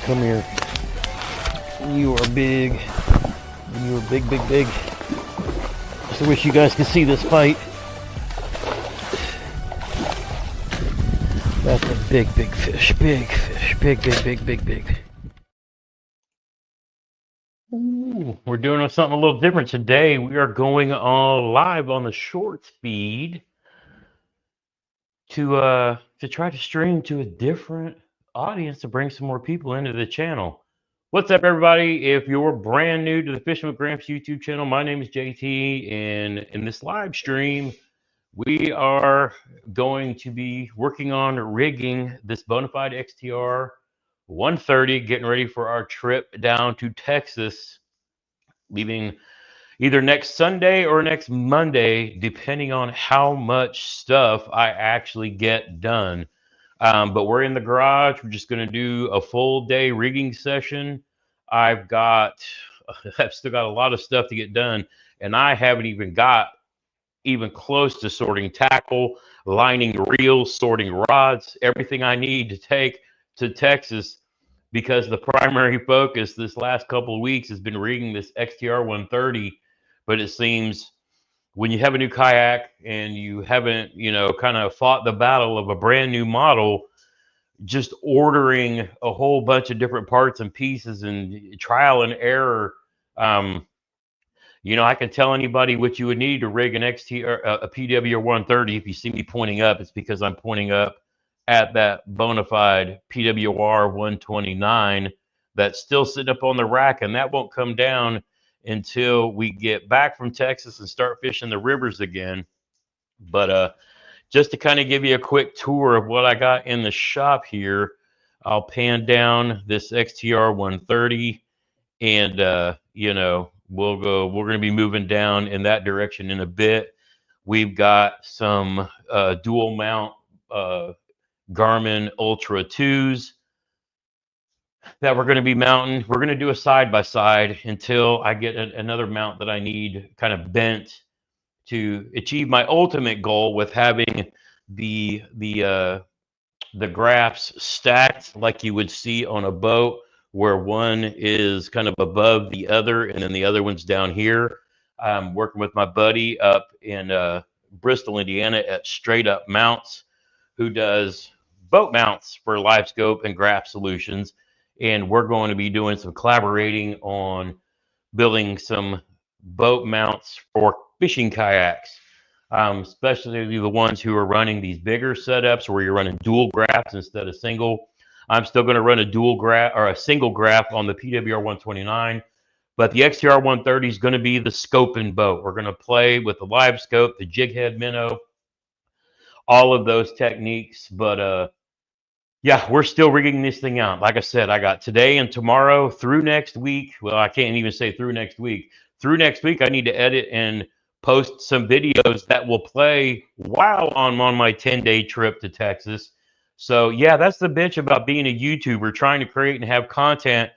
Come here. You are big. You are big, big, big. Just wish you guys could see this fight. That's a big, big fish. Big fish. Big, big, big, big, big. Ooh, we're doing something a little different today. We are going all live on the shorts feed to try to stream to a different audience to bring some more people into the channel. What's up, everybody? If you're brand new to the Fishing with Gramps YouTube channel, my name is JT, and in this live stream, we are going to be working on rigging this Bonafide XTR130, getting ready for our trip down to Texas, leaving either next Sunday or next Monday, depending on how much stuff I actually get done. But we're in the garage. We're just going to do a full day rigging session. I've still got a lot of stuff to get done, and I haven't even got close to sorting tackle, lining reels, sorting rods, everything I need to take to Texas, because the primary focus this last couple of weeks has been rigging this XTR130. But it seems when you have a new kayak and you haven't, kind of fought the battle of a brand new model, just ordering a whole bunch of different parts and pieces and trial and error. I can tell anybody what you would need to rig an XTR, a PWR130. If you see me pointing up, it's because I'm pointing up at that Bonafide PWR129 that's still sitting up on the rack, and that won't come down until we get back from Texas and start fishing the rivers again. But just to kind of give you a quick tour of what I got in the shop here, I'll pan down this XTR130, and we're going to be moving down in that direction in a bit. We've got some dual mount Garmin Ultra 2s that we're going to be mounting. We're going to do a side-by-side until I get another mount that I need kind of bent to achieve my ultimate goal with having the graphs stacked like you would see on a boat, where one is kind of above the other and then the other one's down here. I'm working with my buddy up in Bristol, Indiana at Straight Up Mounts, who does boat mounts for LiveScope and Graph Solutions. And we're going to be doing some collaborating on building some boat mounts for fishing kayaks, especially the ones who are running these bigger setups where you're running dual graphs instead of single. I'm still going to run a dual graph or a single graph on the PWR129, but the XTR130 is going to be the scoping boat. We're going to play with the LiveScope, the jig head minnow, all of those techniques. But yeah, we're still rigging this thing out. Like I said, I got today and tomorrow through next week. Well, I can't even say through next week. Through next week, I need to edit and post some videos that will play while I'm on my 10-day trip to Texas. So yeah, that's the bitch about being a YouTuber, trying to create and have content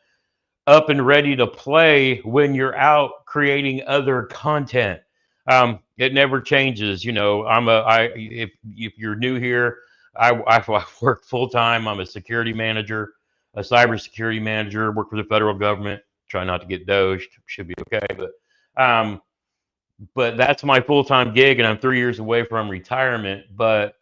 up and ready to play when you're out creating other content. It never changes. If you're new here, I work full-time. I'm a security manager, a cybersecurity manager, work for the federal government. Try not to get dosed. Should be okay. But that's my full-time gig, and I'm 3 years away from retirement. But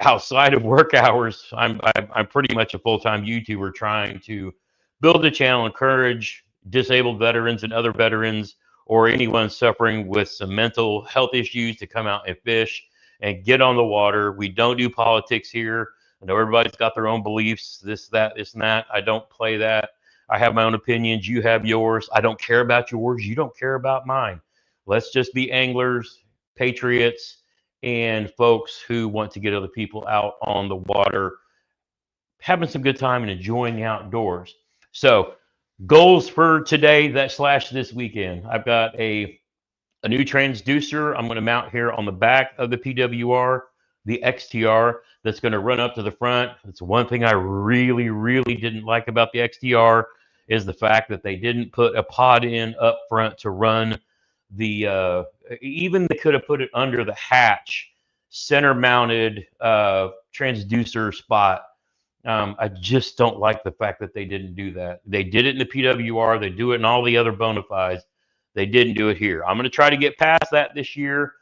outside of work hours, I'm pretty much a full-time YouTuber trying to build a channel, encourage disabled veterans and other veterans or anyone suffering with some mental health issues to come out and fish and get on the water. We don't do politics here. I know everybody's got their own beliefs, this, that, this, and that. I don't play that. I have my own opinions. You have yours. I don't care about yours. You don't care about mine. Let's just be anglers, patriots, and folks who want to get other people out on the water, having some good time and enjoying the outdoors. So goals for today / this weekend. I've got a new transducer I'm going to mount here on the back of the PWR, the XTR, that's going to run up to the front. It's one thing I really, really didn't like about the XTR is the fact that they didn't put a pod in up front to run the, even they could have put it under the hatch, center mounted transducer spot I just don't like the fact that they didn't do that. They did it in the PWR. They do it in all the other Bonafides. They didn't do it here. I'm going to try to get past that this year.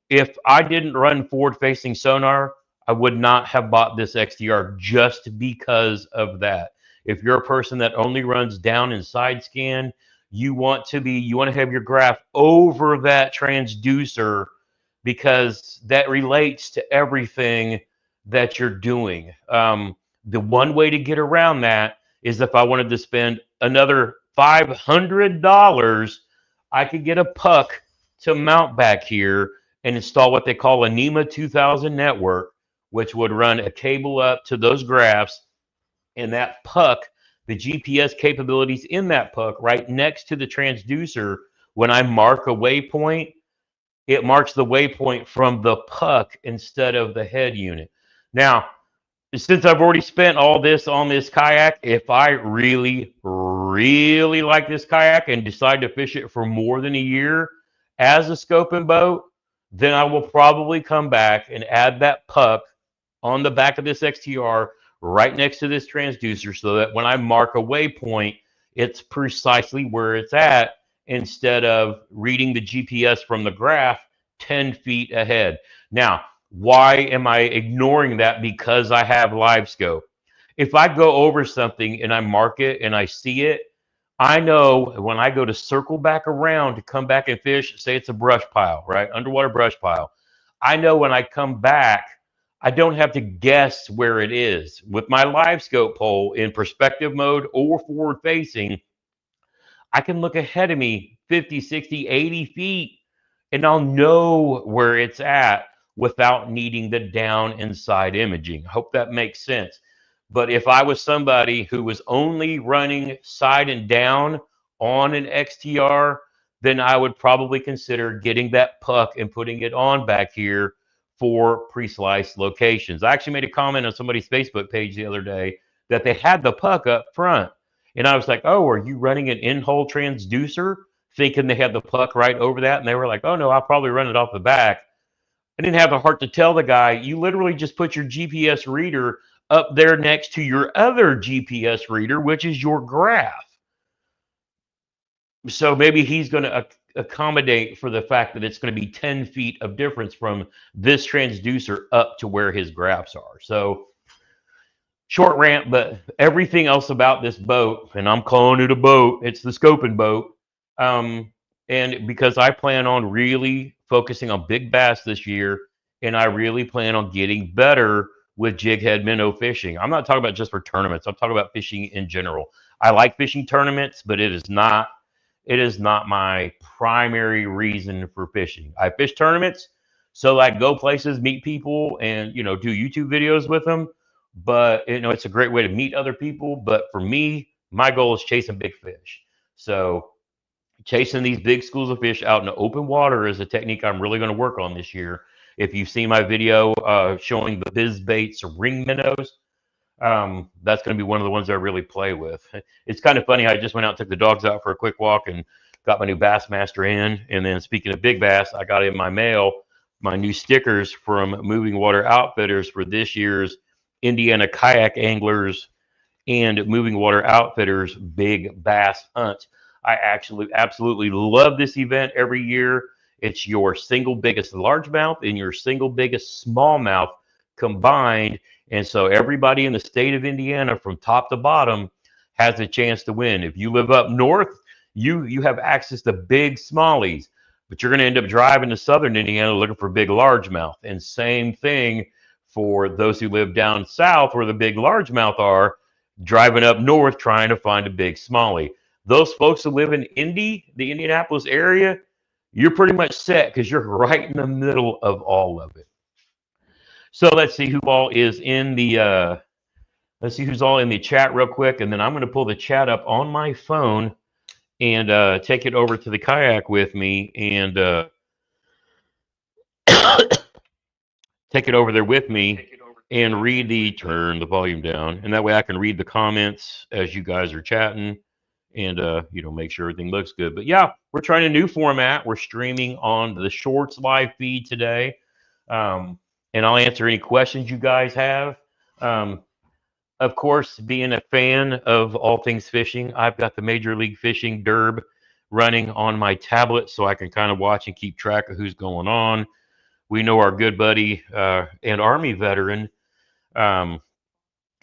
If I didn't run forward-facing sonar, I would not have bought this XTR just because of that. If you're a person that only runs down and side scan, you want to have your graph over that transducer because that relates to everything that you're doing. The one way to get around that is if I wanted to spend another $500, I could get a puck to mount back here and install what they call a NEMA 2000 network, which would run a cable up to those graphs, and that puck, the GPS capabilities in that puck right next to the transducer, when I mark a waypoint, it marks the waypoint from the puck instead of the head unit. Now, since I've already spent all this on this kayak, if I really, really like this kayak and decide to fish it for more than a year as a scoping boat, then I will probably come back and add that puck on the back of this XTR right next to this transducer so that when I mark a waypoint, it's precisely where it's at instead of reading the GPS from the graph 10 feet ahead. Now, why am I ignoring that? Because I have live scope. If I go over something and I mark it and I see it, I know when I go to circle back around to come back and fish, say it's a brush pile, right? Underwater brush pile. I know when I come back, I don't have to guess where it is. With my live scope pole in perspective mode or forward facing, I can look ahead of me 50, 60, 80 feet and I'll know where it's at without needing the down and side imaging. I hope that makes sense. But if I was somebody who was only running side and down on an XTR, then I would probably consider getting that puck and putting it on back here for pre-sliced locations. I actually made a comment on somebody's Facebook page the other day that they had the puck up front. And I was like, oh, are you running an in-hole transducer? Thinking they had the puck right over that. And they were like, oh, no, I'll probably run it off the back. I didn't have the heart to tell the guy, you literally just put your GPS reader up there next to your other GPS reader, which is your graph. So maybe he's going to accommodate for the fact that it's going to be 10 feet of difference from this transducer up to where his graphs are. So short rant, but everything else about this boat, and I'm calling it a boat, it's the scoping boat. And because I plan on really focusing on big bass this year, and I really plan on getting better with jig head minnow fishing. I'm not talking about just for tournaments. I'm talking about fishing in general. I like fishing tournaments, but it is not my primary reason for fishing. I fish tournaments, so I go places, meet people, and do YouTube videos with them. But it's a great way to meet other people. But for me, my goal is chasing big fish. So chasing these big schools of fish out in the open water is a technique I'm really going to work on this year. If you've seen my video showing the Biz Baits ring minnows, that's going to be one of the ones I really play with. It's kind of funny. I just went out and took the dogs out for a quick walk and got my new Bassmaster in. And then speaking of big bass, I got in my mail my new stickers from Moving Water Outfitters for this year's Indiana Kayak Anglers and Moving Water Outfitters Big Bass Hunt. I actually absolutely love this event every year. It's your single biggest largemouth and your single biggest smallmouth combined. And so everybody in the state of Indiana from top to bottom has a chance to win. If you live up north, you have access to big smallies, but you're going to end up driving to southern Indiana looking for big largemouth. And same thing for those who live down south where the big largemouth are, driving up north trying to find a big smallie. Those folks who live in Indy, the Indianapolis area, you're pretty much set because you're right in the middle of all of it. So let's see who all is in the let's see who's all in the chat real quick, and then I'm going to pull the chat up on my phone and take it over to the kayak with me and take it over there with me and turn the volume down, and that way I can read the comments as you guys are chatting and make sure everything looks good. But yeah, we're trying a new format. We're streaming on the Shorts live feed today, and I'll answer any questions you guys have. of course, being a fan of all things fishing, I've got the Major League Fishing Derb running on my tablet so I can kind of watch and keep track of who's going on. We know our good buddy and Army veteran um,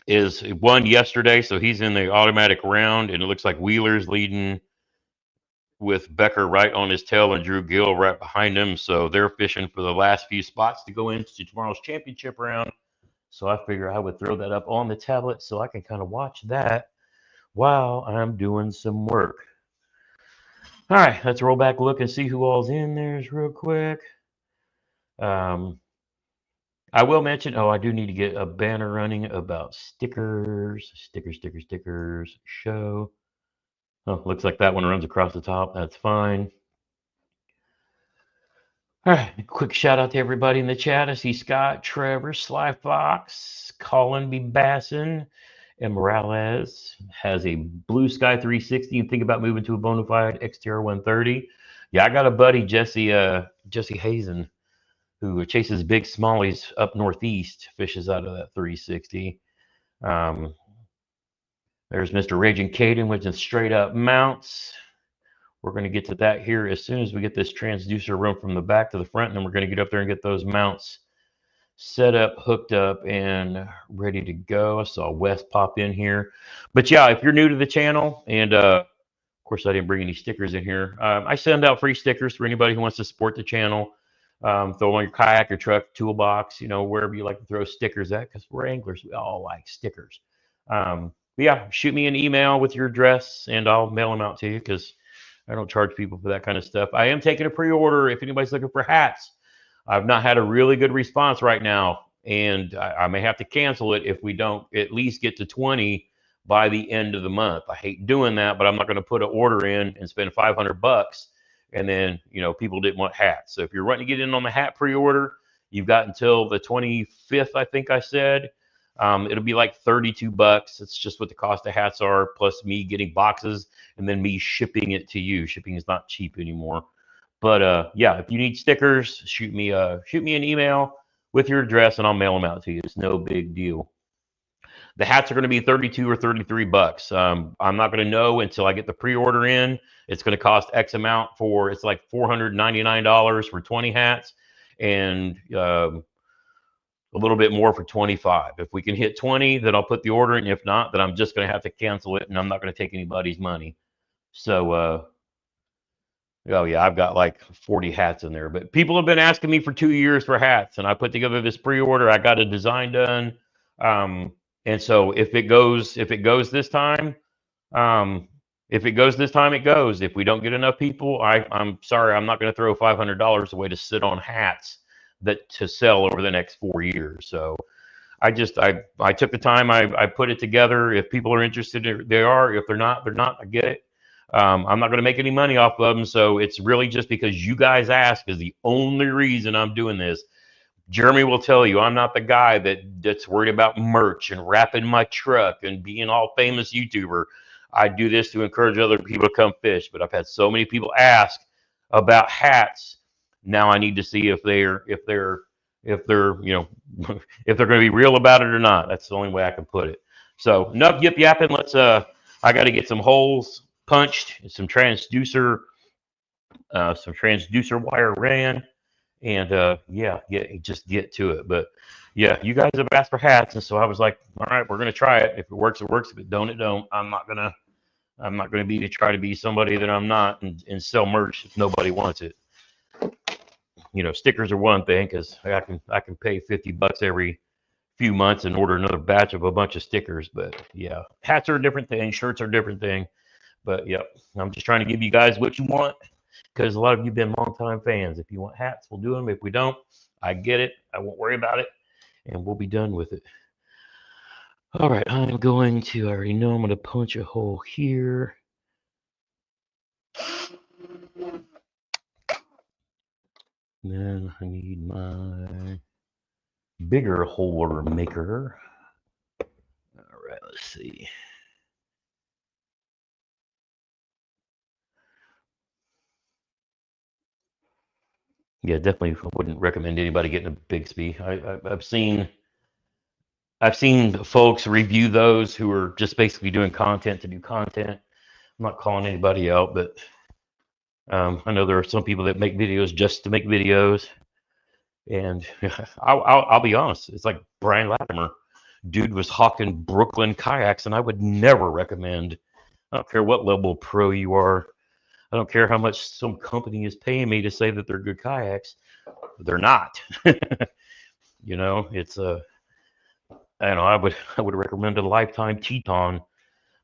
is won yesterday, so he's in the automatic round, and it looks like Wheeler's leading with Becker right on his tail and Drew Gill right behind him. So they're fishing for the last few spots to go into tomorrow's championship round. So I figure I would throw that up on the tablet so I can kind of watch that while I'm doing some work. All right, let's roll back, look, and see who all's in there real quick. I will mention, I do need to get a banner running about stickers, stickers, show. Oh, looks like that one runs across the top. That's fine. All right, quick shout out to everybody in the chat. I see Scott, Trevor, Sly Fox, Colin B. Basson, and Morales has a Blue Sky 360 and think about moving to a Bonafide XTR130. Yeah, I got a buddy, Jesse Hazen, who chases big smallies up northeast, fishes out of that 360. There's Mr. Raging Caden with the straight up mounts. We're going to get to that here as soon as we get this transducer run from the back to the front, and then we're going to get up there and get those mounts set up, hooked up, and ready to go. I saw Wes pop in here. But yeah, if you're new to the channel, and of course I didn't bring any stickers in here, I send out free stickers for anybody who wants to support the channel. Throw on your kayak, your truck, toolbox, wherever you like to throw stickers at, because we're anglers. We all like stickers. But yeah, shoot me an email with your address, and I'll mail them out to you, because I don't charge people for that kind of stuff. I am taking a pre-order if anybody's looking for hats. I've not had a really good response right now, and I may have to cancel it if we don't at least get to 20 by the end of the month. I hate doing that, but I'm not going to put an order in and spend $500 and then, people didn't want hats. So if you're wanting to get in on the hat pre-order, you've got until the 25th, I think I said. It'll be like $32. It's just what the cost of hats are, plus me getting boxes and then me shipping it to you. Shipping is not cheap anymore. But yeah, if you need stickers, shoot me an email with your address, and I'll mail them out to you. It's no big deal. The hats are going to be $32 or $33. I'm not going to know until I get the pre-order in. It's going to cost X amount it's like $499 for 20 hats, and a little bit more for 25. If we can hit 20, then I'll put the order in. If not, then I'm just going to have to cancel it, and I'm not going to take anybody's money. So, oh yeah, I've got like 40 hats in there. But people have been asking me for 2 years for hats, and I put together this pre-order. I got a design done, and so if it goes this time, it goes. If we don't get enough people, I'm sorry, I'm not going to throw $500 away to sit on hats to sell over the next 4 years. So I took the time, I put it together. If people are interested, they are. If they're not, they're not. I get it. I'm not going to make any money off of them. So it's really just because you guys ask is the only reason I'm doing this. Jeremy will tell you I'm not the guy that's worried about merch and wrapping my truck and being all famous YouTuber. I do this to encourage other people to come fish. But I've had so many people ask about hats. Now I need to see if they're if they're if they're going to be real about it or not. That's the only way I can put it. So enough yip yapping. Let's I got to get some holes punched, some transducer wire ran, and just get to it. But yeah, you guys have asked for hats, and so I was like, all right, we're gonna try it. If it works, it works. If it don't, it don't. I'm not gonna try to be somebody that I'm not and sell merch if nobody wants it. Stickers are one thing, because I can pay $50 every few months and order another batch of a bunch of stickers. But yeah, hats are a different thing. Shirts are a different thing. But yep, I'm just trying to give you guys what you want, because a lot of you have been longtime fans. If you want hats, we'll do them. If we don't, I get it. I won't worry about it, and we'll be done with it. All right, I already know I'm going to punch a hole here. Then I need my bigger hole maker. All right, let's see. Yeah, definitely wouldn't recommend anybody getting a Bixby. I've seen I've seen folks review those who are just basically doing content to do content. I'm not calling anybody out, but I know there are some people that make videos just to make videos. And I'll be honest, it's like Brian Latimer. Dude was hawking Brooklyn kayaks, and I would never recommend. I don't care what level of pro you are. I don't care how much some company is paying me to say that they're good kayaks. They're not. You know, it's a. I don't know. I would recommend a Lifetime Teton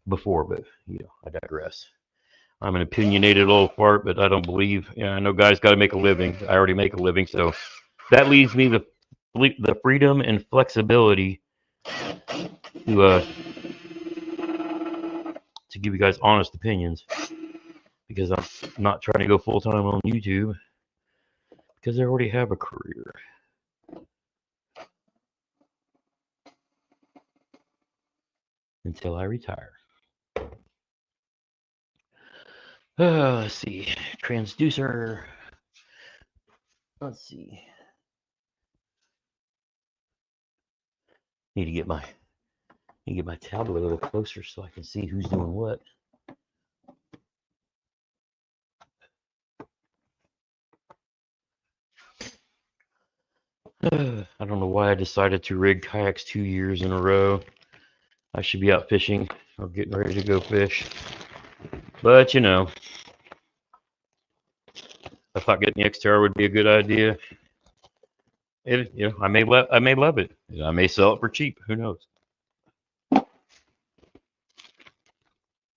before, but you know, I digress. I'm an opinionated little fart, but I don't believe. Yeah, I know guys got to make a living. I already make a living, so that leaves me the freedom and flexibility to give you guys honest opinions, because I'm not trying to go full time on YouTube because I already have a career. Until I retire. Let's see. Transducer. Let's see. Need to get my tablet a little closer so I can see who's doing what. I don't know why I decided to rig kayaks 2 years in a row. I should be out fishing or getting ready to go fish. But you know, I thought getting the XTR would be a good idea. You know, I may love it. I may sell it for cheap. Who knows?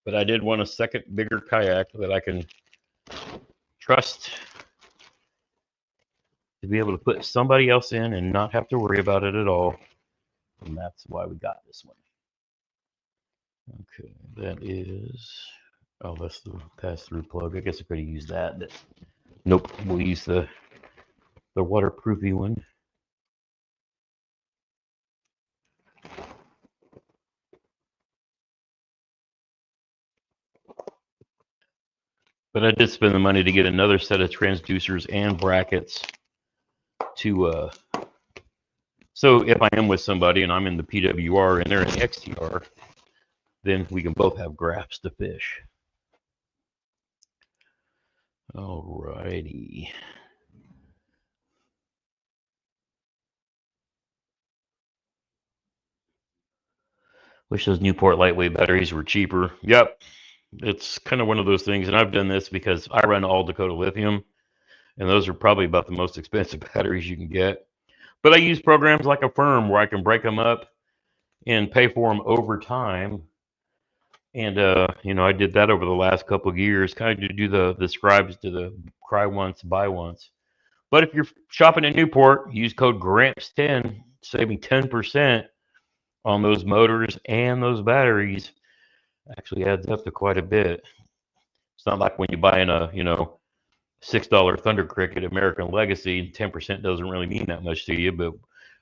But I did want a second bigger kayak that I can trust to be able to put somebody else in and not have to worry about it at all. And that's why we got this one. Okay, that is, oh, that's the pass-through plug. I guess I could have used that, but nope, we'll use the waterproofy one. But I did spend the money to get another set of transducers and brackets to, so if I am with somebody and I'm in the PWR and they're in the XTR, then we can both have GRAPS to fish. Alrighty. Wish those Newport lightweight batteries were cheaper. Yep. It's kind of one of those things, and I've done this because I run all Dakota lithium, and those are probably about the most expensive batteries you can get. But I use programs like Affirm where I can break them up and pay for them over time. And you know, I did that over the last couple of years, kind of to do the scribes to the cry once, buy once. But if you're shopping at Newport, use code GRAMPS10, saving 10% on those motors and those batteries. Actually adds up to quite a bit. It's not like when you buy in a, you know, $6 Thunder Cricket American Legacy, 10% doesn't really mean that much to you. But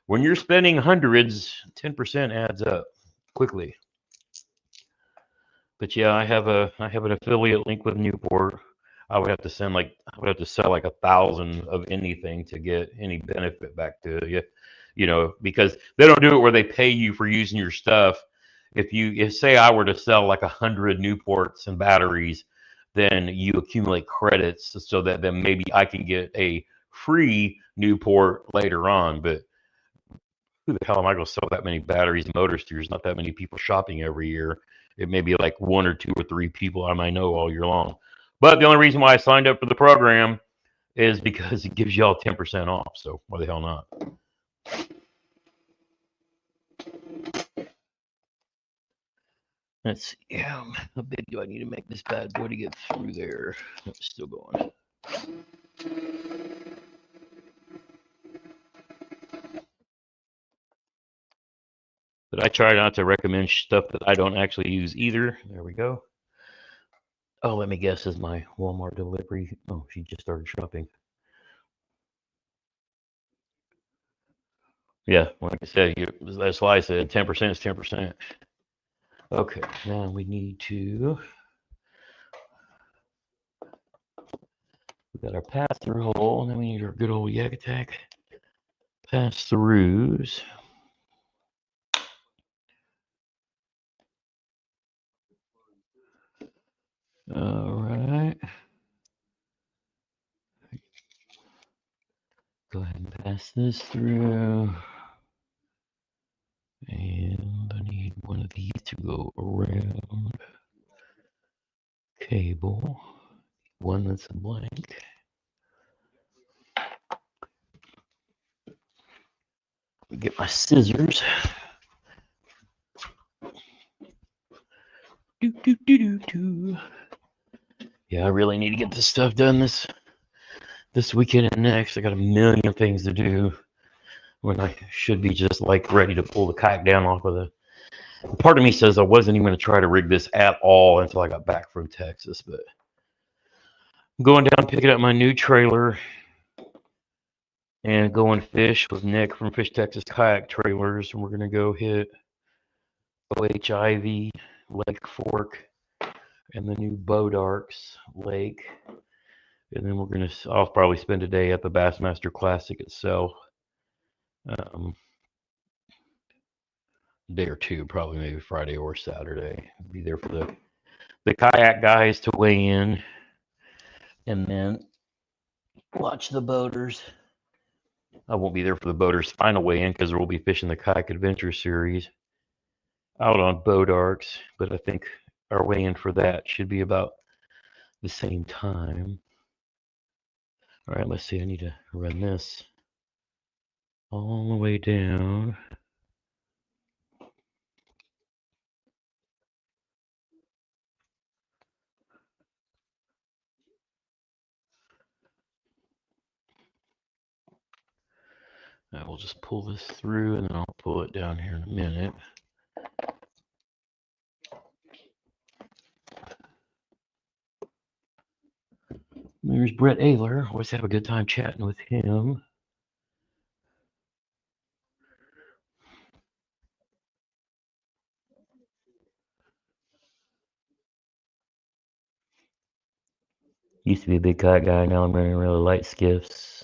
when you're spending hundreds, 10% adds up quickly. But yeah, I have an affiliate link with Newport. I would have to sell like 1,000 of anything to get any benefit back to you, you know, because they don't do it where they pay you for using your stuff. If say I were to sell like 100 Newports and batteries, then you accumulate credits so that then maybe I can get a free Newport later on. But who the hell am I going to sell that many batteries and motors to? There's not that many people shopping every year. It may be like 1 or 2 or 3 people I might know all year long. But the only reason why I signed up for the program is because it gives y'all 10% off. So why the hell not? Let's see. How big do I need to make this bad boy to get through there? It's still going. But I try not to recommend stuff that I don't actually use either. There we go. Oh, let me guess, is my Walmart delivery? Oh, she just started shopping. Yeah, like I said, that's why I said 10% is 10%. Okay, now we need to. We got our pass-through hole, and then we need our good old Yak Attack pass-throughs. All right. Go ahead and pass this through. And I need one of these to go around. Cable. One that's blank. Get my scissors. Do, do, do, do, do. Yeah, I really need to get this stuff done this weekend and next. I got a million things to do when I should be just like ready to pull the kayak down off of the. Part of me says I wasn't even going to try to rig this at all until I got back from Texas, but I'm going down picking up my new trailer and going fish with Nick from Fish Texas Kayak Trailers, and we're going to go hit OHIV Lake Fork and the new Bodarks Lake. And then I'll probably spend a day at the Bassmaster Classic itself. Day or two, probably maybe Friday or Saturday. Be there for the kayak guys to weigh in, and then watch the boaters. I won't be there for the boaters' final weigh-in because we'll be fishing the Kayak Adventure Series out on Bodarks, but I think our weigh-in for that should be about the same time. All right, let's see. I need to run this all the way down. I will just pull this through and then I'll pull it down here in a minute. There's Brett Ayler. Always have a good time chatting with him. Used to be a big kayak guy. Now I'm running really light skiffs.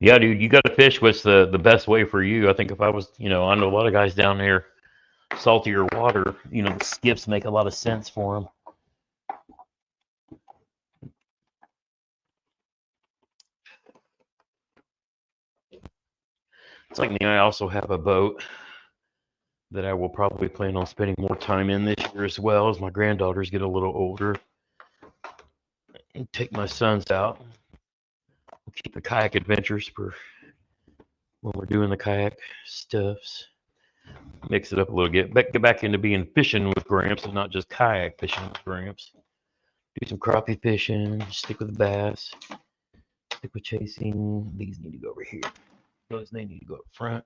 Yeah, dude, you got to fish what's the best way for you. I think if I was, I know a lot of guys down there, saltier water, the skiffs make a lot of sense for them. It's like me, I also have a boat that I will probably plan on spending more time in this year as well as my granddaughters get a little older. And take my sons out. We'll keep the kayak adventures for when we're doing the kayak stuffs. Mix it up a little, get back into being fishing with Gramps and not just kayak fishing with Gramps. Do some crappie fishing, stick with the bass, stick with chasing. These need to go over here. Those they need to go up front.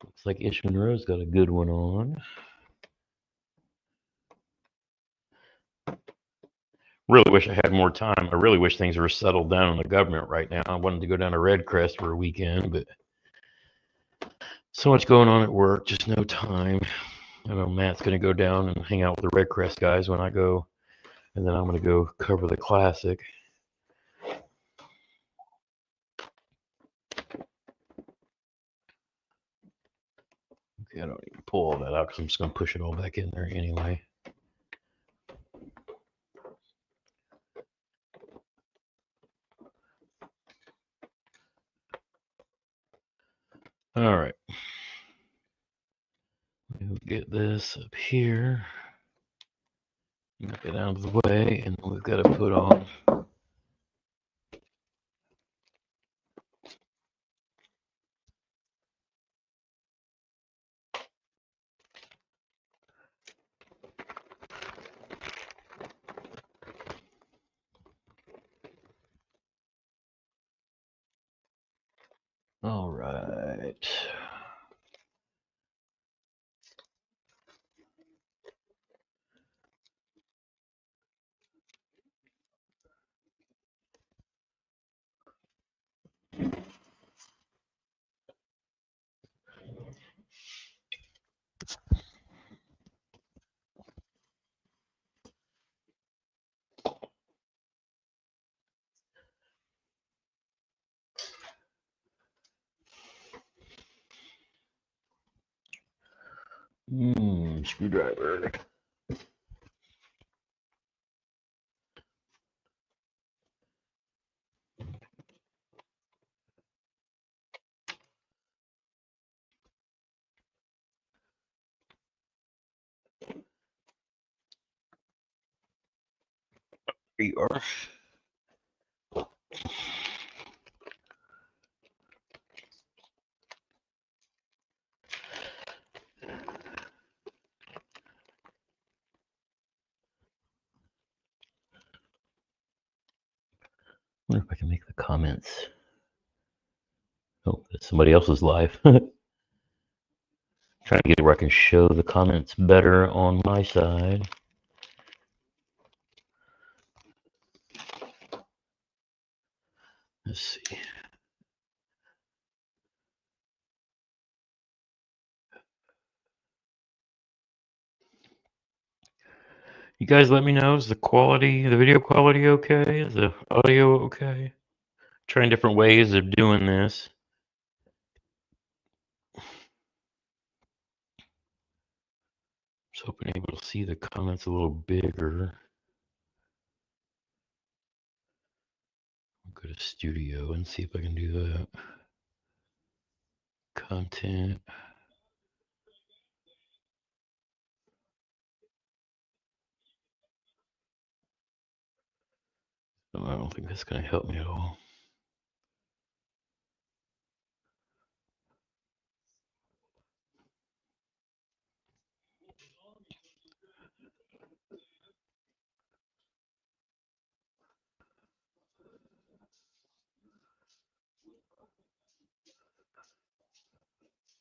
Looks like Ish Monroe's got a good one on. Really wish I had more time. I really wish things were settled down in the government right now. I wanted to go down to Red Crest for a weekend, but so much going on at work, just no time. I know Matt's going to go down and hang out with the Red Crest guys when I go, and then I'm going to go cover the Classic. Okay, I don't need to pull all that out because I'm just going to push it all back in there anyway. All right. We'll get this up here. Knock it out of the way, and we've got to put on. All right. Screwdriver. Here you are. I wonder if I can make the comments. Oh, that's somebody else's live. Trying to get it where I can show the comments better on my side. Let's see. You guys let me know, is the quality, the video quality okay? Is the audio okay? Trying different ways of doing this. Just hoping able to see the comments a little bigger. I'll go to studio and see if I can do that. Content. Oh, I don't think that's going to help me at all.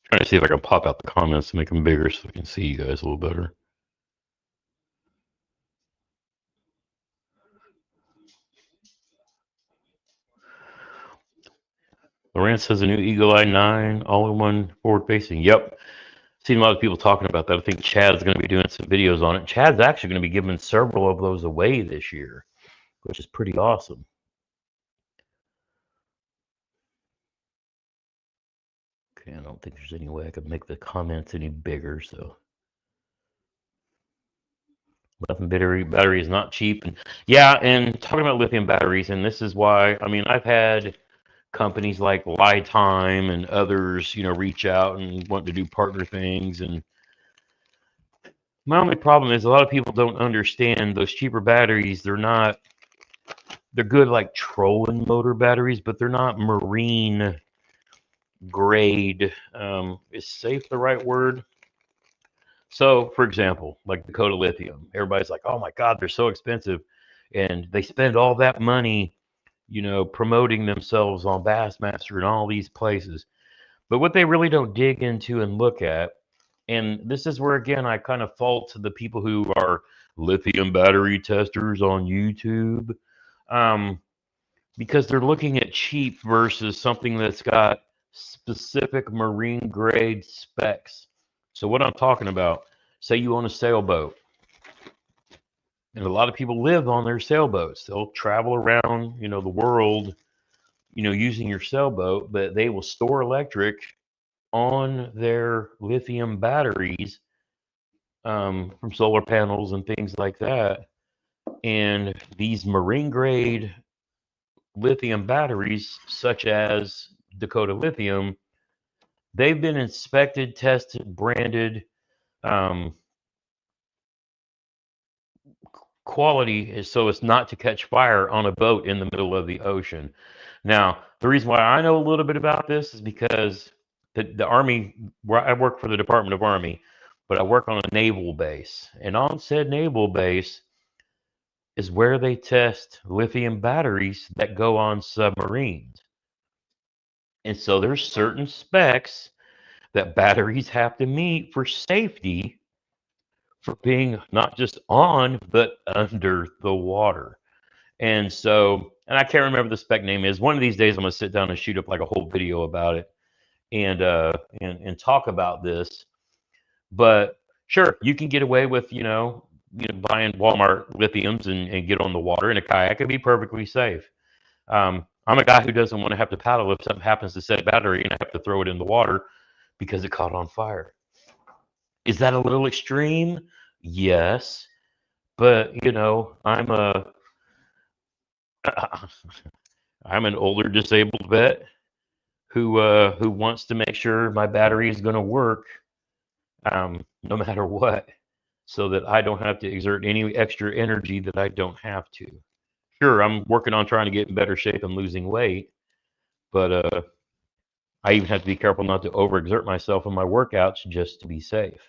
Trying to see if I can pop out the comments to make them bigger so I can see you guys a little better. Lawrence has a new Eagle Eye 9 all-in-one forward-facing. Yep. Seen a lot of people talking about that. I think Chad's going to be doing some videos on it. Chad's actually going to be giving several of those away this year, which is pretty awesome. Okay, I don't think there's any way I could make the comments any bigger, so. Lithium battery is not cheap. And yeah, and talking about lithium batteries, and this is why, I mean, I've had companies like Lifetime and others, you know, reach out and want to do partner things. And my only problem is a lot of people don't understand those cheaper batteries. They're good like trolling motor batteries, but they're not marine grade. Is safe the right word? So, for example, like Dakota Lithium, everybody's like, oh my God, they're so expensive. And they spend all that money, you know, promoting themselves on Bassmaster and all these places. But what they really don't dig into and look at, and this is where, again, I kind of fault the people who are lithium battery testers on YouTube, because they're looking at cheap versus something that's got specific marine grade specs. So what I'm talking about, say you own a sailboat, and a lot of people live on their sailboats. They'll travel around, you know, the world, you know, using your sailboat, but they will store electric on their lithium batteries from solar panels and things like that. And these marine grade lithium batteries, such as Dakota Lithium, they've been inspected, tested, branded. Quality is so as not to catch fire on a boat in the middle of the ocean. Now, the reason why I know a little bit about this is because the Army, where I work for the Department of Army, but I work on a naval base. And on said naval base is where they test lithium batteries that go on submarines. And so there's certain specs that batteries have to meet for safety for being not just on, but under the water. And so, and I can't remember the spec name is. One of these days, I'm gonna sit down and shoot up like a whole video about it, and talk about this. But sure, you can get away with buying Walmart lithiums and get on the water in a kayak and be perfectly safe. I'm a guy who doesn't want to have to paddle if something happens to set battery and I have to throw it in the water because it caught on fire. Is that a little extreme? Yes, but I'm an older disabled vet who wants to make sure my battery is going to work no matter what, so that I don't have to exert any extra energy that I don't have to. Sure, I'm working on trying to get in better shape and losing weight, but I even have to be careful not to overexert myself in my workouts just to be safe.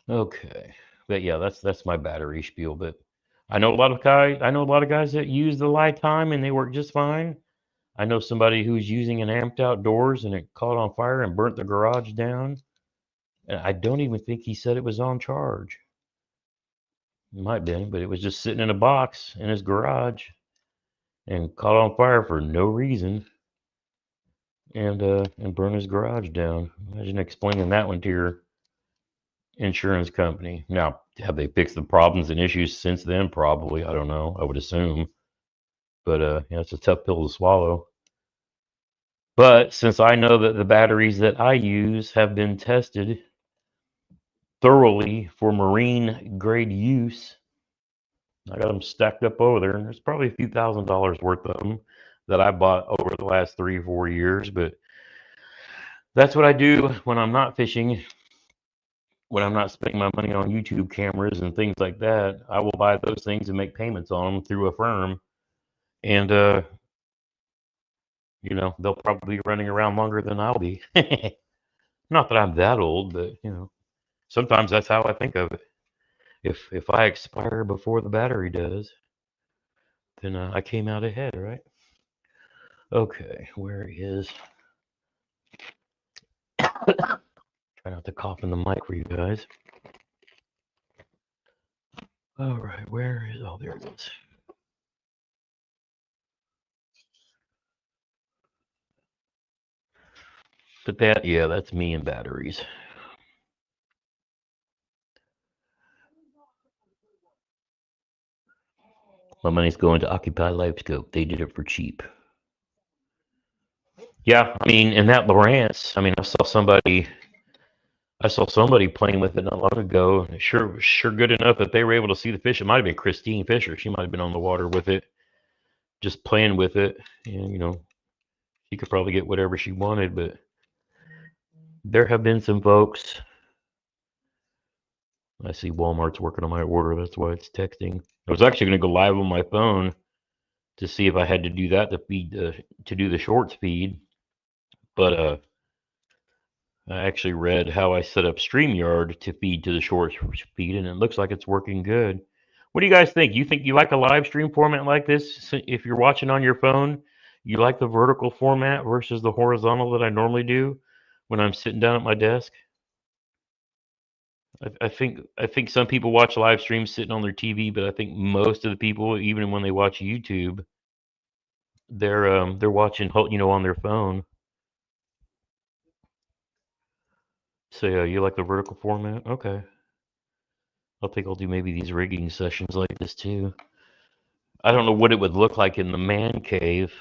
Okay, but yeah, that's my battery spiel. But I know a lot of guys that use the lifetime and they work just fine. I know somebody who was using an amped outdoors and it caught on fire and burnt the garage down. And I don't even think he said it was on charge. It might have been, but it was just sitting in a box in his garage and caught on fire for no reason and burned his garage down. Imagine explaining that one to your insurance company. Now, have they fixed the problems and issues since then? Probably. I don't know. I would assume. But yeah, it's a tough pill to swallow. But since I know that the batteries that I use have been tested thoroughly for marine grade use, I got them stacked up over there, and there's probably a few $1,000s worth of them that I bought over the last 3 or 4 years. But that's what I do when I'm not fishing, when I'm not spending my money on YouTube cameras and things like that. I will buy those things and make payments on them through a firm, and they'll probably be running around longer than I'll be. Not that I'm that old, but sometimes that's how I think of it. If I expire before the battery does, then I came out ahead, right? Okay, where is? Try not to cough in the mic for you guys. All right, where is? Oh, there it is. But that's me and batteries. My money's going to Occupy LifeScope. They did it for cheap. Yeah, I mean, in that Lowrance, I mean, I saw somebody playing with it not long ago. Sure good enough that they were able to see the fish. It might have been Christine Fisher. She might have been on the water with it, just playing with it. And she could probably get whatever she wanted. But there have been some folks. I see Walmart's working on my order. That's why it's texting. I was actually going to go live on my phone to see if I had to do that to do the shorts feed, but I actually read how I set up StreamYard to feed to the shorts feed, and it looks like it's working good. What do you guys think? You think you like a live stream format like this? If you're watching on your phone, you like the vertical format versus the horizontal that I normally do when I'm sitting down at my desk? I think some people watch live streams sitting on their TV, but I think most of the people, even when they watch YouTube, they're watching on their phone. So yeah, you like the vertical format? Okay. I'll do maybe these rigging sessions like this too. I don't know what it would look like in the man cave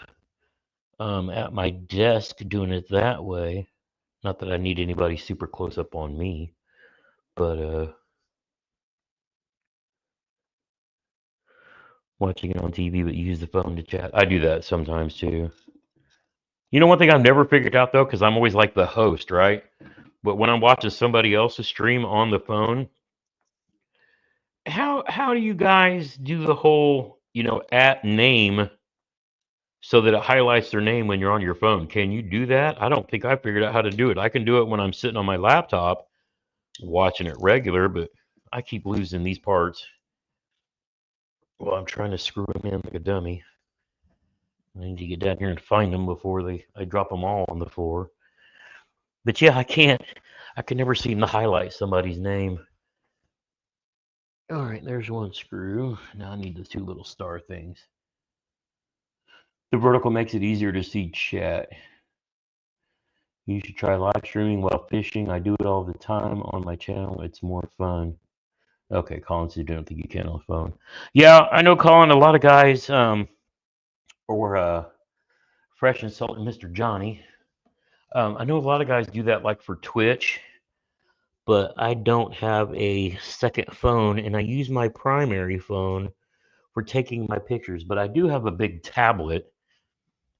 at my desk doing it that way. Not that I need anybody super close up on me, but watching it on TV but use the phone to chat. I do that sometimes too. One thing I've never figured out though, because I'm always like the host, right? But when I'm watching somebody else's stream on the phone, how do you guys do the whole at name so that it highlights their name when you're on your phone? Can you do that? I don't think I figured out how to do it. I can do it when I'm sitting on my laptop watching it regular, but I keep losing these parts. Well, I'm trying to screw them in like a dummy. I need to get down here and find them before I drop them all on the floor. But yeah, I can never seem to highlight somebody's name. All right, there's one screw. Now I need the two little star things. The vertical makes it easier to see chat. You should try live streaming while fishing. I do it all the time on my channel. It's more fun. Okay, Colin said you don't think you can on the phone. Yeah, I know, Colin. A lot of guys, or Fresh and Salt and Mr. Johnny. I know a lot of guys do that like for Twitch, but I don't have a second phone, and I use my primary phone for taking my pictures. But I do have a big tablet.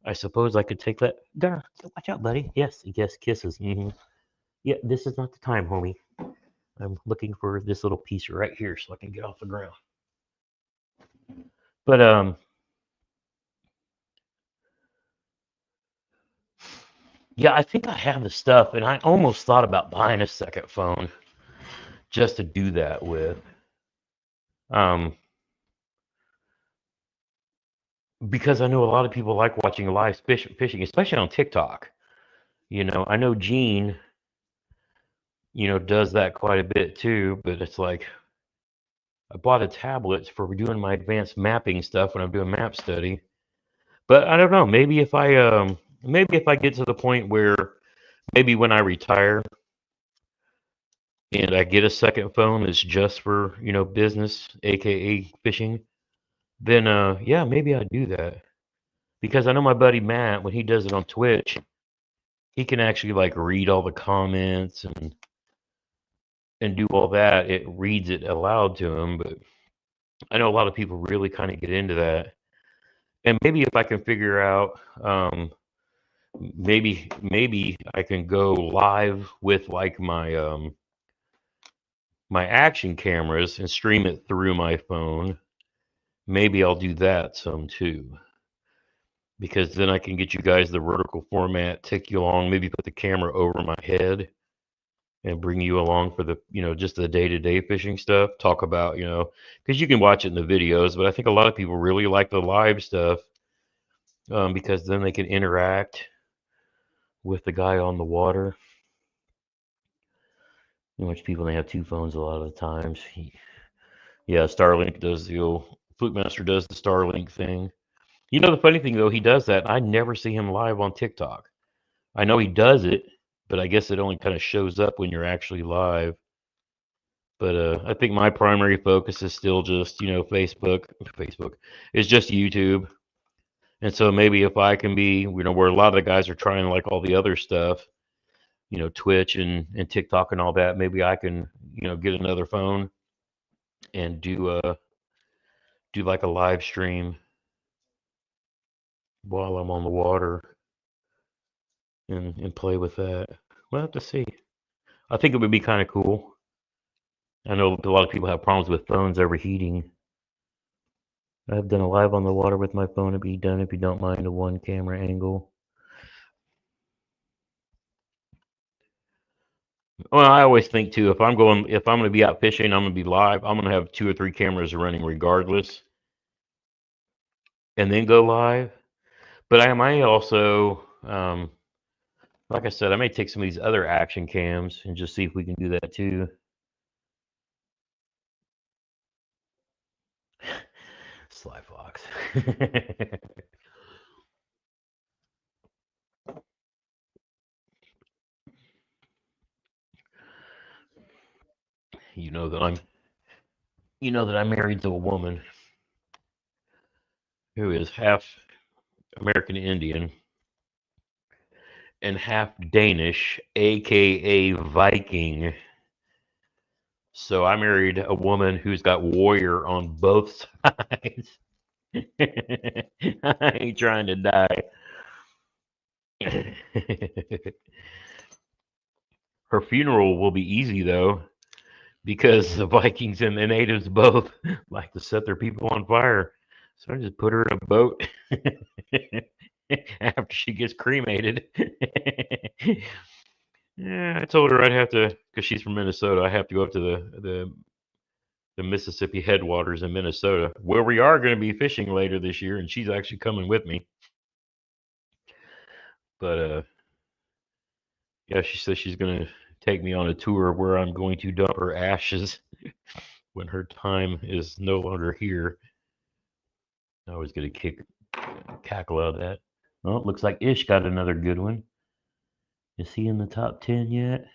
I suppose I could take that. Gar, watch out, buddy. Yes, yes, kisses. Yeah, this is not the time, homie. I'm looking for this little piece right here so I can get off the ground. But yeah, I think I have the stuff, and I almost thought about buying a second phone just to do that with. Um, because I know a lot of people like watching live fishing, especially on TikTok. I know Gene, does that quite a bit too, but it's like I bought a tablet for doing my advanced mapping stuff when I'm doing map study. But I don't know, maybe if I get to the point where maybe when I retire and I get a second phone that's just for, business, aka fishing, then yeah, maybe I do that. Because I know my buddy Matt, when he does it on Twitch, he can actually like read all the comments and do all that. It reads it aloud to him, but I know a lot of people really kind of get into that. And maybe if I can figure out, maybe I can go live with like my action cameras and stream it through my phone. Maybe I'll do that some too, because then I can get you guys the vertical format, take you along, maybe put the camera over my head and bring you along for the, just the day-to-day fishing stuff. Talk about, because you can watch it in the videos, but I think a lot of people really like the live stuff, because then they can interact with the guy on the water. Which people, they have two phones a lot of the times. Yeah, Starlink does the old Fluke Master does the Starlink thing. The funny thing though, he does that. I never see him live on TikTok. I know he does it, but I guess it only kind of shows up when you're actually live. But I think my primary focus is still just, Facebook. Facebook is just YouTube. And so maybe if I can be, where a lot of the guys are trying like all the other stuff, Twitch and TikTok and all that, maybe I can, get another phone and do like a live stream while I'm on the water and play with that. We'll have to see. I think it would be kind of cool. I know a lot of people have problems with phones overheating. I've done a live on the water with my phone. It'd be done if you don't mind a one camera angle. Well, I always think too, if I'm going to be out fishing, I'm going to be live. I'm going to have 2 or 3 cameras running regardless, and then go live. But I might also, like I said, I may take some of these other action cams and just see if we can do that too. Sly Fox. you know that I'm I'm married to a woman who is half American Indian and half Danish, aka Viking. So I married a woman who's got warrior on both sides. I ain't trying to die. Her funeral will be easy though, because the Vikings and the natives both like to set their people on fire. So I just put her in a boat after she gets cremated. Yeah, I told her I'd have to, because she's from Minnesota. I have to go up to the Mississippi headwaters in Minnesota, where we are going to be fishing later this year, and she's actually coming with me. But yeah, she says she's going to take me on a tour where I'm going to dump her ashes when her time is no longer here. I was going to cackle out of that. Well, it looks like Ish got another good one. Is he in the top 10 yet?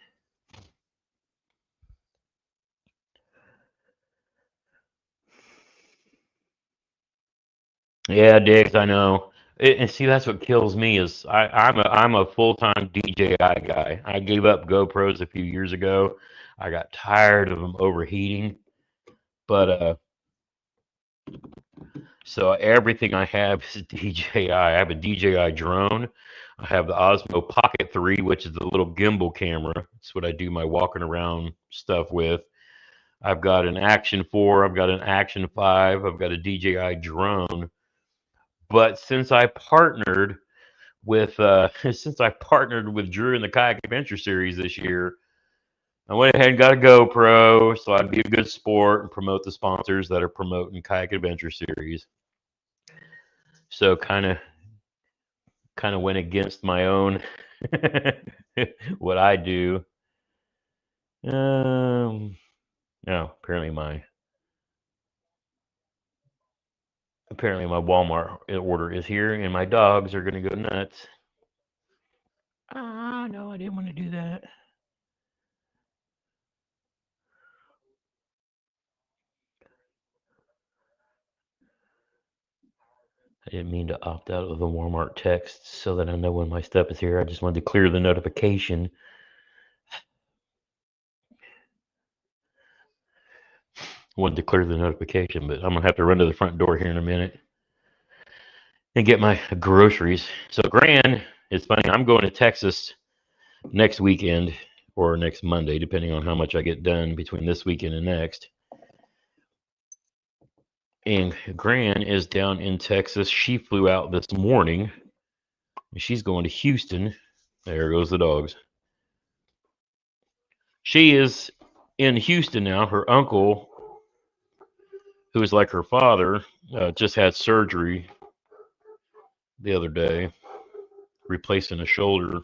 Yeah, Diggs, I know. And see, that's what kills me is I'm a full-time DJI guy. I gave up GoPros a few years ago. I got tired of them overheating, but so everything I have is DJI. I have a DJI drone. I have the Osmo Pocket 3, which is the little gimbal camera. That's what I do my walking around stuff with. I've got an Action 4, I've got an Action 5, I've got a DJI drone. But since I partnered with since I partnered with Drew in the Kayak Adventure Series this year, I went ahead and got a GoPro so I'd be a good sport and promote the sponsors that are promoting Kayak Adventure Series. So kind of went against my own what I do. No, apparently my Walmart order is here, and my dogs are gonna go nuts. Ah, no, I didn't want to do that. I didn't mean to opt out of the Walmart text so that I know when my stuff is here. I just wanted to clear the notification. Wanted to clear the notification, but I'm gonna have to run to the front door here in a minute and get my groceries. So Gran, it's funny. I'm going to Texas next weekend or next Monday, depending on how much I get done between this weekend and next. And Gran is down in Texas. She flew out this morning. She's going to Houston. There goes the dogs. She is in Houston now. Her uncle, who is like her father, just had surgery the other day, replacing a shoulder.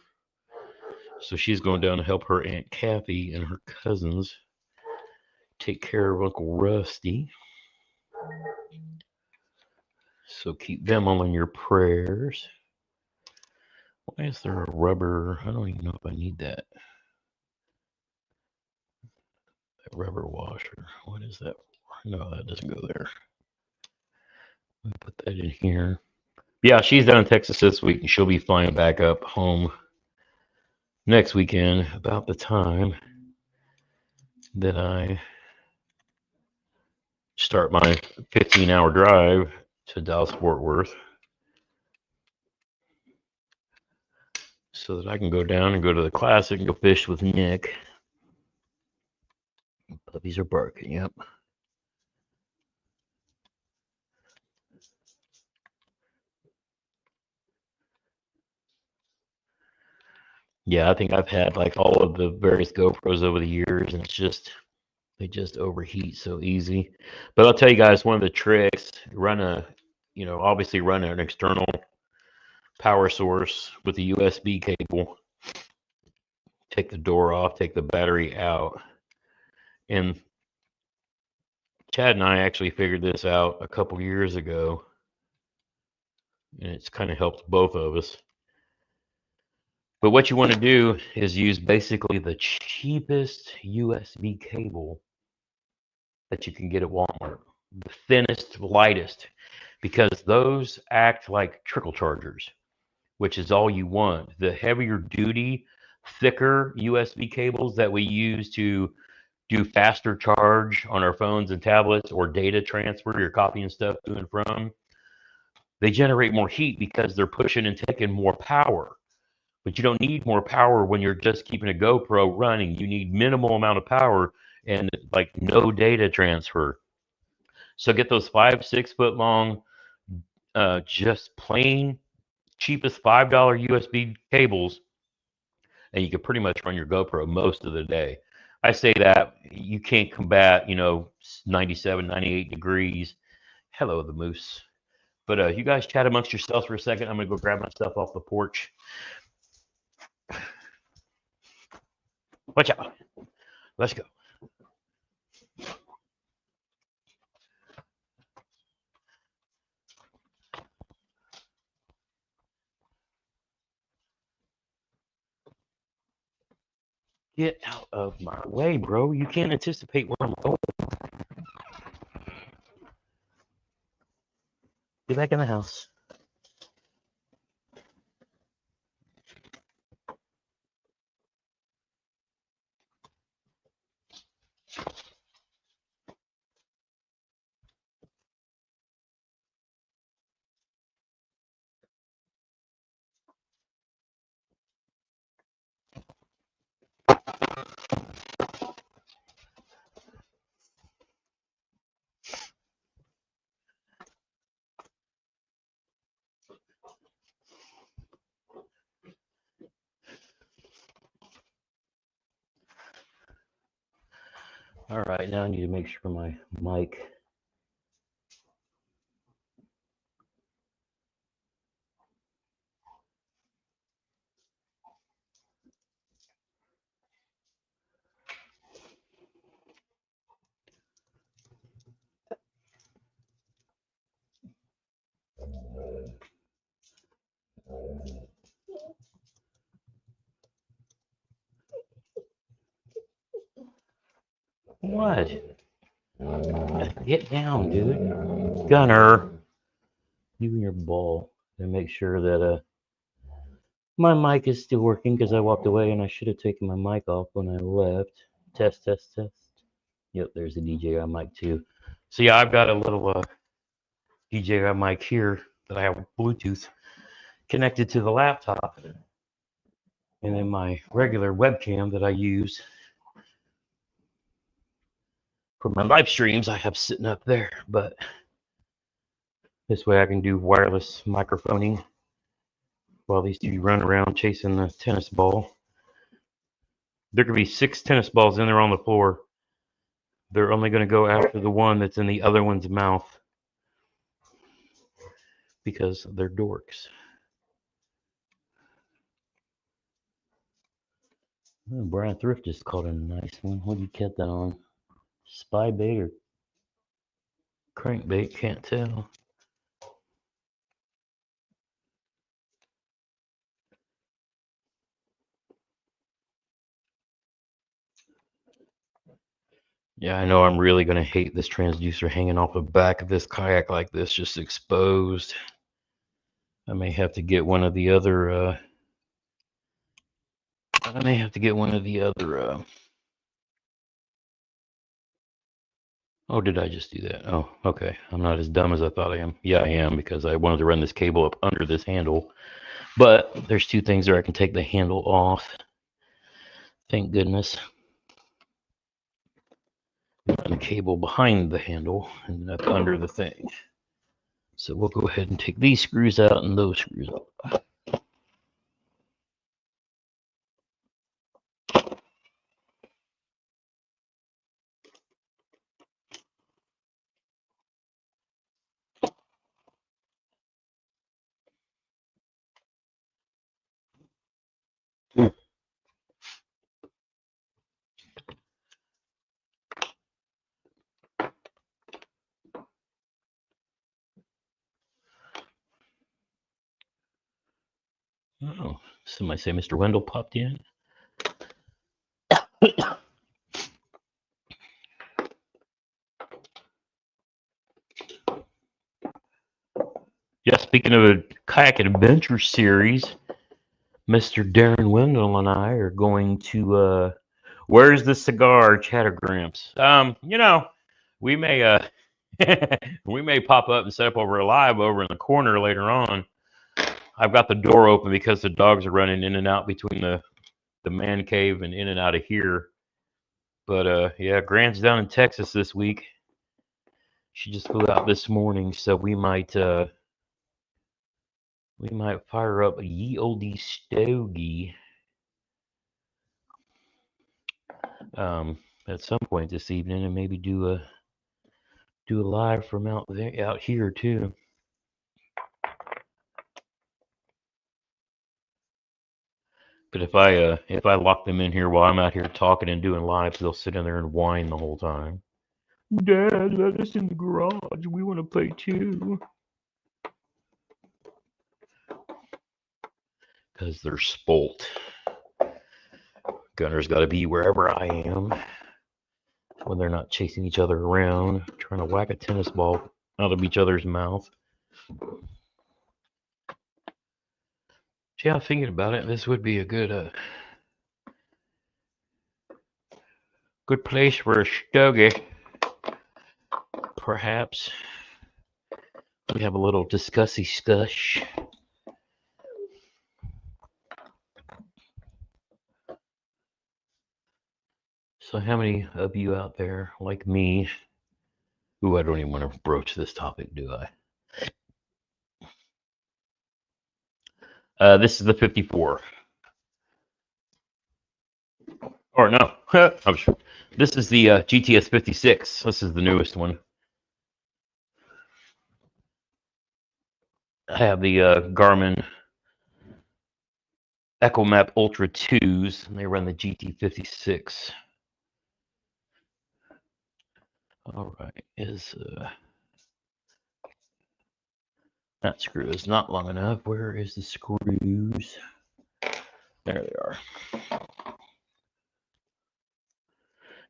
So she's going down to help her Aunt Kathy and her cousins take care of Uncle Rusty. So keep them all in your prayers. Why is there a rubber? I don't even know if I need that. That rubber washer. What is that? No, that doesn't go there. Let me put that in here. Yeah, she's down in Texas this week, and she'll be flying back up home next weekend about the time that I start my 15-hour drive to Dallas Fort Worth so that I can go down and go to the Classic and go fish with Nick. Puppies are barking, yep. Yeah, I think I've had like all of the various GoPros over the years, and they just overheat so easy. But I'll tell you guys one of the tricks: obviously run an external power source with a USB cable. Take the door off, take the battery out, and Chad and I actually figured this out a couple years ago, and it's kind of helped both of us. But what you want to do is use basically the cheapest USB cable that you can get at Walmart, the thinnest, lightest, because those act like trickle chargers, which is all you want. The heavier duty, thicker USB cables that we use to do faster charge on our phones and tablets or data transfer, your copying stuff to and from, they generate more heat because they're pushing and taking more power. But you don't need more power when you're just keeping a GoPro running. You need minimal amount of power and like no data transfer. So get those 5-6 foot long, just plain cheapest $5 USB cables, and you can pretty much run your GoPro most of the day. I say that you can't combat, 97, 98 degrees. Hello, the moose. But you guys chat amongst yourselves for a second. I'm gonna go grab my stuff off the porch. Watch out. Let's go. Get out of my way, bro. You can't anticipate where I'm going. Get back in the house. All right, now I need to make sure my mic. What? Get down, dude. Gunner, you and your ball. And make sure that my mic is still working because I walked away and I should have taken my mic off when I left. Test, test, test. Yep, there's the DJI mic too. So yeah, I've got a little DJI mic here that I have Bluetooth connected to the laptop. And then my regular webcam that I use for my live streams, I have sitting up there. But this way I can do wireless microphoning while these two run around chasing the tennis ball. There could be 6 tennis balls in there on the floor. They're only going to go after the one that's in the other one's mouth because they're dorks. Oh, Brian Thrift just caught a nice one. What did you catch that on? Spy bait or crankbait? Can't tell. Yeah, I know I'm really going to hate this transducer hanging off the back of this kayak like this, just exposed. I may have to get one of the other, oh, did I just do that? Oh, okay. I'm not as dumb as I thought I am. Yeah, I am, because I wanted to run this cable up under this handle. But there's 2 things there. I can take the handle off. Thank goodness. Run the cable behind the handle and up under the thing. So we'll go ahead and take these screws out and those screws out. Oh, somebody say Mr. Wendell popped in. Yeah, speaking of a kayak adventure series, Mr. Darren Wendell and I are going to where's the cigar, Chattergramps? We may we may pop up and set up over live over in the corner later on. I've got the door open because the dogs are running in and out between the man cave and in and out of here. But yeah, Grant's down in Texas this week. She just flew out this morning, so we might fire up a ye olde stogie at some point this evening, and maybe do a live from out here too. But if I lock them in here while I'm out here talking and doing lives, they'll sit in there and whine the whole time. Dad, let us in the garage. We want to play too. Because they're spoilt. Gunner's got to be wherever I am when they're not chasing each other around, trying to whack a tennis ball out of each other's mouth. Yeah, thinking about it, this would be a good place for a stogie. Perhaps we have a little discussy scush. So how many of you out there like me? Ooh, I don't even want to broach this topic, do I? This is the 54. Or no, This is the GTS 56. This is the newest one. I have the Garmin EchoMap Ultra 2s, and they run the GT56. All right, that screw is not long enough. Where is the screws? There they are.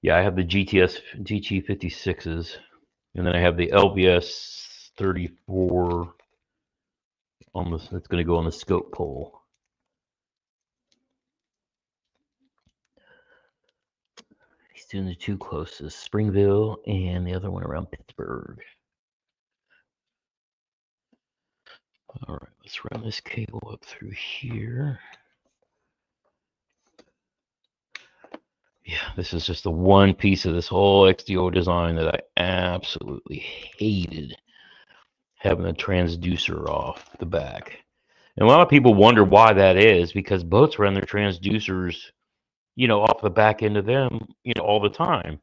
Yeah, I have the GT56s, and then I have the LBS 34 on this. It's going to go on the scope pole. He's doing the two closest, Springville, and the other one around Pittsburgh. All right, let's run this cable up through here. Yeah, this is just the one piece of this whole XDO design that I absolutely hated, having the transducer off the back. And a lot of people wonder why that is, because boats run their transducers, off the back end of them, all the time.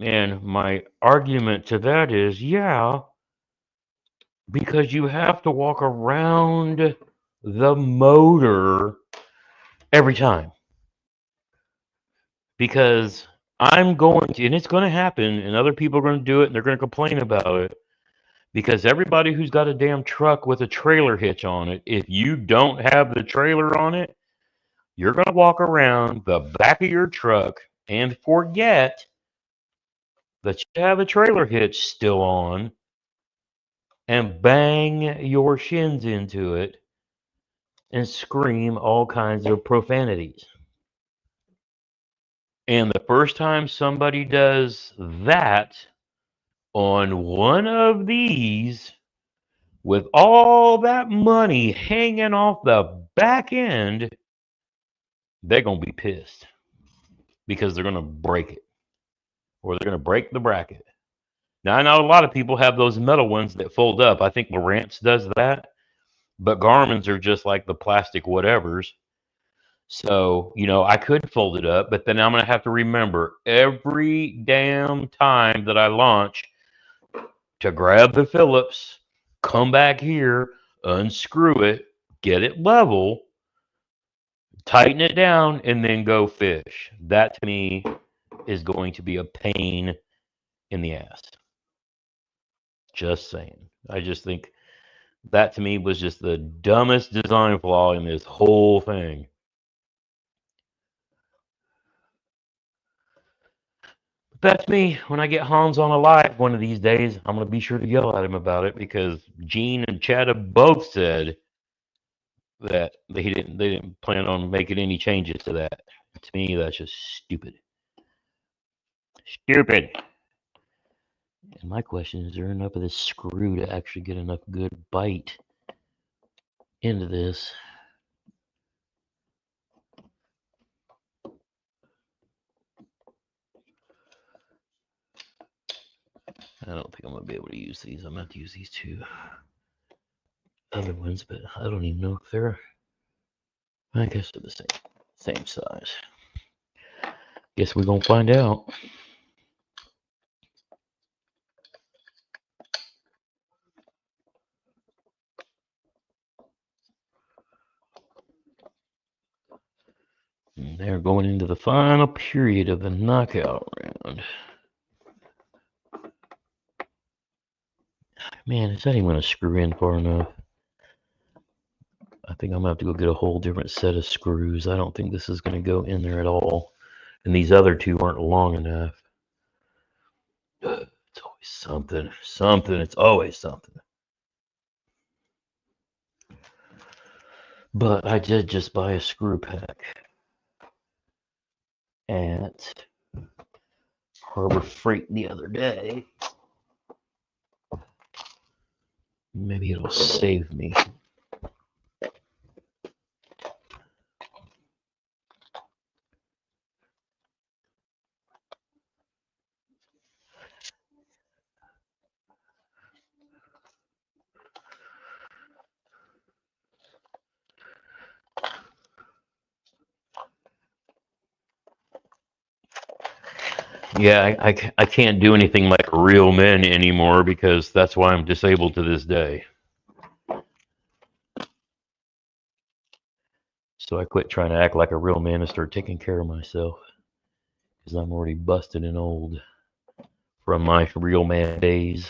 And my argument to that is, yeah, because you have to walk around the motor every time. Because I'm going to, and it's going to happen, and other people are going to do it, and they're going to complain about it. Because everybody who's got a damn truck with a trailer hitch on it, if you don't have the trailer on it, you're going to walk around the back of your truck and forget that you have a trailer hitch still on and bang your shins into it and scream all kinds of profanities. And the first time somebody does that on one of these with all that money hanging off the back end, they're going to be pissed because they're going to break it or they're going to break the bracket. Now, I know a lot of people have those metal ones that fold up. I think Lowrance does that, but Garmin's are just like the plastic whatevers. So, I could fold it up, but then I'm going to have to remember every damn time that I launch to grab the Phillips, come back here, unscrew it, get it level, tighten it down, and then go fish. That to me is going to be a pain in the ass. Just saying. I just think that to me was just the dumbest design flaw in this whole thing. That's me. When I get Hans on a live one of these days, I'm going to be sure to yell at him about it because Gene and Chad have both said that they didn't plan on making any changes to that. To me, that's just stupid. Stupid. And my question is there enough of this screw to actually get enough good bite into this? I don't think I'm going to be able to use these. I'm going to have to use these two other ones, but I don't even know if they're, I guess they're the same size. Guess we're going to find out. And they're going into the final period of the knockout round. Man, is that even going to screw in far enough? I think I'm going to have to go get a whole different set of screws. I don't think this is going to go in there at all. And these other two aren't long enough. It's always something. It's always something. But I did just buy a screw pack at Harbor Freight the other day. Maybe it'll save me. Yeah, I can't do anything like real men anymore because that's why I'm disabled to this day. So I quit trying to act like a real man and start taking care of myself because I'm already busted and old from my real man days.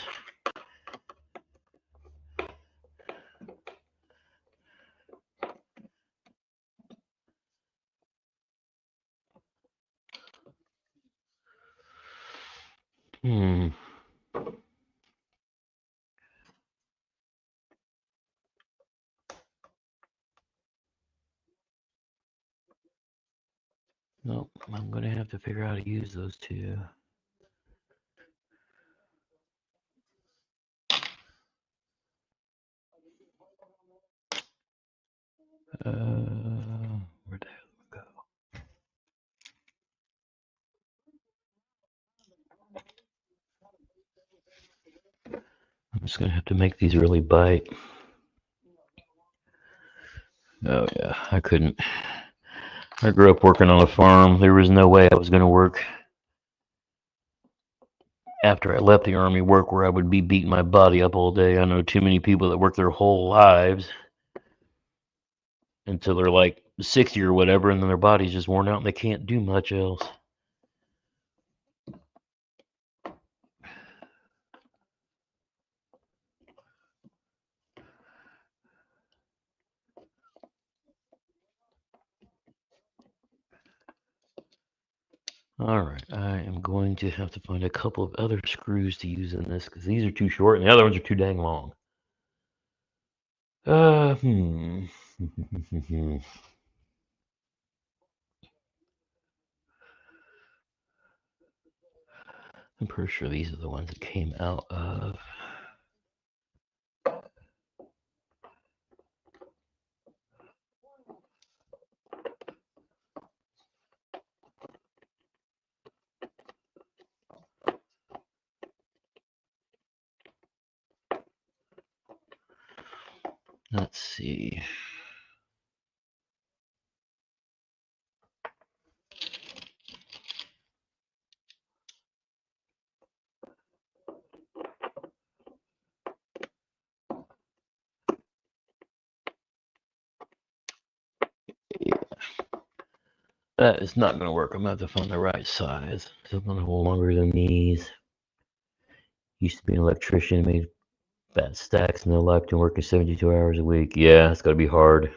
Hmm. Nope, I'm going to have to figure out how to use those two. Where the hell did it go? I'm just going to have to make these really bite. Oh, yeah, I couldn't. I grew up working on a farm. There was no way I was going to work after I left the Army, work where I would be beating my body up all day. I know too many people that work their whole lives until they're like 60 or whatever, and then their body's just worn out and they can't do much else. All right, I am going to have to find a couple of other screws to use in this because these are too short and the other ones are too dang long. I'm pretty sure these are the ones that came out of. Let's see. That is not going to work. I'm going to have to find the right size. Something a little longer than these. Used to be an electrician, made fat stacks in their life, and working 72 hours a week. Yeah, it's got to be hard.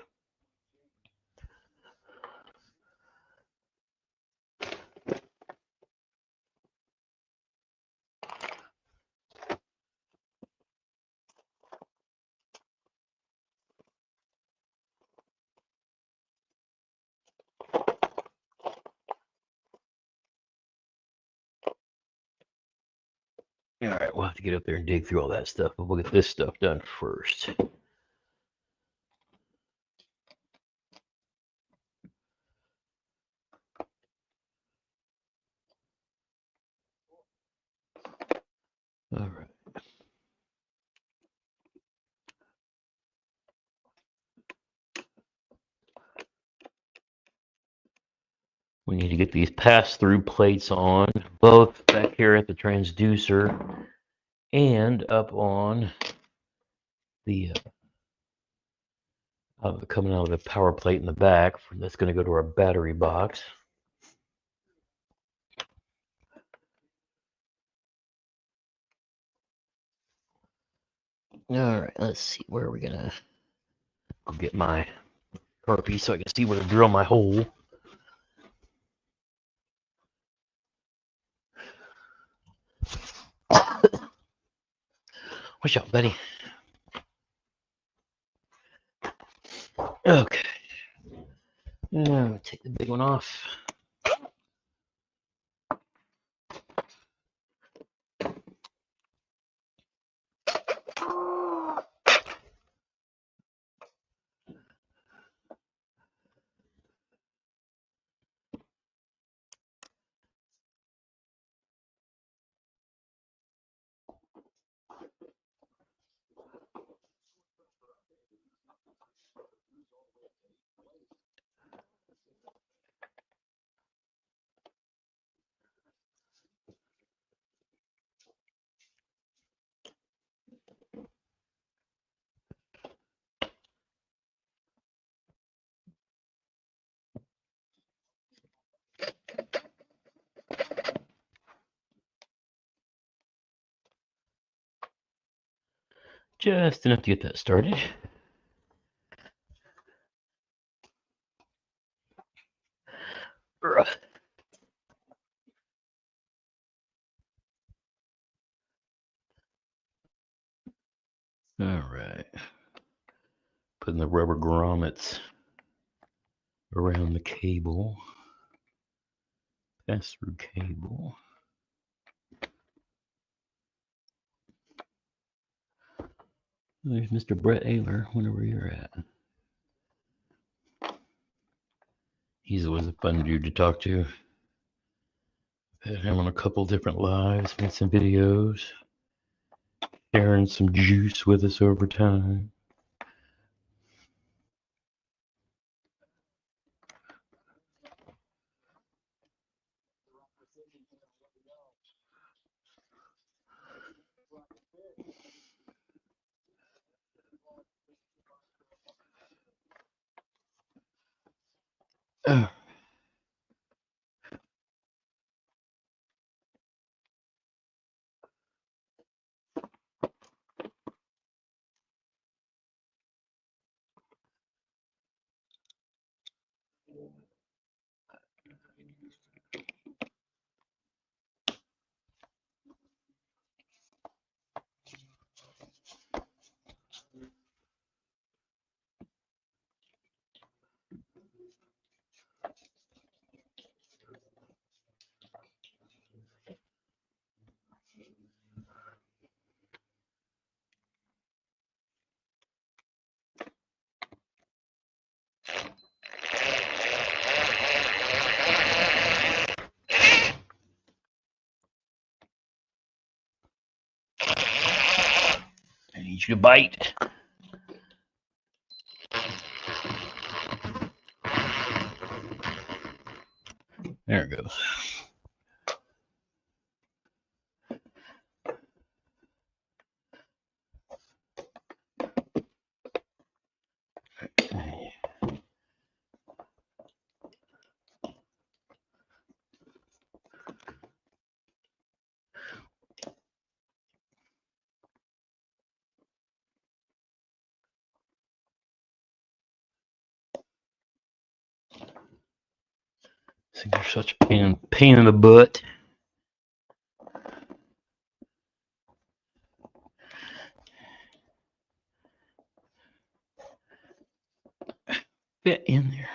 All right, we'll have to get up there and dig through all that stuff, but we'll get this stuff done first. All right. We need to get these pass-through plates on, both back here at the transducer and up on the coming out of the power plate in the back. That's going to go to our battery box. All right, let's see. Where are we going to get my Sharpie so I can see where to drill my hole? Watch out, buddy. Okay. Now take the big one off. Just enough to get that started. All right. Putting the rubber grommets around the cable. Pass-through cable. There's Mr. Brett Ayler, whenever you're at. He's always a fun dude to talk to. Had him on a couple different lives, made some videos, sharing some juice with us over time. I need you to bite. There it goes. See, they're such a pain in the butt. Fit in there.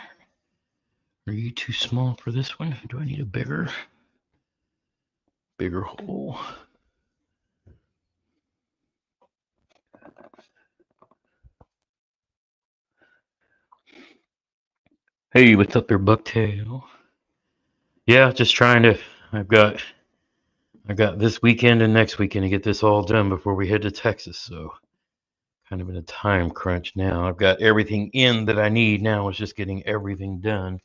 Are you too small for this one? Do I need a bigger hole? Hey, what's up there, Bucktail? Yeah, just trying to. I've got this weekend and next weekend to get this all done before we head to Texas. So, kind of in a time crunch now. I've got everything in that I need now. It's just getting everything done.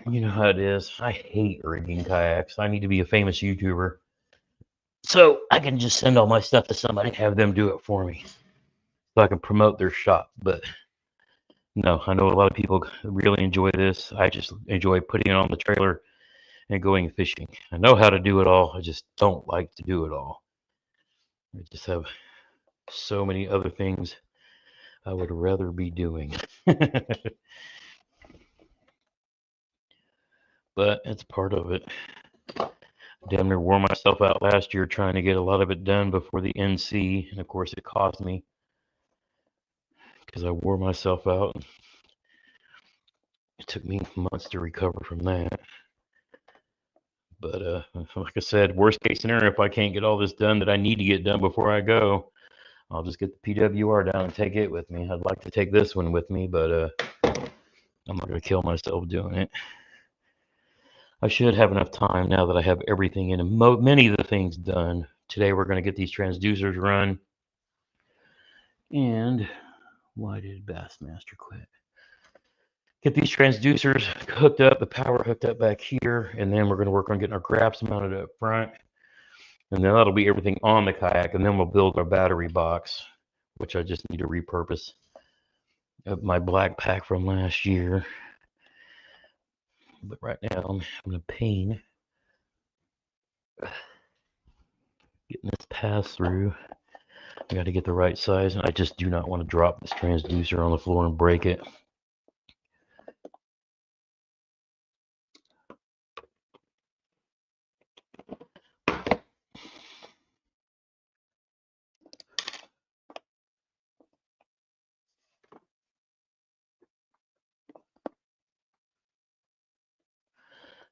You know how it is. I hate rigging kayaks. I need to be a famous YouTuber, so I can just send all my stuff to somebody, have them do it for me, so I can promote their shop. But no, I know a lot of people really enjoy this. I just enjoy putting it on the trailer and going fishing. I know how to do it all. I just don't like to do it all. I just have so many other things I would rather be doing. But it's part of it. Damn near wore myself out last year trying to get a lot of it done before the NC, and of course it cost me because I wore myself out. It took me months to recover from that. But like I said, worst case scenario, if I can't get all this done that I need to get done before I go, I'll just get the PWR down and take it with me. I'd like to take this one with me, but I'm not going to kill myself doing it. I should have enough time now that I have everything in and many of the things done. Today we're going to get these transducers run. And why did Bassmaster quit? Get these transducers hooked up, the power hooked up back here, and then we're going to work on getting our GRAMPS mounted up front. And then that'll be everything on the kayak, and then we'll build our battery box, which I just need to repurpose my black pack from last year. But right now I'm having a pain getting this pass through. I got to get the right size, and I just do not want to drop this transducer on the floor and break it.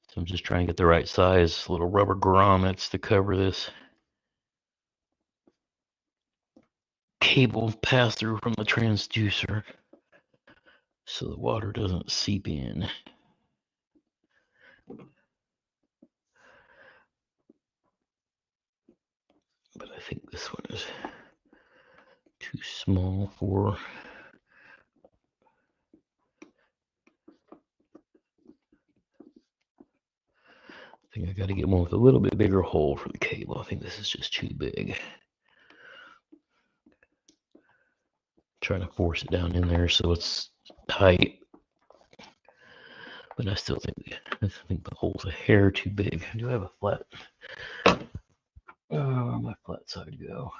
So I'm just trying to get the right size little rubber grommets to cover this cable pass through from the transducer so the water doesn't seep in. But I think this one is too small for. I think I got to get one with a little bit bigger hole for the cable. I think this is just too big. Trying to force it down in there so it's tight. But I still think the hole's a hair too big. Do I have a flat? Oh, my flat side go.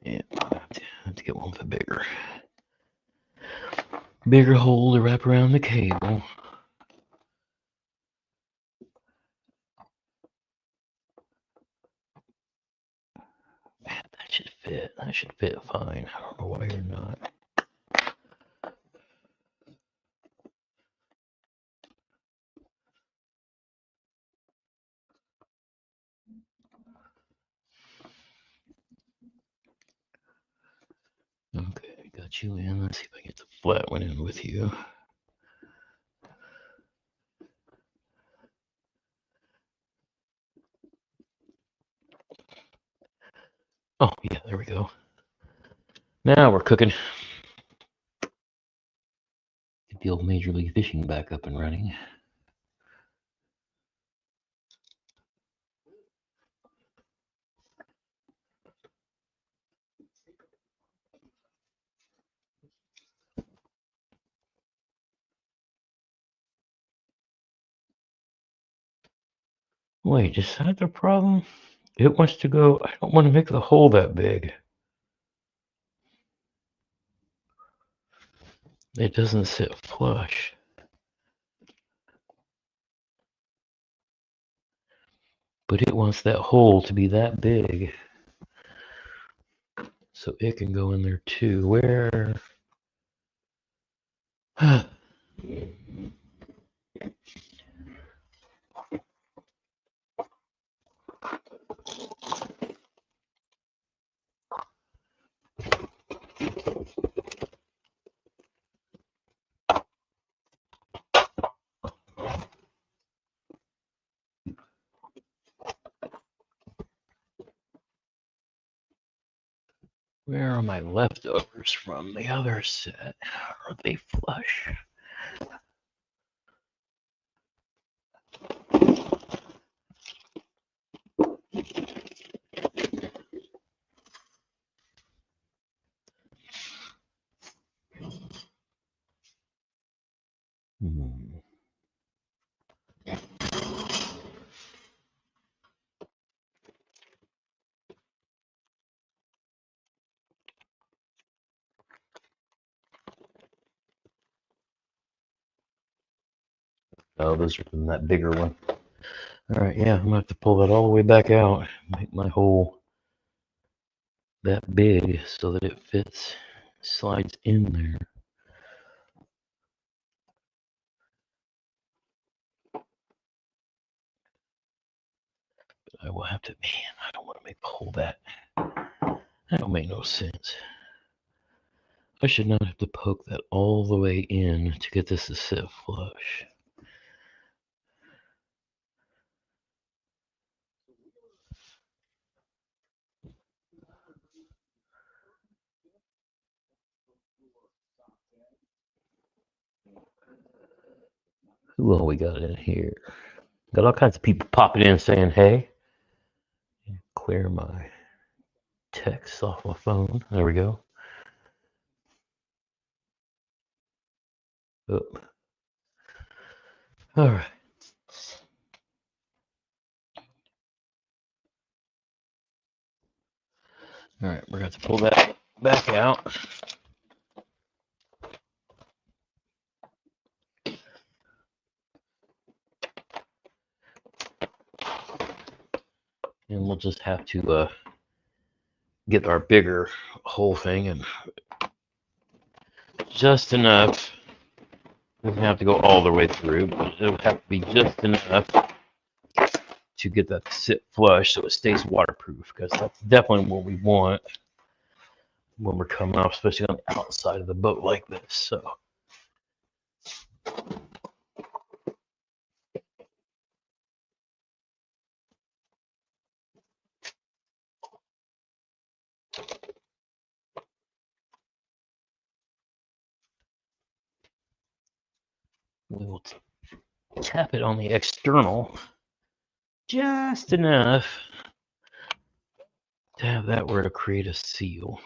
Yeah, I have to get one with a bigger hole to wrap around the cable. Man, that should fit. That should fit fine. I don't know why you're not. Okay, got you in. Let's see if I can get the flat one in with you. Oh, yeah, there we go. Now we're cooking. Get the old Major League Fishing back up and running. Wait, is that the problem? It wants to go. I don't want to make the hole that big. It doesn't sit flush. But it wants that hole to be that big. So it can go in there too. Where? Where are my leftovers from the other set? Are they flush? Oh, those are from that bigger one. All right, yeah, I'm gonna have to pull that all the way back out, make my hole that big so that it fits, slides in there. But I will have to, man, I don't want to make the hole that. That don't make no sense. I should not have to poke that all the way in to get this to sit flush. Who all we got in here? Got all kinds of people popping in saying, hey. Clear my text off my phone. There we go. Oh. All right. All right, we're going to pull that back out. And we'll just have to get our bigger whole thing and just enough. We don't have to go all the way through, but it'll have to be just enough to get that to sit flush so it stays waterproof, because that's definitely what we want when we're coming off, especially on the outside of the boat like this. So we will tap it on the external just enough to have that where to create a seal.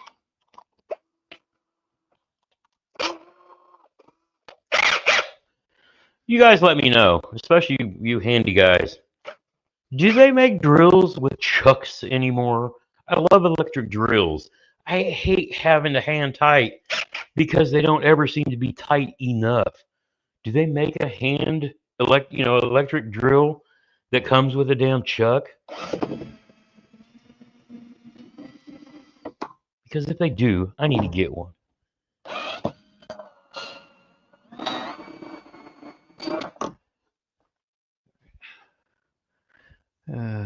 You guys let me know, especially you handy guys. Do they make drills with chucks anymore? I love electric drills. I hate having to hand tight because they don't ever seem to be tight enough. Do they make a hand electric drill that comes with a damn chuck? Because if they do, I need to get one.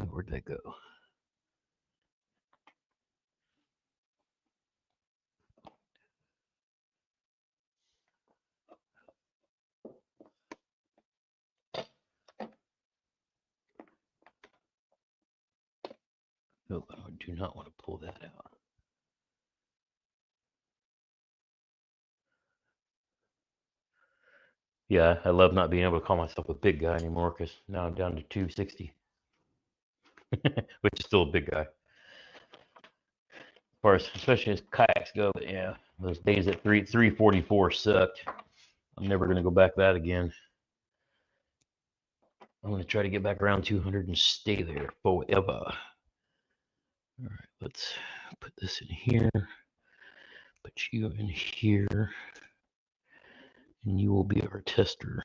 Where'd that go? Oh, I do not want to pull that out. Yeah, I love not being able to call myself a big guy anymore, because now I'm down to 260, which is still a big guy. As far as, especially as kayaks go, but yeah, those days at 344 sucked. I'm never going to go back that again. I'm going to try to get back around 200 and stay there forever. All right, let's put this in here. Put you in here. And you will be our tester.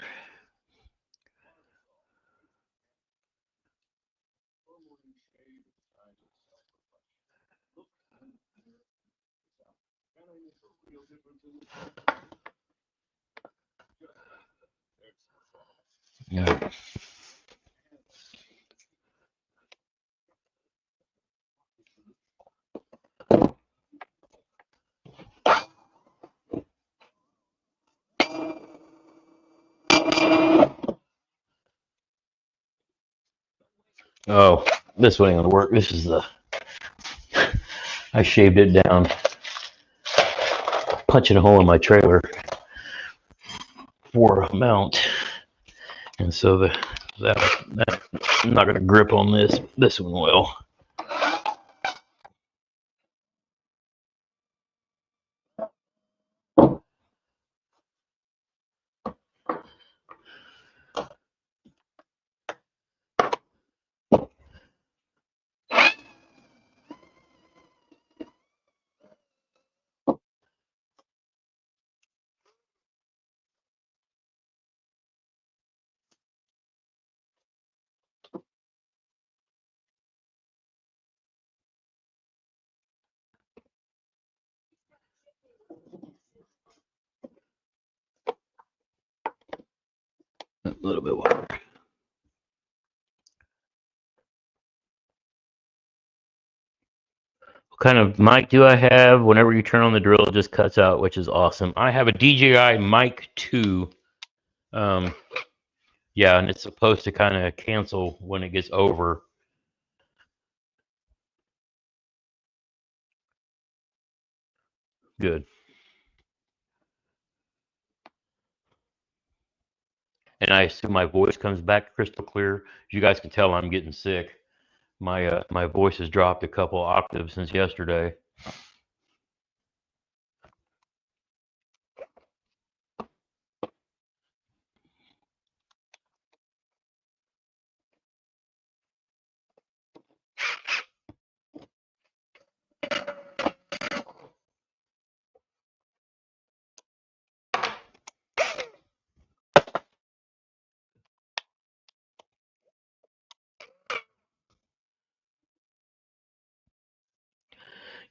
Yeah. Oh, this one ain't gonna work. This is the, I shaved it down, punching a hole in my trailer for a mount, and so that I'm not gonna grip on this. This one will. A little bit wider. What kind of mic do I have? Whenever you turn on the drill, it just cuts out, which is awesome. I have a DJI Mic 2. Yeah, and it's supposed to kind of cancel when it gets over. Good. and I assume my voice comes back crystal clear. You guys can tell I'm getting sick. My voice has dropped a couple octaves since yesterday.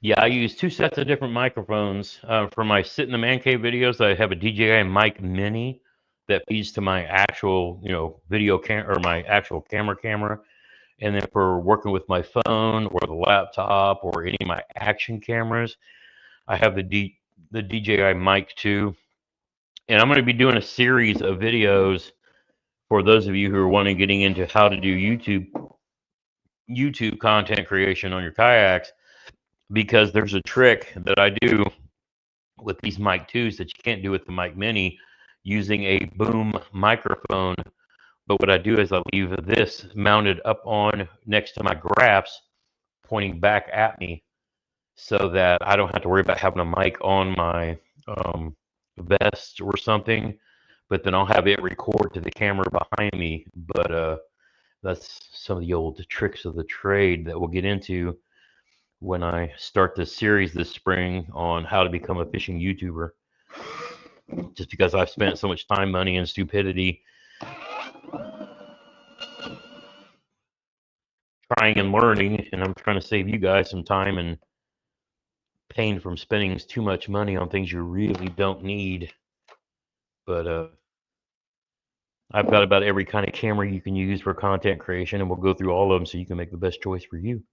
Yeah, I use two sets of different microphones for my sit in the man cave videos. I have a DJI mic mini that feeds to my actual, video cam or my actual camera. And then for working with my phone or the laptop or any of my action cameras, I have the DJI mic 2. And I'm going to be doing a series of videos for those of you who are wanting getting into how to do YouTube content creation on your kayaks, because there's a trick that I do with these mic 2s that you can't do with the mic mini using a boom microphone. But what I do is I leave this mounted up on next to my GRAPS, pointing back at me, so that I don't have to worry about having a mic on my vest or something. But then I'll have it record to the camera behind me. But that's some of the old tricks of the trade that we'll get into when I start this series this spring on how to become a fishing YouTuber. Just because I've spent so much time, money, and stupidity trying and learning, and I'm trying to save you guys some time and pain from spending too much money on things you really don't need. But I've got about every kind of camera you can use for content creation, and we'll go through all of them so you can make the best choice for you.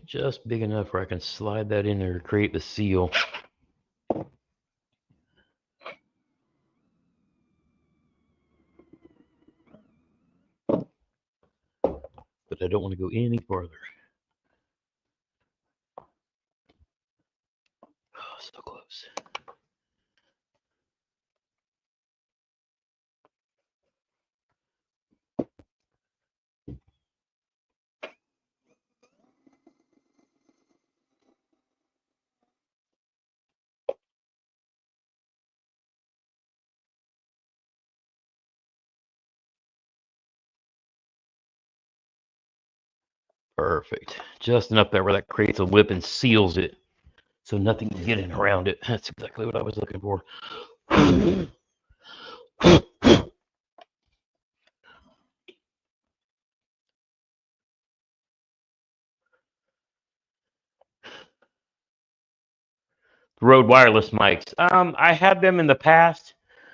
Just big enough where I can slide that in there to create the seal. But I don't want to go any farther. Oh, so close. Perfect. Just enough there where that creates a lip and seals it, so nothing can get in around it. That's exactly what I was looking for. Rode wireless mics. I had them in the past,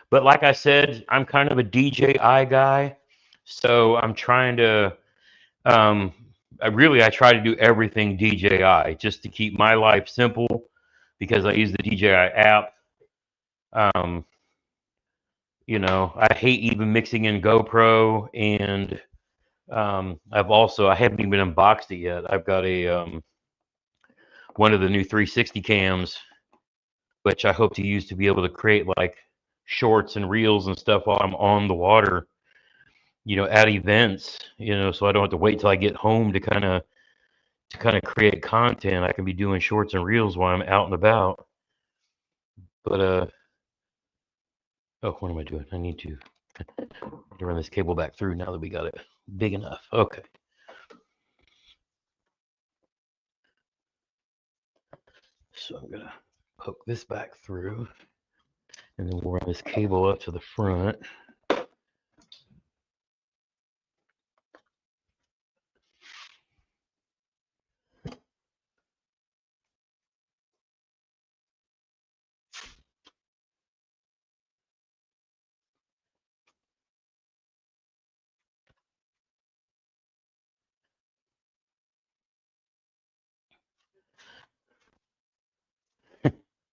but like I said, I'm kind of a DJI guy, so I'm trying to. I try to do everything DJI just to keep my life simple, because I use the DJI app. Um, I hate even mixing in GoPro, and I haven't even unboxed it yet. I've got a one of the new 360 cams, which I hope to use to be able to create like shorts and reels and stuff while I'm on the water, at events, so I don't have to wait till I get home to kind of create content. I can be doing shorts and reels while I'm out and about. But oh, what am I doing? I need to run this cable back through now that we got it big enough. Okay. So I'm gonna poke this back through, and then we'll run this cable up to the front.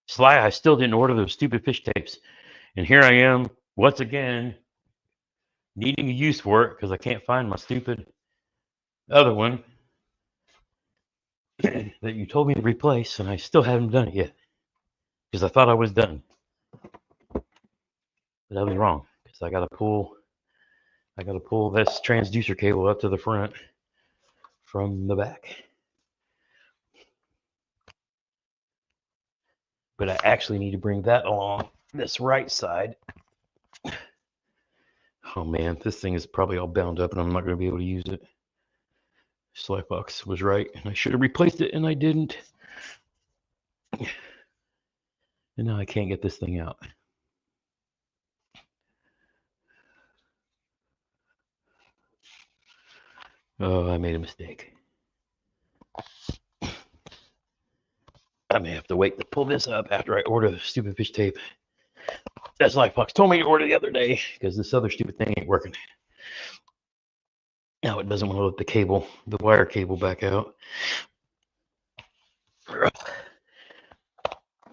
Sly, I still didn't order those stupid fish tapes, and here I am once again needing a use for it because I can't find my stupid other one. that you told me to replace, and I still haven't done it yet because I thought I was done, but I was wrong because I got to pull this transducer cable up to the front from the back. But I actually need to bring that along this right side. Oh man, this thing is probably all bound up and I'm not going to be able to use it. Slyfox was right, and I should have replaced it, and I didn't. And now I can't get this thing out. Oh, I made a mistake. I may have to wait to pull this up after I order the stupid fish tape. That's Slyfox told me to order the other day because this other stupid thing ain't working. Now it doesn't want to let the wire cable back out. I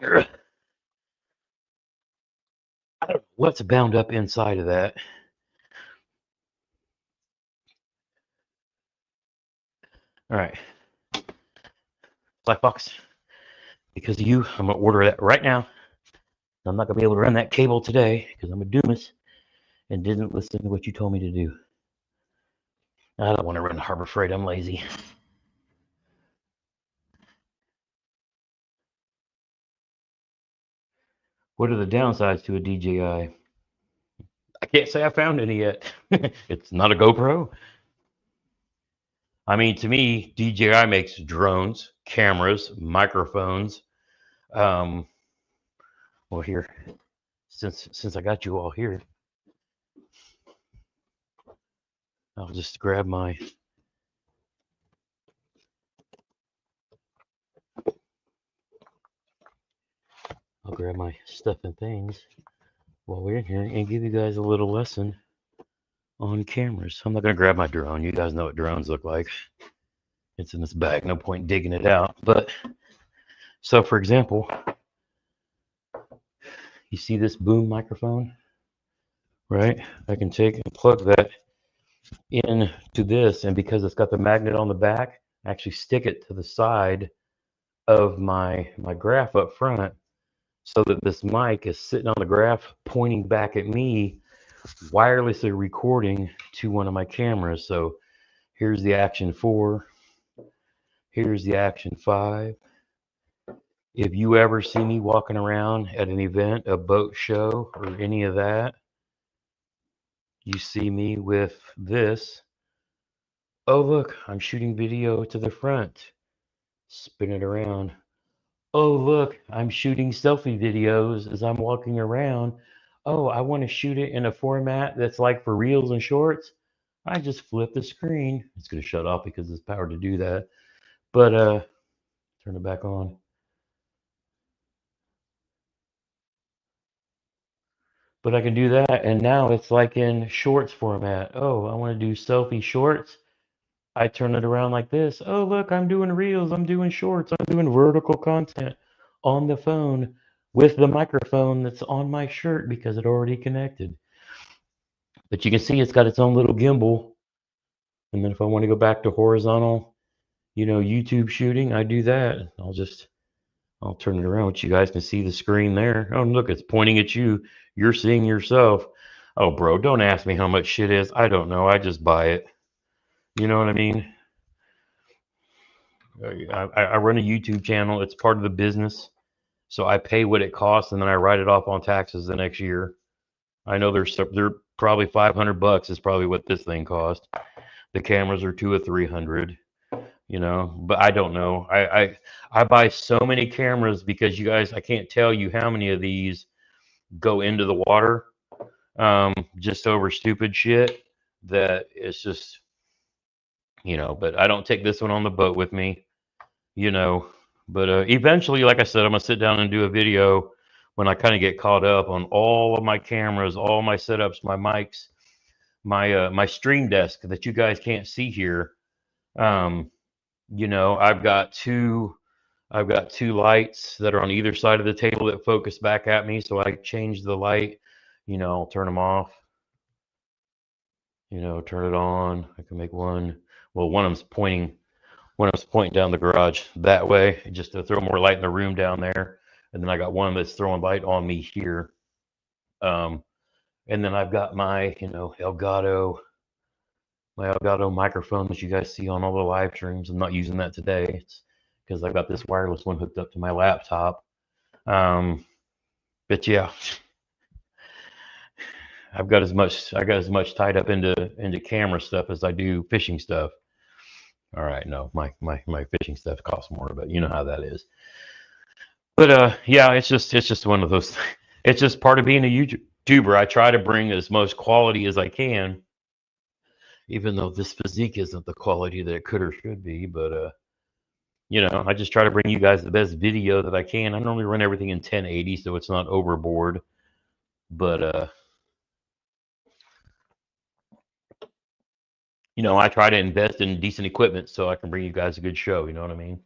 don't know what's bound up inside of that. All right. Slyfox, because of you, I'm going to order that right now. I'm not going to be able to run that cable today because I'm a doomus and didn't listen to what you told me to do. I don't want to run Harbor Freight. I'm lazy. What are the downsides to a DJI? I can't say I found any yet. It's not a GoPro. I mean, to me, DJI makes drones, cameras, microphones. Well, here, since I got you all here, I'll just grab my stuff and things while we're in here and give you guys a little lesson on cameras. I'm not gonna grab my drone. You guys know what drones look like. It's in this bag. No point digging it out. But so, for example, you see this boom microphone, right? I can take and plug that into this, and because it's got the magnet on the back, I actually stick it to the side of my graph up front, so that this mic is sitting on the graph pointing back at me, wirelessly recording to one of my cameras. So here's the Action 4, here's the Action 5. If you ever see me walking around at an event, a boat show, or any of that, you see me with this. Oh, look, I'm shooting video to the front. Spin it around. Oh, look, I'm shooting selfie videos as I'm walking around. Oh, I want to shoot it in a format that's like for reels and shorts. I just flip the screen. It's going to shut off because it's powered to do that. But turn it back on. But I can do that, and now it's like in shorts format. Oh, I want to do selfie shorts. I turn it around like this. Oh, look, I'm doing reels. I'm doing shorts. I'm doing vertical content on the phone with the microphone that's on my shirt because it already connected. But you can see it's got its own little gimbal. And then if I want to go back to horizontal, YouTube shooting, I do that. I'll turn it around so you guys can see the screen there. Oh, look, it's pointing at you. You're seeing yourself. Oh, bro, don't ask me how much shit is. I don't know. I just buy it. You know what I mean? I run a YouTube channel. It's part of the business. So I pay what it costs, and then I write it off on taxes the next year. I know they're probably $500 is probably what this thing cost. The cameras are $200 or $300, but I don't know. I buy so many cameras because you guys, I can't tell you how many of these go into the water just over stupid shit that it's just, but I don't take this one on the boat with me, but eventually, like I said, I'm gonna sit down and do a video when I kind of get caught up on all of my cameras, all my setups, my mics, my stream desk that you guys can't see here. I've got two lights that are on either side of the table that focus back at me, so I change the light. I'll turn them off. Turn it on. I can make one. Well, one of them's when I was pointing down the garage that way, just to throw more light in the room down there. And then I got one that's throwing light on me here. And then I've got my, Elgato microphone that you guys see on all the live streams. I'm not using that today. It's because I've got this wireless one hooked up to my laptop. But yeah, I got as much tied up into camera stuff as I do fishing stuff. All right, no, my fishing stuff costs more, but you know how that is. But yeah, it's just one of those. It's just part of being a YouTuber. I try to bring as much quality as I can, even though this physique isn't the quality that it could or should be. But I just try to bring you guys the best video that I can. I normally run everything in 1080, so it's not overboard. But I try to invest in decent equipment so I can bring you guys a good show. You know what I mean?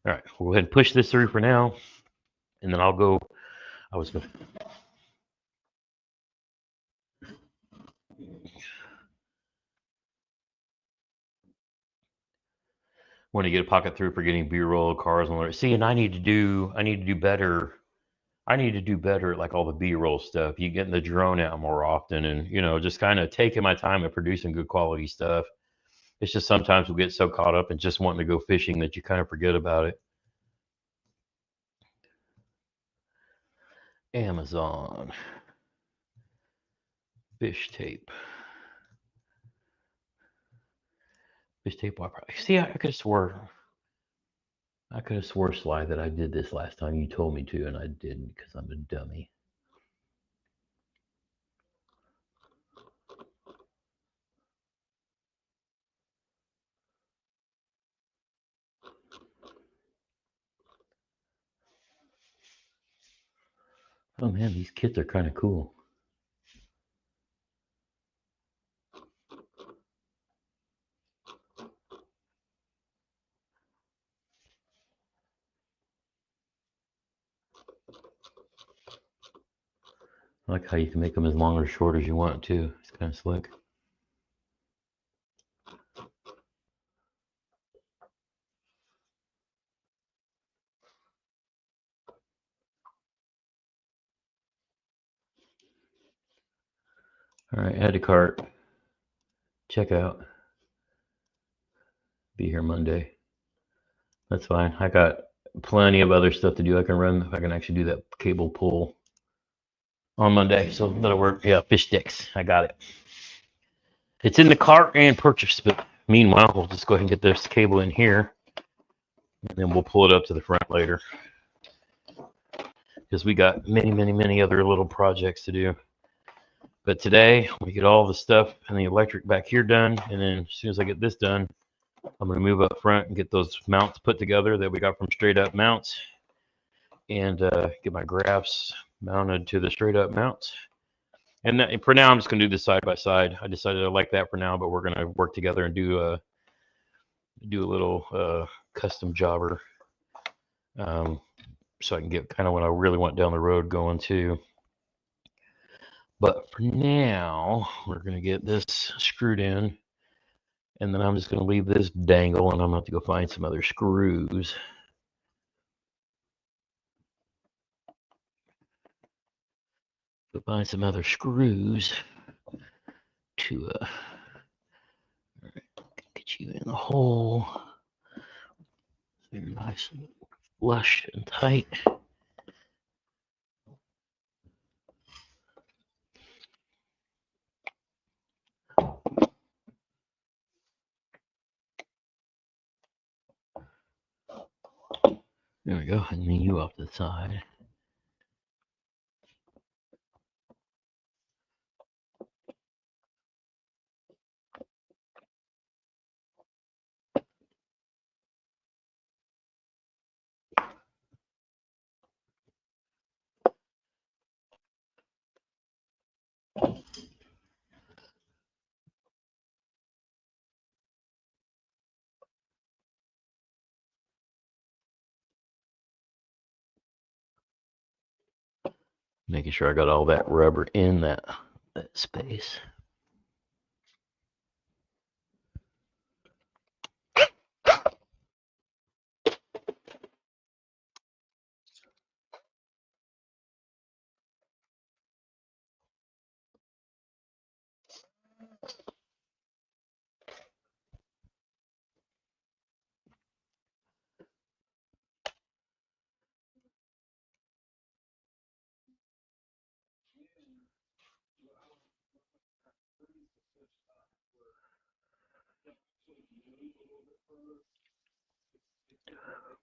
All right, we'll go ahead and push this through for now, and then I'll go. I was going to. Want to get a pocket through for getting B-roll, cars, and all that. See, and I need to do better. I need to do better at like all the B-roll stuff. You getting the drone out more often, and just kind of taking my time and producing good quality stuff. It's just sometimes we get so caught up in just wanting to go fishing that you kind of forget about it. Amazon fish tape. Fish tape. See, I could have swore. I could have swore, Sly, that I did this last time you told me to, and I didn't because I'm a dummy. Oh man, these kits are kind of cool. I like how you can make them as long or short as you want too. It's kind of slick. All right, add to cart. Check out. Be here Monday. That's fine. I got plenty of other stuff to do. I can actually do that cable pull on Monday, so that'll work. Yeah, fish sticks. I got it. It's in the cart and purchased, but meanwhile, we'll just go ahead and get this cable in here, and then we'll pull it up to the front later, because we got many other little projects to do. But today, we get all the stuff and the electric back here done, and then as soon as I get this done, I'm going to move up front and get those mounts put together that we got from Straight Up Mounts, and get my graphs mounted to the Straight Up mounts. And for now, I'm just going to do this side by side. I decided I like that for now, but we're going to work together and do a little custom jobber, so I can get kind of what I really want down the road going too. But for now, we're going to get this screwed in, and then I'm just going to leave this dangle, and I'm going to have to go find some other screws. Go find some other screws to get you in the hole. Very nice and flush and tight. There we go, and then you off to the side. Making sure I got all that rubber in that space.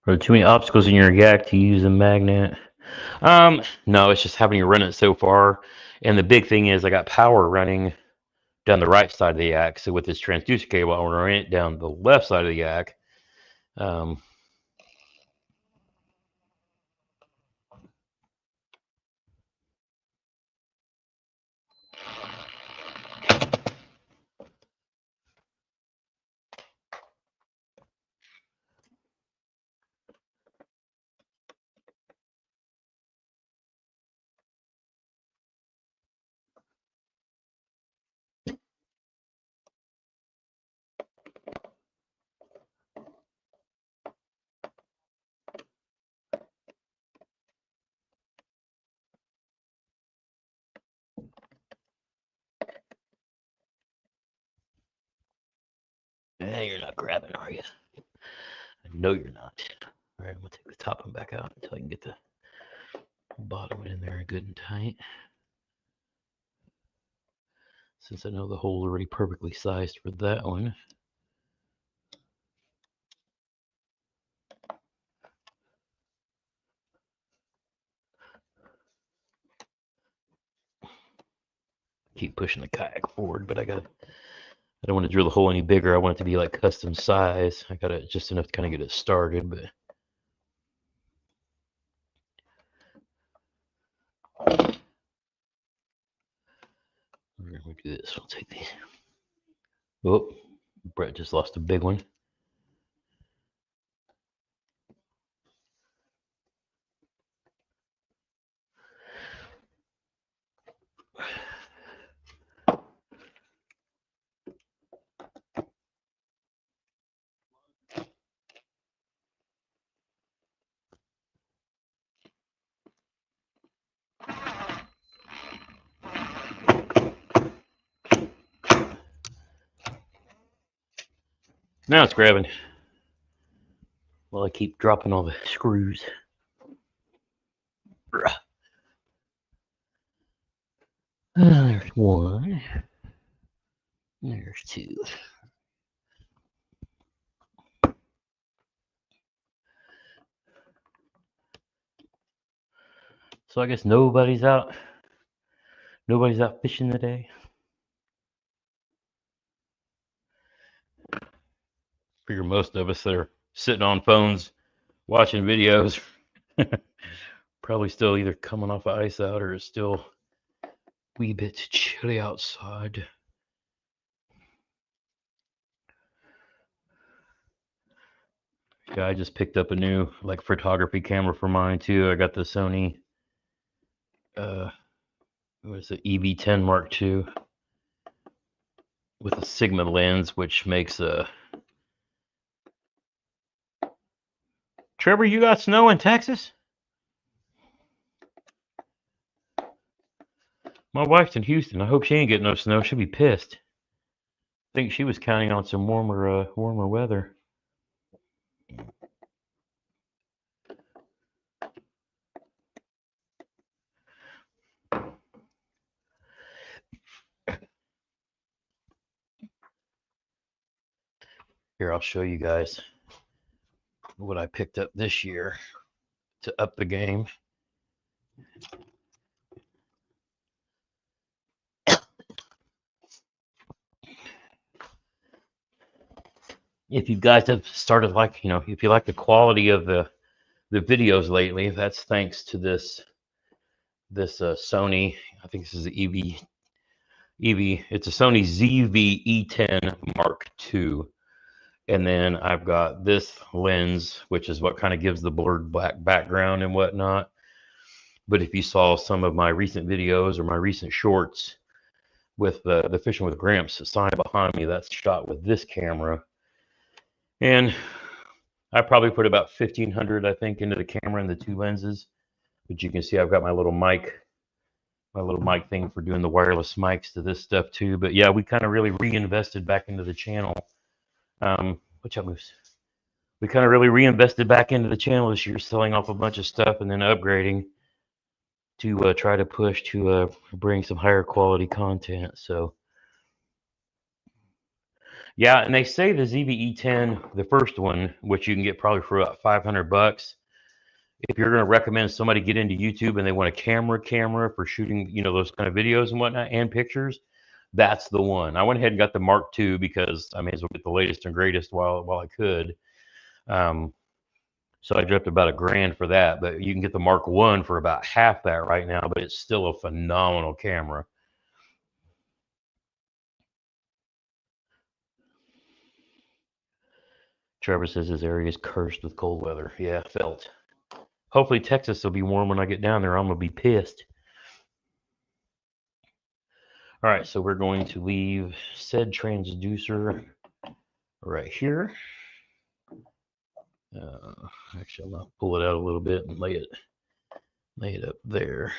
Are there too many obstacles in your yak to use a magnet? No, it's just having to run it so far. And the big thing is I got power running down the right side of the yak. So with this transducer cable, I want to run it down the left side of the yak. Um, you're not grabbing, are you? I know you're not. All right, I'm gonna take the top one back out until I can get the bottom one in there good and tight. Since I know the hole's already perfectly sized for that one. Keep pushing the kayak forward, but I don't want to drill the hole any bigger. I want it to be like custom size. I got it just enough to kind of get it started, but we're gonna do this. We'll take the. Oh, Brett just lost a big one. Now it's grabbing. Well, I keep dropping all the screws. There's one. There's two. So I guess nobody's out. Nobody's out fishing today. Figure most of us that are sitting on phones watching videos probably still either coming off of ice out or it's still a wee bit chilly outside. Yeah, I just picked up a new like photography camera for mine too. I got the Sony what is it, EV10 Mark II with a Sigma lens, which makes a Trevor, you got snow in Texas? My wife's in Houston. I hope she ain't getting no snow. She'll be pissed. I think she was counting on some warmer weather. Here, I'll show you guys what I picked up this year to up the game. If you guys have started like, if you like the quality of the videos lately, that's thanks to this Sony. I think this is the EV. It's a Sony ZV-E10 Mark II. And then I've got this lens, which is what kind of gives the blurred black background and whatnot. But if you saw some of my recent videos or my recent shorts with the Fishing with Gramps sign behind me, that's shot with this camera. And I probably put about 1,500, I think, into the camera and the two lenses. But you can see I've got my little mic thing for doing the wireless mics to this stuff too. But yeah, we kind of really reinvested back into the channel. What's up, Moose? We kind of really reinvested back into the channel this year, selling off a bunch of stuff and then upgrading to try to push to bring some higher quality content. So Yeah, and they say the ZVE10, the first one, which you can get probably for about $500, if you're going to recommend somebody get into YouTube and they want a camera for shooting, those kind of videos and whatnot and pictures, that's the one. I went ahead and got the Mark II because I may as well get the latest and greatest while I could. So I dropped about $1,000 for that, but you can get the Mark I for about half that right now, but it's still a phenomenal camera. Trevor says his area is cursed with cold weather. Yeah, felt. Hopefully Texas will be warm when I get down there. I'm going to be pissed. All right, so we're going to leave said transducer right here. Actually, I'll pull it out a little bit and lay it up there,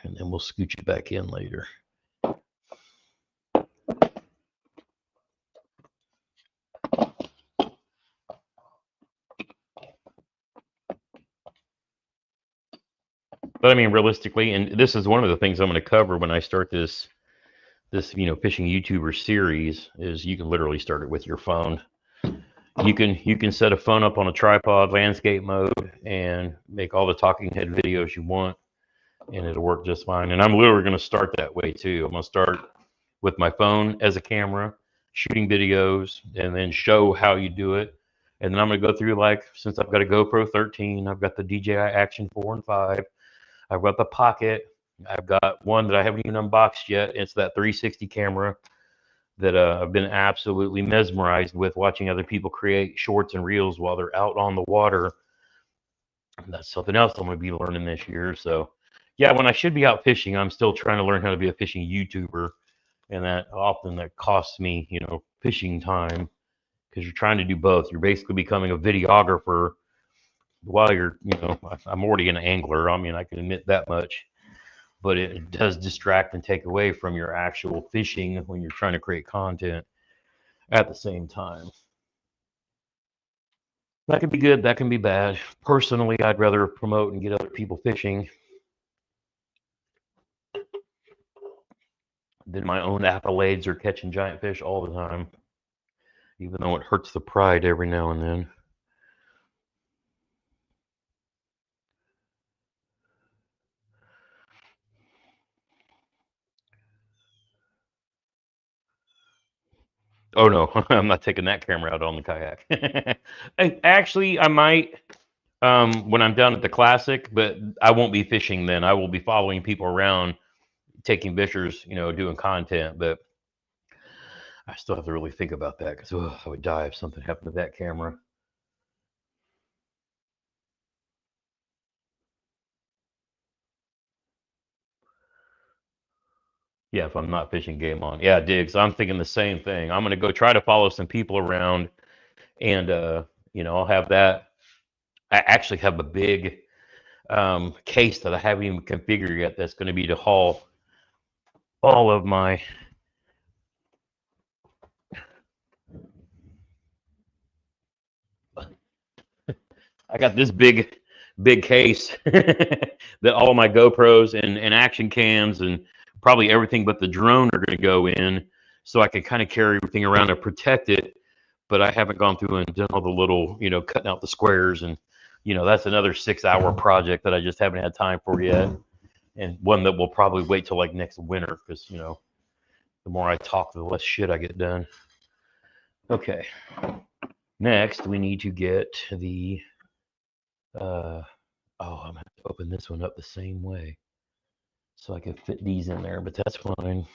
and then we'll scooch it back in later. But I mean, realistically, and this is one of the things I'm going to cover when I start this fishing YouTuber series, is you can literally start it with your phone. You can set a phone up on a tripod, landscape mode, and make all the talking head videos you want, and it'll work just fine. And I'm literally going to start that way too. I'm going to start with my phone as a camera, shooting videos, and then show how you do it. And then I'm going to go through, like, since I've got a GoPro 13, I've got the DJI Action 4 and 5, I've got the Pocket, I've got one that I haven't even unboxed yet. It's that 360 camera that I've been absolutely mesmerized with, watching other people create shorts and reels while they're out on the water. And that's something else I'm going to be learning this year. So, yeah, when I should be out fishing, I'm still trying to learn how to be a fishing YouTuber. And that costs me, fishing time, because you're trying to do both. You're basically becoming a videographer while you're, I'm already an angler. I mean, I can admit that much. But it does distract and take away from your actual fishing when you're trying to create content at the same time. That can be good, that can be bad. Personally, I'd rather promote and get other people fishing than my own accolades or catching giant fish all the time, even though it hurts the pride every now and then. Oh no, I'm not taking that camera out on the kayak. Actually, I might when I'm down at the classic, but I won't be fishing then. I will be following people around, taking pictures, doing content. But I still have to really think about that, because I would die if something happened to that camera. Yeah, if I'm not fishing game on. Yeah, Diggs, I'm thinking the same thing. I'm gonna go try to follow some people around, and I'll have that. I actually have a big case that I haven't even configured yet, that's going to be to haul all of my I got this big case that all my GoPros and action cams and probably everything but the drone are going to go in, so I can kind of carry everything around and protect it. But I haven't gone through and done all the little, cutting out the squares, and that's another 6-hour project that I just haven't had time for yet, and one that will probably wait till like next winter, because the more I talk, the less shit I get done. Okay, next we need to get the I'm gonna have to open this one up the same way so I can fit these in there, but that's fine.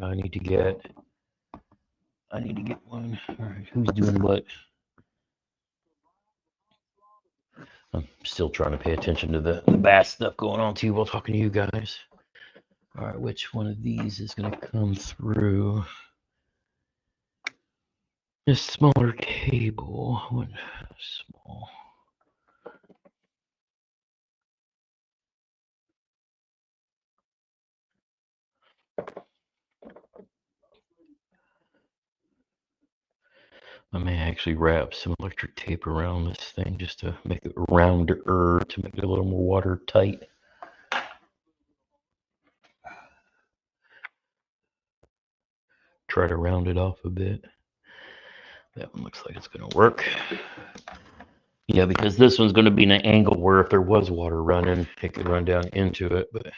I need to get one. All right, who's doing what? I'm still trying to pay attention to the bass stuff going on too while talking to you guys. All right, which one of these is gonna come through? A smaller cable. What small? I may actually wrap some electric tape around this thing just to make it rounder, to make it a little more watertight. Try to round it off a bit. That one looks like it's going to work. Yeah, because this one's going to be an angle where if there was water running, it could run down into it. But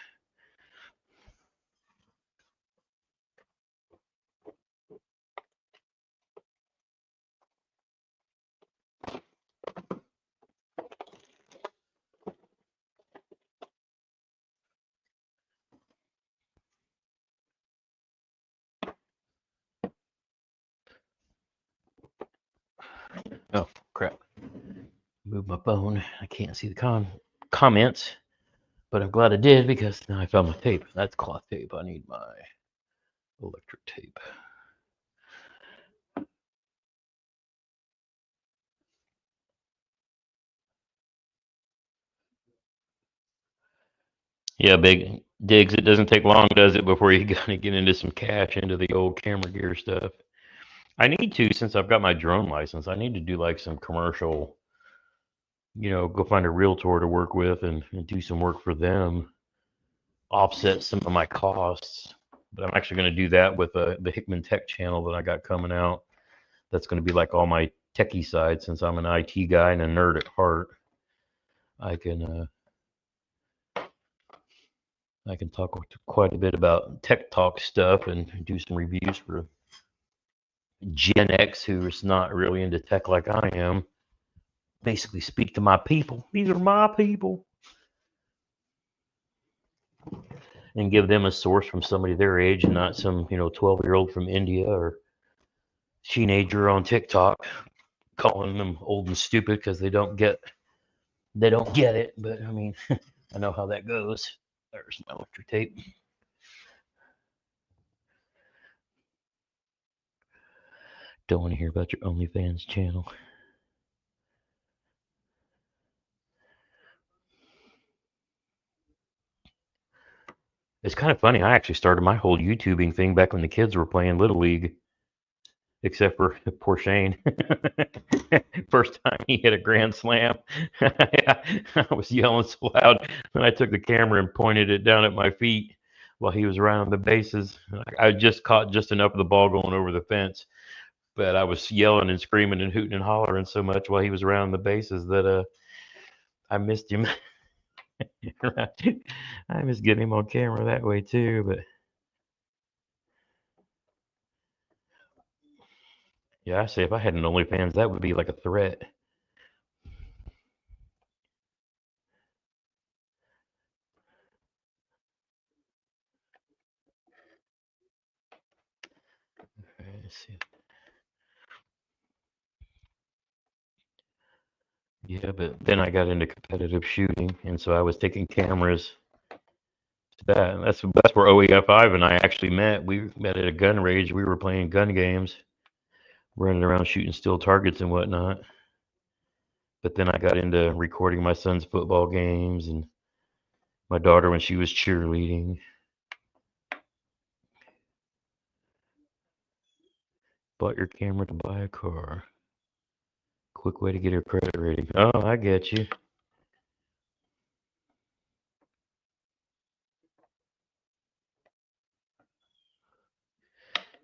oh crap! Move my phone. I can't see the comments, but I'm glad I did because now I found my tape. That's cloth tape. I need my electric tape. Yeah, big digs. It doesn't take long, does it, before you gotta get into some cash into the old camera gear stuff. I need to, since I've got my drone license, I need to do like some commercial, go find a realtor to work with and do some work for them, offset some of my costs. But I'm actually going to do that with the Hickman Tech channel that I got coming out. That's going to be like all my techie side, since I'm an IT guy and a nerd at heart. I can talk quite a bit about tech talk stuff and do some reviews for Gen X who's not really into tech like I am. Basically, speak to my people. These are my people. And give them a source from somebody their age and not some 12-year-old from India or teenager on TikTok calling them old and stupid because they don't get it. But I mean, I know how that goes. There's my electric tape. Don't want to hear about your OnlyFans channel. It's kind of funny. I actually started my whole YouTubing thing back when the kids were playing Little League, except for poor Shane. First time he hit a grand slam, I was yelling so loud, and I took the camera and pointed it down at my feet while he was around the bases. I just caught just enough of the ball going over the fence, but I was yelling and screaming and hooting and hollering so much while he was around the bases that I missed him. I miss getting him on camera that way too, but yeah, I say if I had an OnlyFans, that would be like a threat. Let's see. Yeah, but then I got into competitive shooting, and so I was taking cameras to that. And that's where OEF5 and I actually met. We met at a gun range. We were playing gun games, running around shooting still targets and whatnot. But then I got into recording my son's football games and my daughter when she was cheerleading. Bought your camera to buy a car. Quick way to get your credit rating. Oh, I get you.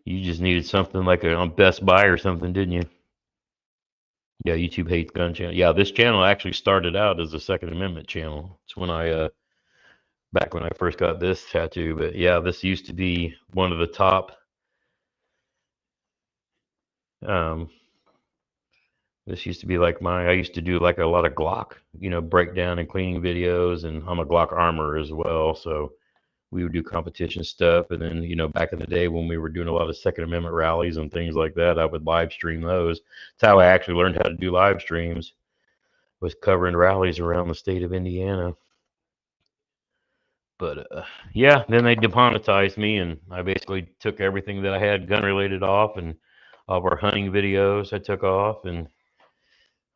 You just needed something like on Best Buy or something, didn't you? Yeah, YouTube hates gun channel. Yeah, this channel actually started out as a Second Amendment channel. It's when back when I first got this tattoo. But yeah, this used to be one of the top. Um, this used to be like I used to do like a lot of Glock, breakdown and cleaning videos, and I'm a Glock armor as well. So we would do competition stuff. And then, back in the day when we were doing a lot of Second Amendment rallies and things like that, I would live stream those. That's how I actually learned how to do live streams, was covering rallies around the state of Indiana. But yeah, then they demonetized me, and I basically took everything that I had gun related off, and all of our hunting videos I took off, and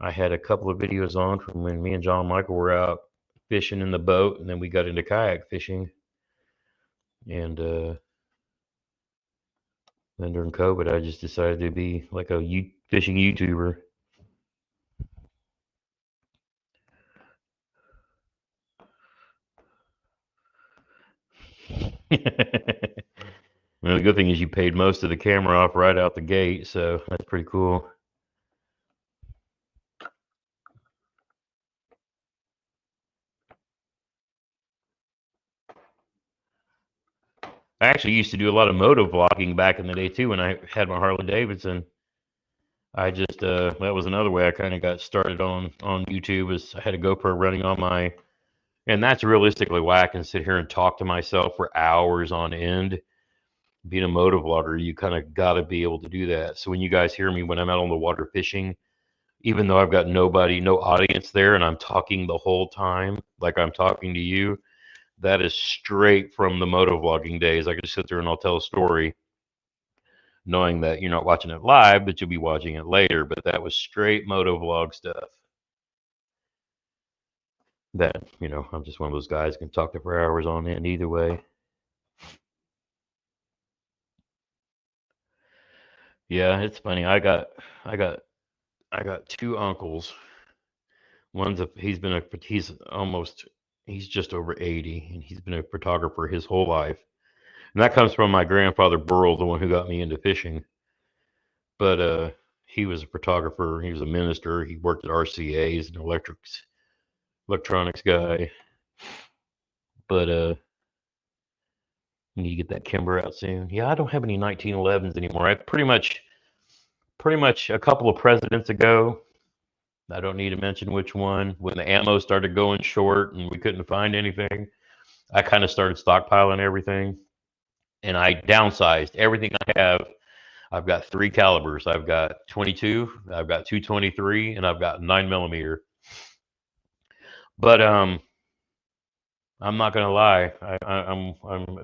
I had a couple of videos on from when me and John Michael were out fishing in the boat, and then we got into kayak fishing, and then during COVID, I just decided to be like a fishing YouTuber. Well, the good thing is you paid most of the camera off right out the gate, so that's pretty cool. I actually used to do a lot of moto vlogging back in the day too when I had my Harley Davidson. I just that was another way I kind of got started on YouTube. Is I had a GoPro running on my, and that's realistically why I can sit here and talk to myself for hours on end. Being a moto vlogger, you kind of got to be able to do that. So when you guys hear me when I'm out on the water fishing, even though I've got nobody, no audience there, and I'm talking the whole time like I'm talking to you, that is straight from the moto vlogging days. I can just sit there and I'll tell a story knowing that you're not watching it live, but you'll be watching it later. But that was straight moto vlog stuff. That, I'm just one of those guys who can talk to for hours on end either way. Yeah, it's funny. I got I got two uncles. He's just over 80, and he's been a photographer his whole life. And that comes from my grandfather Burl, the one who got me into fishing. But he was a photographer. He was a minister. He worked at RCA's, an electronics guy. But you need to get that Kimber out soon. Yeah, I don't have any 1911s anymore. I pretty much a couple of presidents ago. I don't need to mention which one. When the ammo started going short and we couldn't find anything, I kind of started stockpiling everything, and I downsized everything I have. I've got three calibers. I've got 22, I've got 223, and I've got 9 millimeter. But I'm not gonna lie. I'm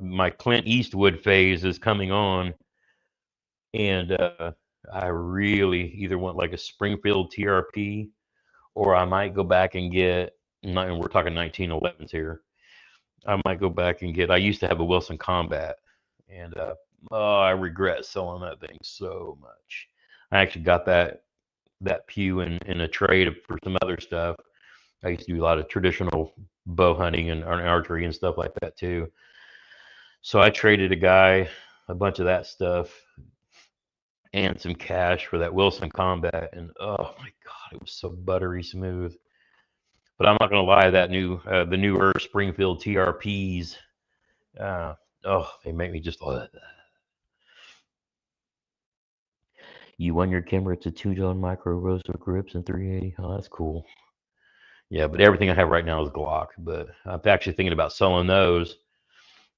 my Clint Eastwood phase is coming on, and I really either want like a Springfield TRP, or I might go back and get. And we're talking 1911s here. I might go back and get. I used to have a Wilson Combat, and oh, I regret selling that thing so much. I actually got that Pew in a trade for some other stuff. I used to do a lot of traditional bow hunting and archery and stuff like that too. So I traded a guy a bunch of that stuff and some cash for that Wilson Combat, and oh my god, it was so buttery smooth. But I'm not gonna lie, the newer Springfield TRPs, uh, oh, they make me just. You won your Kimber. It's a 2-tone micro roast of grips and 380. Oh, that's cool. Yeah, but everything I have right now is Glock. But I'm actually thinking about selling those.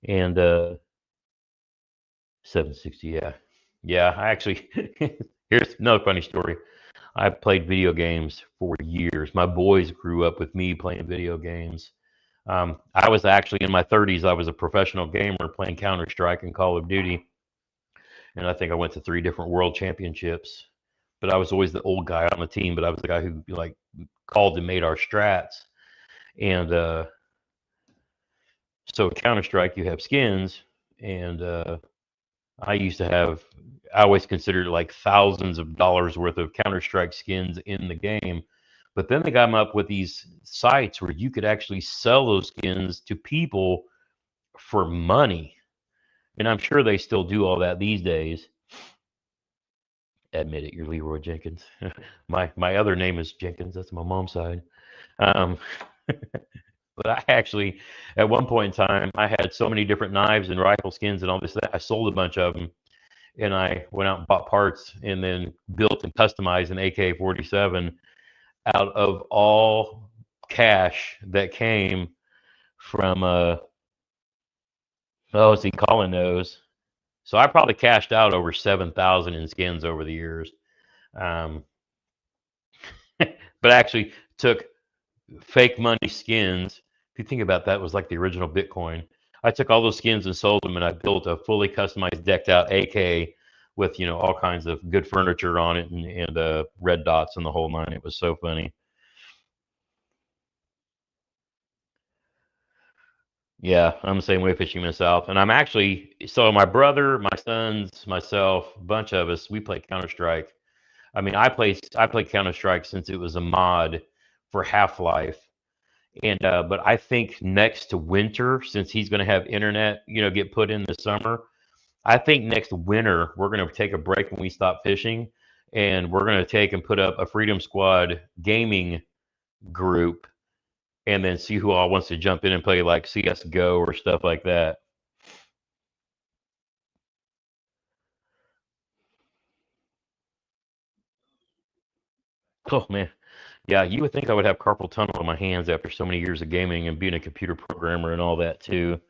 And 760, yeah. Yeah, I actually, here's another funny story. I played video games for years. My boys grew up with me playing video games. I was actually in my 30s, I was a professional gamer playing Counter-Strike and Call of Duty. And I think I went to 3 different world championships. But I was always the old guy on the team, but I was the guy who like called and made our strats. And so Counter-Strike, you have skins, and I used to have, I always considered like thousands of dollars worth of Counter-Strike skins in the game. But then they got up with these sites where you could actually sell those skins to people for money. And I'm sure they still do all that these days. Admit it, you're Leroy Jenkins. My other name is Jenkins. That's my mom's side. Um, but I actually, at one point in time, I had so many different knives and rifle skins and all this that I sold a bunch of them, and I went out and bought parts and then built and customized an AK-47 out of all cash that came from oh, see, Colin knows. So I probably cashed out over 7,000 in skins over the years. Um, but actually took fake money skins. If you think about that, it was like the original Bitcoin. I took all those skins and sold them, and I built a fully customized, decked out AK with all kinds of good furniture on it and red dots and the whole nine. It was so funny. Yeah, I'm the same way fishing in the South, and I'm actually so my brother, my sons, myself, a bunch of us, we play Counter Strike. I mean, I play Counter Strike since it was a mod for Half Life. And but I think next to winter, since he's going to have internet, get put in the summer, I think next winter we're going to take a break when we stop fishing, and we're going to take and put up a Freedom Squad gaming group, and then see who all wants to jump in and play like CS:GO or stuff like that. Oh man, yeah. You would think I would have carpal tunnel in my hands after so many years of gaming and being a computer programmer and all that too.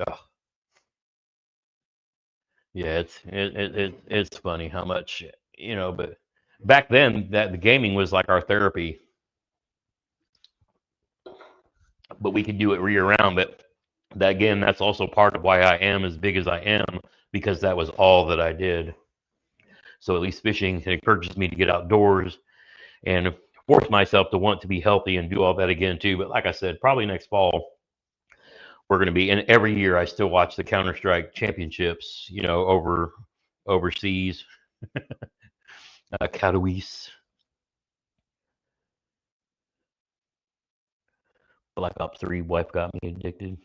Oh, yeah, it's funny how much but back then that the gaming was like our therapy, but we could do it year round. But that again, that's also part of why I am as big as I am because that was all that I did. So at least fishing encourages me to get outdoors and force myself to want to be healthy and do all that again too. But like I said, probably next fall we're going to be. And every year I still watch the Counter Strike Championships, overseas, Katowice, Black Ops 3. Wife got me addicted,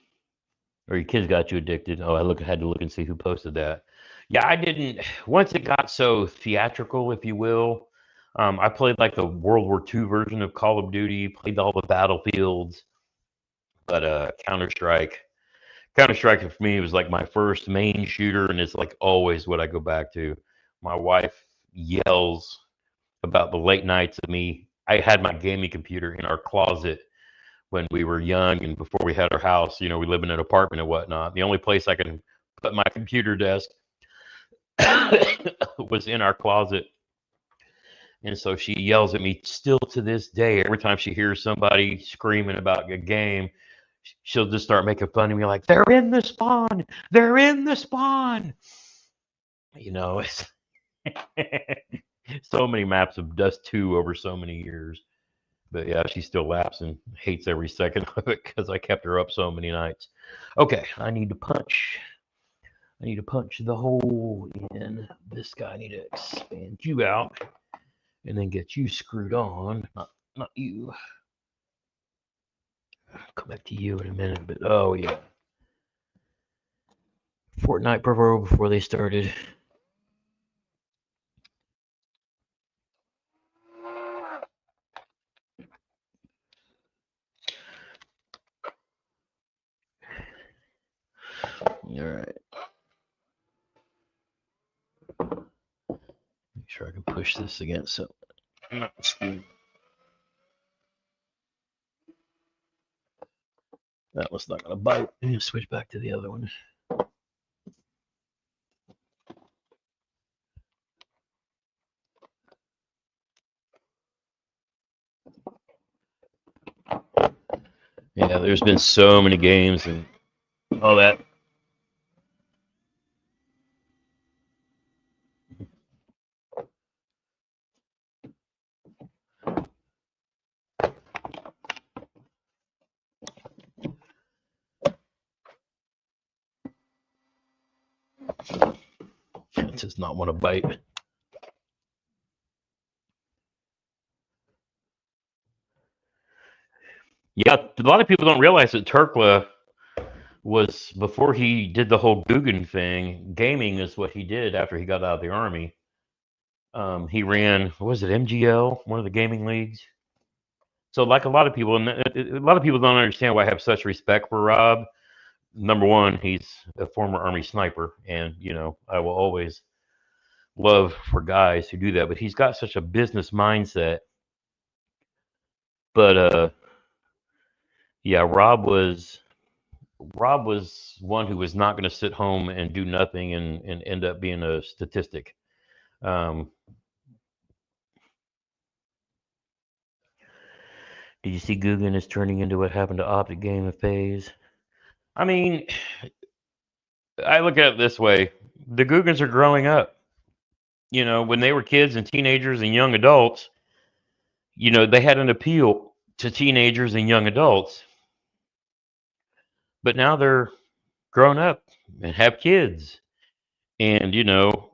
or your kids got you addicted. Oh, had to look and see who posted that. Yeah, I didn't. Once it got so theatrical, if you will, I played like the World War II version of Call of Duty, played all the battlefields, but Counter Strike for me was like my first main shooter, and it's like always what I go back to. My wife yells about the late nights of me. I had my gaming computer in our closet when we were young and before we had our house. We live in an apartment and whatnot. The only place I can put my computer desk was in our closet. And so she yells at me still to this day. Every time she hears somebody screaming about a game, she'll just start making fun of me like, they're in the spawn. They're in the spawn. It's so many maps of Dust 2 over so many years. But yeah, she still laughs and hates every second of it because I kept her up so many nights. Okay, I need to punch. I need to punch the hole in this guy. I need to expand you out and then get you screwed on. Not you. I'll come back to you in a minute, but oh yeah. Fortnite Provo before they started. All right. Make sure I can push this against something. Not screwed. That one's not gonna bite. I'm gonna switch back to the other one. Yeah, there's been so many games and all that. It does not want to bite. Yeah, a lot of people don't realize that Turkla was, before he did the whole Guggen thing, gaming is what he did after he got out of the army. He ran, what was it, MGL, one of the gaming leagues? So like a lot of people, and a lot of people don't understand why I have such respect for Rob. Number one, he's a former Army sniper, and I will always love for guys who do that. But he's got such a business mindset. But yeah, Rob was one who was not going to sit home and do nothing and end up being a statistic. Did you see Guggen is turning into what happened to Optic Game of Phase? I mean, I look at it this way: the Guggens are growing up. When they were kids and teenagers and young adults, they had an appeal to teenagers and young adults. But now they're grown up and have kids. And,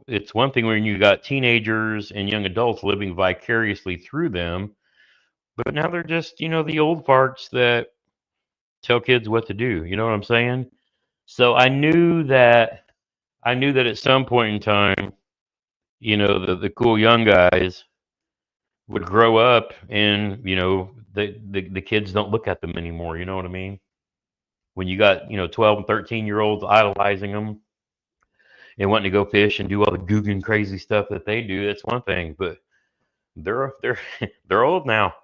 it's one thing when you got teenagers and young adults living vicariously through them, but now they're just, the old farts that tell kids what to do. You know what I'm saying? So I knew that at some point in time, the cool young guys would grow up and, the kids don't look at them anymore. You know what I mean? When you got, 12 and 13-year-olds idolizing them, and wanting to go fish and do all the Guggen crazy stuff that they do. That's one thing, but they're they're old now.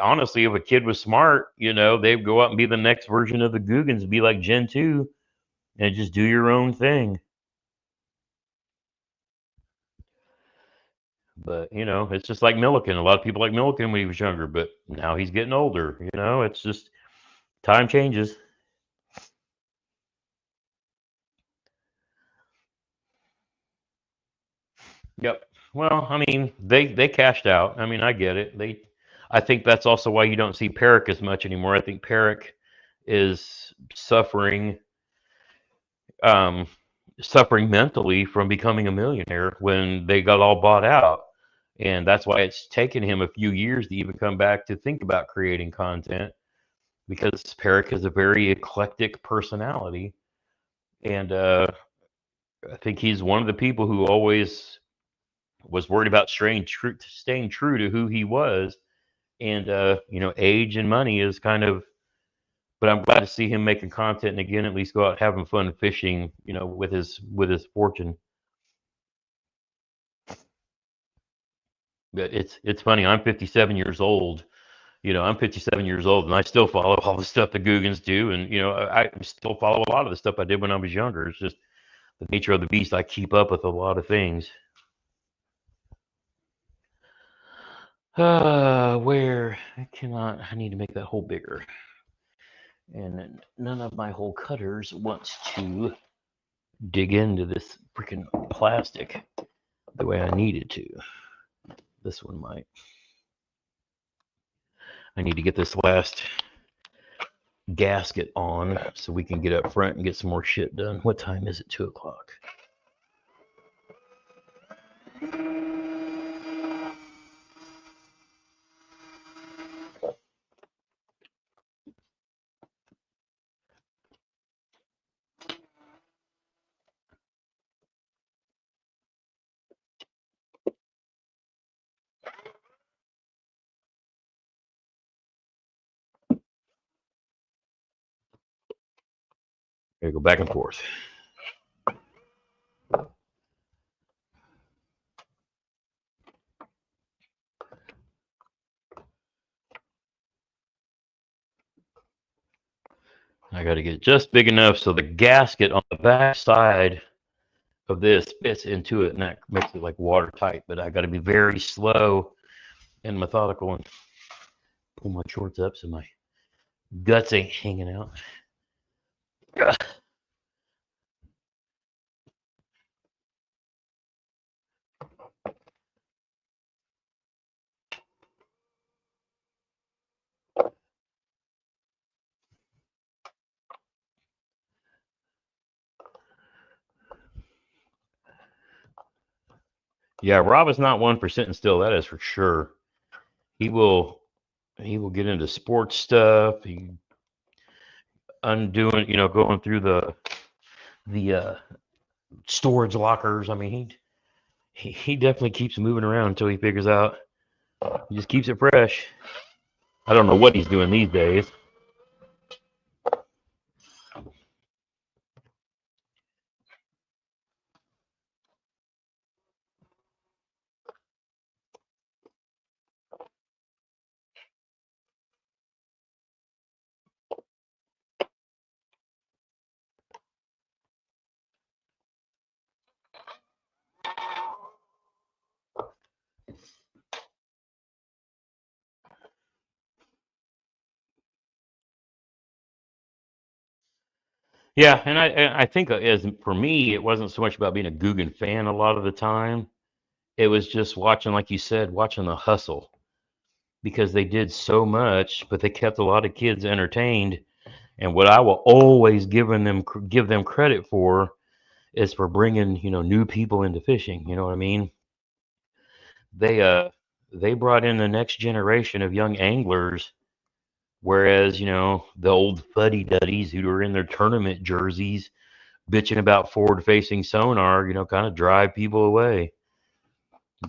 Honestly, if a kid was smart, they'd go out and be the next version of the Guggens, be like Gen 2, and just do your own thing. But it's just like Milliken. A lot of people like Milliken when he was younger, but now he's getting older. It's just time changes. Yep. Well, I mean, they cashed out. I mean, I get it. I think that's also why you don't see Perrick as much anymore. I think Perrick is um, suffering mentally from becoming a millionaire when they got all bought out, and that's why it's taken him a few years to even come back to think about creating content, because Perrick is a very eclectic personality, and I think he's one of the people who always was worried about staying true to who he was, and age and money is kind of. But I'm glad to see him making content and again, at least go out having fun fishing, with his fortune. But it's funny. I'm 57 years old. I'm 57 years old, and I still follow all the stuff the Googans do, and I still follow a lot of the stuff I did when I was younger. It's just the nature of the beast. I keep up with a lot of things. Where I cannot. I need to make that hole bigger, and none of my hole cutters wants to dig into this freaking plastic the way I need it to. This one might. I need to get this last gasket on so we can get up front and get some more shit done. What time is it? 2 o'clock. Gotta go back and forth. I got to get it just big enough so the gasket on the back side of this fits into it, and that makes it like watertight. But I got to be very slow and methodical and pull my shorts up so my guts ain't hanging out. Ugh. Yeah, Rob is not 1% still. That is for sure. He will get into sports stuff. He undoing, going through the storage lockers. I mean, he definitely keeps moving around until he figures out. He just keeps it fresh. I don't know what he's doing these days. Yeah, and I think as for me, it wasn't so much about being a Guggen fan a lot of the time. It was just watching, like you said, watching the hustle, because they did so much, but they kept a lot of kids entertained. And what I will always give them credit for is for bringing new people into fishing. You know what I mean? They uh they brought in the next generation of young anglers, whereas the old fuddy duddies who are in their tournament jerseys bitching about forward facing sonar, kind of drive people away.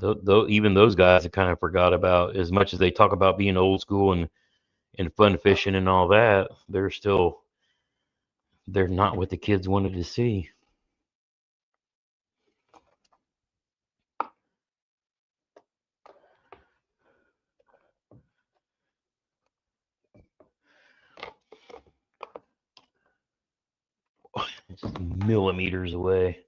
Though even those guys have kind of forgot about, as much as they talk about being old school and fun fishing and all that, they're not what the kids wanted to see. It's millimeters away.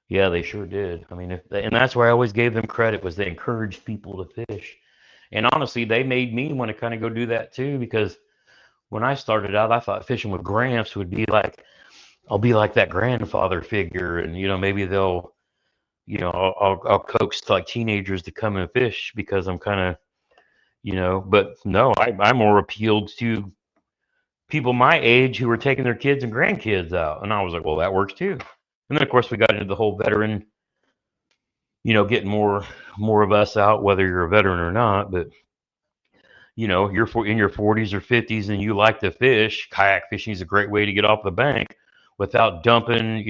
Yeah, they sure did. I mean, and that's why I always gave them credit, was they encouraged people to fish. And honestly, they made me want to kind of go do that too, because when I started out, I thought fishing with Gramps would be like, I'll be like that grandfather figure, and maybe they'll, I'll coax like teenagers to come and fish because I'm kind of, but no, I more appealed to people my age who were taking their kids and grandkids out, and I was like, well, that works too. And then of course we got into the whole veteran, getting more of us out, whether you're a veteran or not, but you're in your 40s or 50s and you like to fish. Kayak fishing is a great way to get off the bank without dumping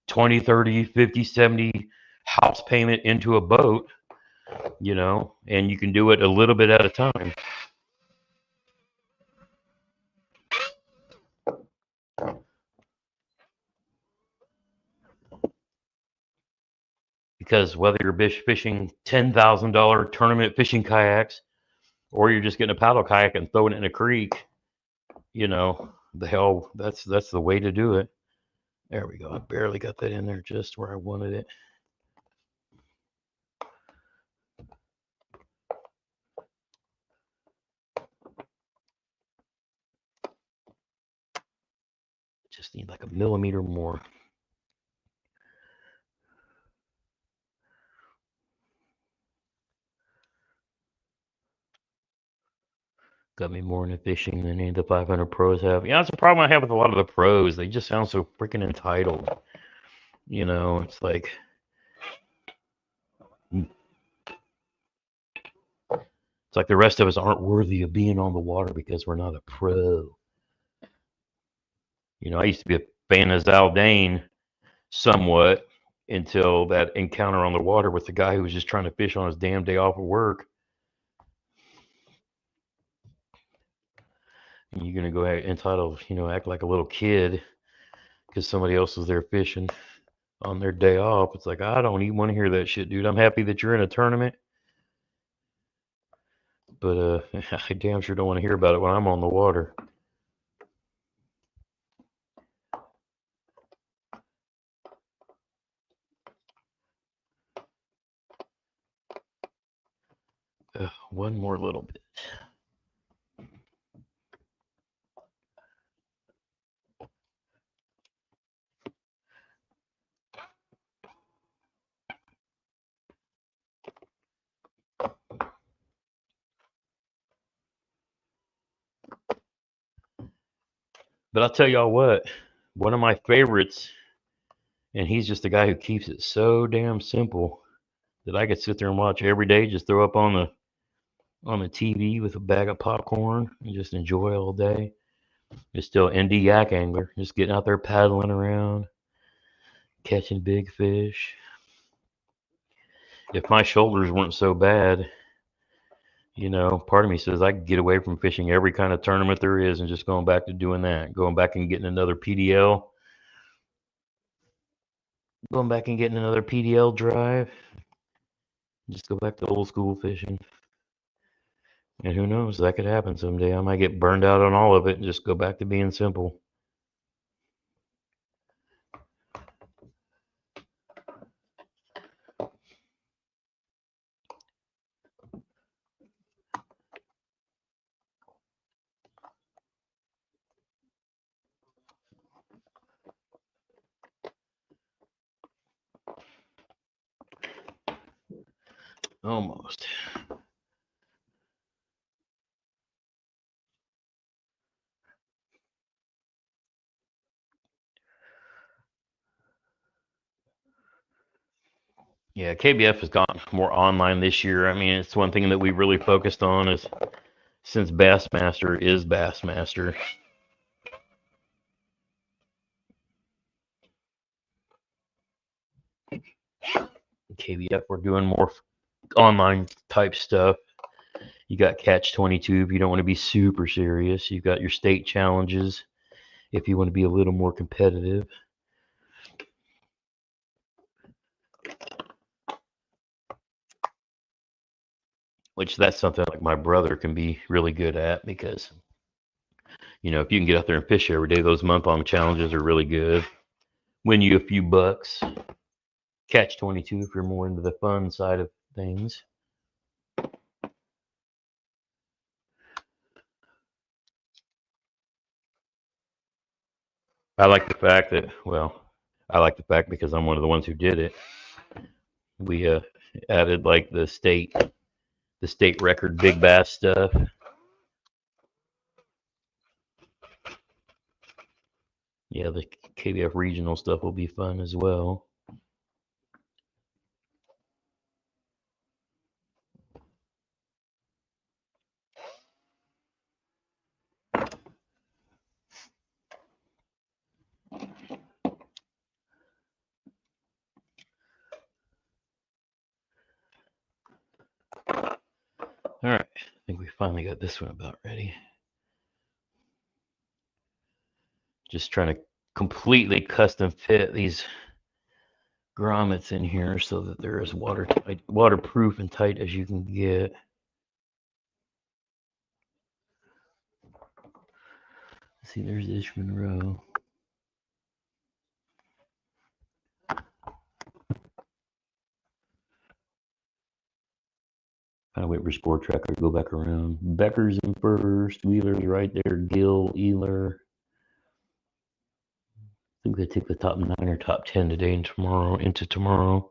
20, 30, 50, 70 house payment into a boat, and you can do it a little bit at a time. Because whether you're fishing $10,000 tournament fishing kayaks, or you're just getting a paddle kayak and throwing it in a creek, that's the way to do it. There we go. I barely got that in there just where I wanted it. Just need like a millimeter more. Got me more into fishing than any of the 500 pros have. Yeah, that's a problem I have with a lot of the pros. They just sound so freaking entitled. It's like, the rest of us aren't worthy of being on the water because we're not a pro. I used to be a fan of Zaldane somewhat until that encounter on the water with the guy who was just trying to fish on his damn day off of work. And you're gonna go ahead entitled, act like a little kid because somebody else was there fishing on their day off. It's like, I don't even want to hear that shit, dude. I'm happy that you're in a tournament, but I damn sure don't want to hear about it when I'm on the water. One more little bit. But I'll tell y'all what, one of my favorites, and he's just a guy who keeps it so damn simple that I could sit there and watch every day, just throw up on the TV with a bag of popcorn and just enjoy all day. It's still ND Yak Angler, just getting out there paddling around, catching big fish. If my shoulders weren't so bad, part of me says I could get away from fishing every kind of tournament there is and just going back to doing that, going back and getting another PDL, drive, just go back to old school fishing. And who knows, that could happen someday. I might get burned out on all of it and just go back to being simple. Almost. Yeah, KBF has gone more online this year. I mean, it's one thing that we really focused on is, since Bassmaster is Bassmaster, KBF, we're doing more online type stuff. You got Catch 22 if you don't want to be super serious. You've got your state challenges if you want to be a little more competitive. Which that's something like my brother can be really good at, because If you can get out there and fish every day, those month-long challenges are really good. Win you a few bucks. Catch 22 if you're more into the fun side of things. I like the fact that, I like the fact because I'm one of the ones who did it. We added like the state record big bass stuff. Yeah, the KBF regional stuff will be fun as well. All right, I think we finally got this one about ready. Just trying to completely custom fit these grommets in here so that they're as waterproof and tight as you can get. See, there's Ish Monroe. Kind of wait for Sport Tracker to go back around. Becker's in first. Wheeler's right there. Gill, Ealer. I think they take the top 9 or top 10 today and tomorrow into tomorrow.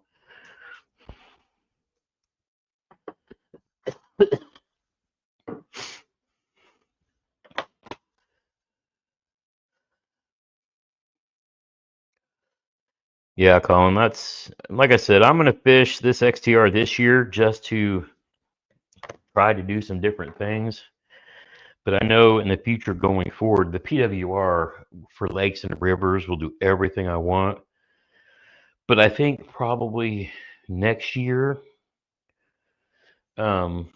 Yeah, Colin, that's like I said, I'm going to fish this XTR this year just to try to do some different things. But I know in the future going forward, the PWR for lakes and rivers will do everything I want. But I think probably next year, I'll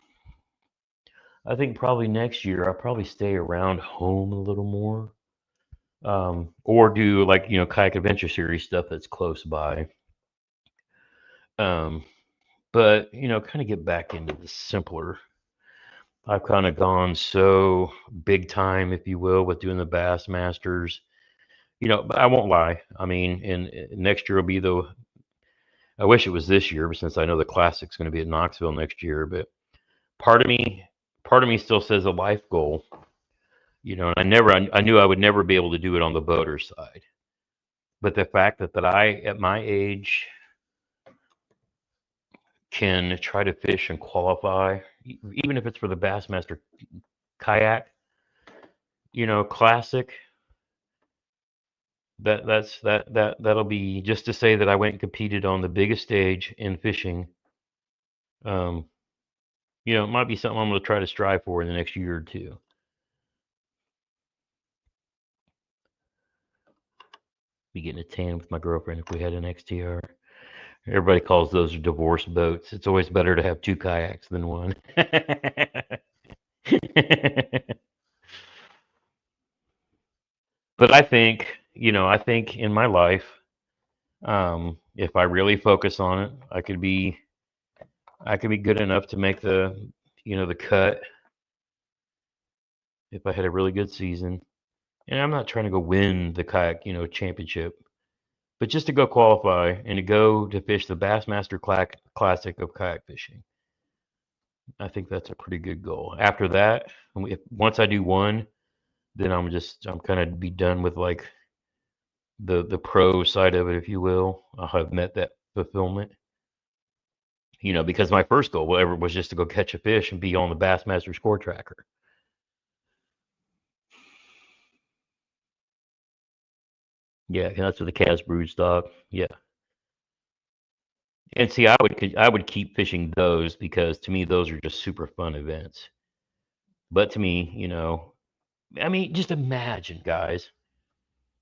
probably stay around home a little more. Or do like, kayak adventure series stuff that's close by. But, kind of get back into the simpler. I've kind of gone so big time, if you will, with doing the Bass Masters. But I won't lie. I mean, and next year will be I wish it was this year, but since I know the Classic's going to be at Knoxville next year, but part of me still says a life goal. And I knew I would never be able to do it on the boater side. But the fact that I, at my age, can try to fish and qualify, even if it's for the Bassmaster kayak, classic. That'll be just to say that I went and competed on the biggest stage in fishing. It might be something I'm going to try to strive for in the next year or two. Be getting a tan with my girlfriend if we had an XTR. Everybody calls those divorce boats. It's always better to have 2 kayaks than one. But I think in my life, if I really focus on it, I could be good enough to make the cut if I had a really good season. And I'm not trying to go win the kayak, championship, but just to go qualify and to go to fish the Bassmaster Classic of kayak fishing. I think that's a pretty good goal. After that, once I do one, then I'm kind of be done with like the pro side of it, if you will. I'll have met that fulfillment. Because my first goal was just to go catch a fish and be on the Bassmaster score tracker. Yeah, that's with the Cas brood stock. Yeah. And see, I would keep fishing those because to me those are just super fun events. But to me, I mean, just imagine, guys,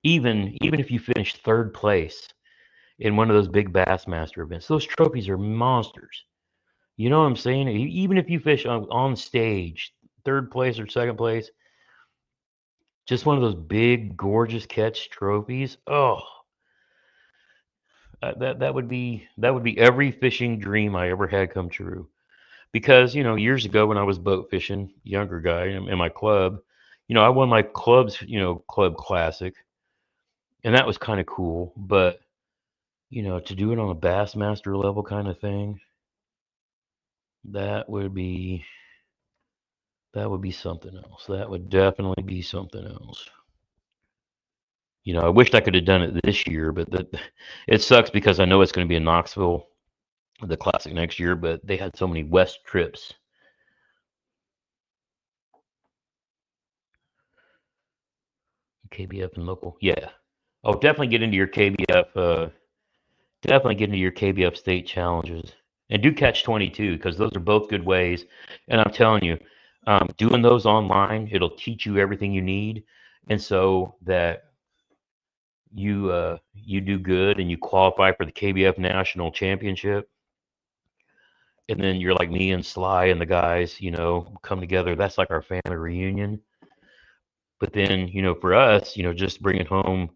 even if you finish 3rd place in one of those big Bassmaster events, those trophies are monsters. You know what I'm saying? Even if you fish on stage, 3rd place or 2nd place, just one of those big, gorgeous catch trophies. Oh, that would be every fishing dream I ever had come true. Because years ago when I was boat fishing, younger guy in my club, I won my club's, club classic, and that was kind of cool. But to do it on a Bassmaster level kind of thing, that would be something else. That would definitely be something else. I wished I could have done it this year, but it sucks because I know it's going to be in Knoxville, the classic next year, but they had so many West trips. KBF and local, yeah. Oh, definitely get into your KBF. Definitely get into your KBF state challenges and do Catch 22 because those are both good ways. And I'm telling you, doing those online, it'll teach you everything you need, and so that you do good and you qualify for the KBF National Championship. And then you're like me and Sly and the guys, come together. That's like our family reunion. But then, for us, just bringing home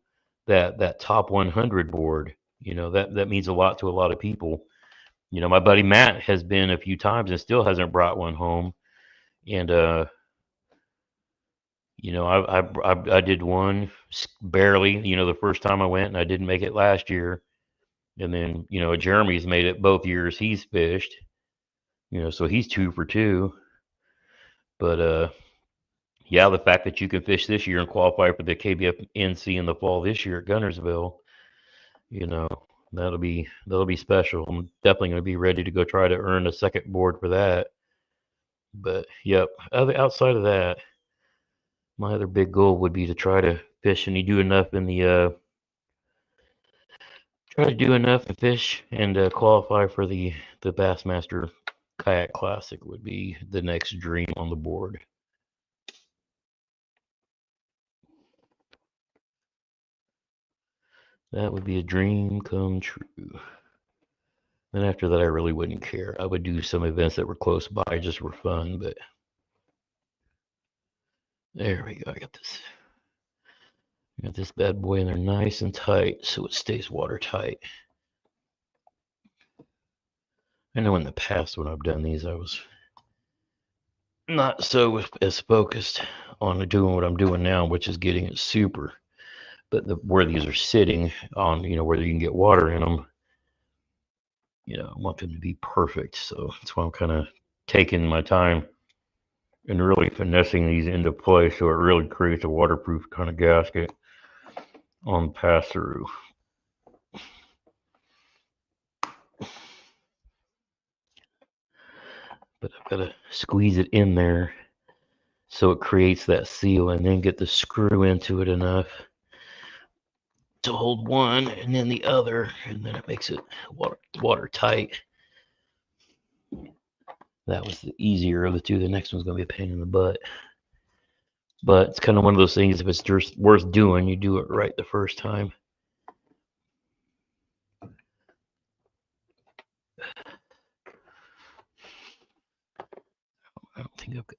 that top 100 board, that means a lot to a lot of people. My buddy Matt has been a few times and still hasn't brought one home. And I did one barely, the first time I went, and I didn't make it last year. And then, Jeremy's made it both years he's fished, so he's 2 for 2. But yeah, the fact that you can fish this year and qualify for the KBF NC in the fall this year at Gunnersville, you know, that'll be special. I'm definitely going to be ready to go try to earn a second board for that. But yep, outside of that, my other big goal would be to try to fish and you do enough in the try to do enough to fish and qualify for the Bassmaster Kayak Classic would be the next dream on the board. That would be a dream come true. Then after that, I really wouldn't care. I would do some events that were close by just for fun, but there we go. I got this bad boy in there nice and tight so it stays watertight. I know in the past when I've done these, I was not so as focused on doing what I'm doing now, which is getting it super. But where these are sitting on, where you can get water in them, I want them to be perfect. So that's why I'm kind of taking my time and really finessing these into place so it really creates a waterproof kind of gasket on pass through. But I've got to squeeze it in there so it creates that seal and then get the screw into it enough to hold one and then the other, and then it makes it watertight. That was the easier of the two. The next one's going to be a pain in the butt. But it's kind of one of those things, if it's just worth doing, you do it right the first time. I don't think I've got...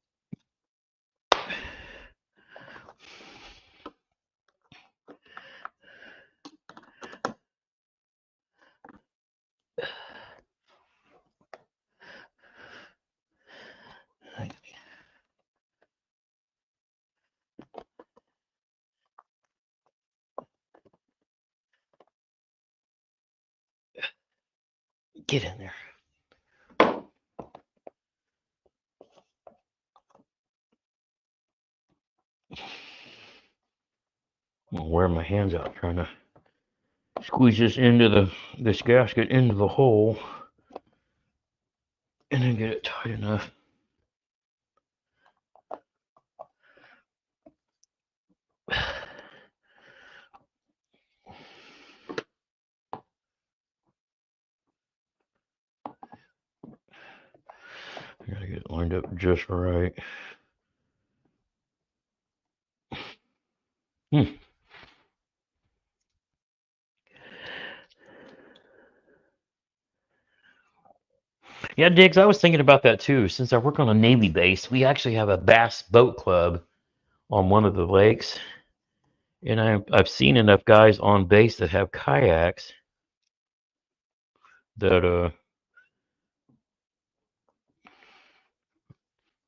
Get in there. I'm wearing my hands out trying to squeeze this gasket into the hole and then get it tight enough. I gotta get it lined up just right. Yeah, Diggs, I was thinking about that too. Since I work on a Navy base, we actually have a bass boat club on one of the lakes. And I've seen enough guys on base that have kayaks that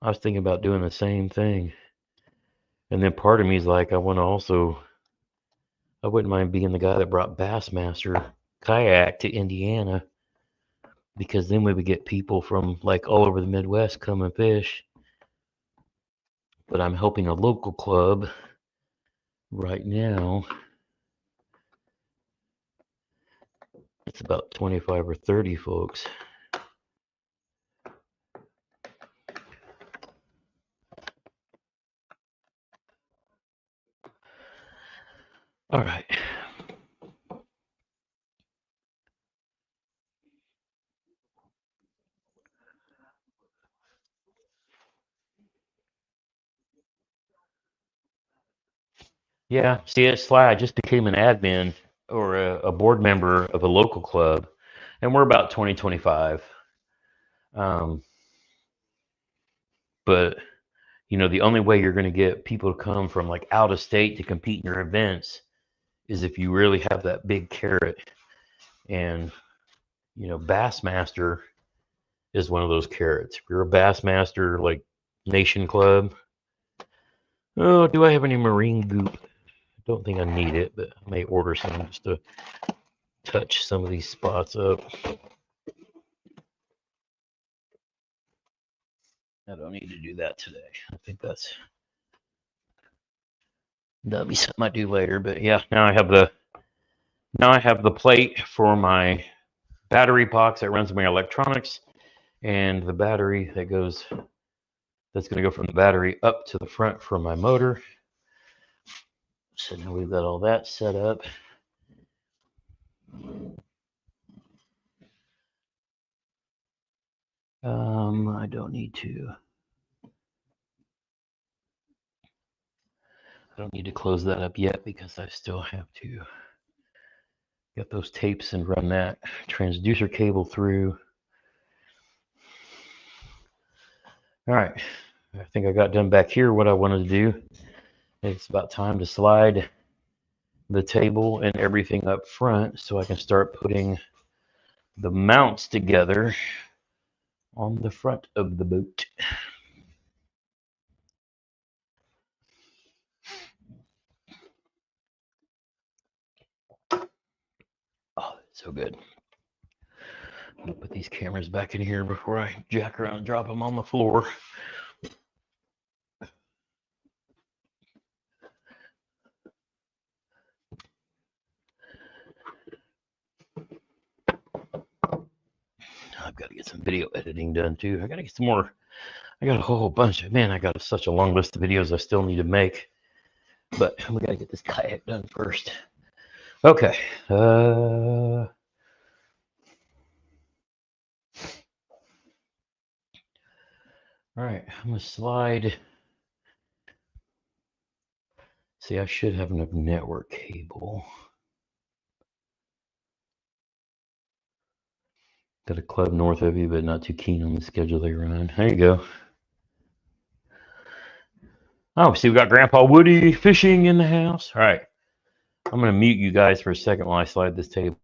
I was thinking about doing the same thing. And then part of me is like, I wouldn't mind being the guy that brought Bassmaster kayak to Indiana, because then we would get people from like all over the Midwest come and fish. But I'm helping a local club right now. It's about 25 or 30 folks. All right. Yeah, see, it's Sly. I just became an admin or a board member of a local club, and we're about 20-25. But you know, the only way you're going to get people to come from like out of state to compete in your events is if you really have that big carrot. And you know, Bassmaster is one of those carrots. If you're a Bassmaster like Nation Club, oh, do I have any marine goop? I don't think I need it, but I may order some just to touch some of these spots up. I don't need to do that today. I think that'll be something I do later. But yeah, now I have the plate for my battery box that runs my electronics, and the battery that's going to go from the battery up to the front for my motor. So now we've got all that set up. I don't need to close that up yet because I still have to get those tapes and run that transducer cable through. All right, I think I got done back here what I wanted to do. It's about time to slide the table and everything up front so I can start putting the mounts together on the front of the boat. Oh, so good. I'm gonna put these cameras back in here before I jack around and drop them on the floor. I've got to get some video editing done too. I got to get some more. I got a whole bunch of, man, I got such a long list of videos I still need to make. But we got to get this kayak done first. Okay. All right, I'm going to slide. See, I should have enough network cable. Got a club north of you, but not too keen on the schedule they run. There you go. Oh, see, we got Grandpa Woody fishing in the house. All right. I'm going to mute you guys for a second while I slide this table.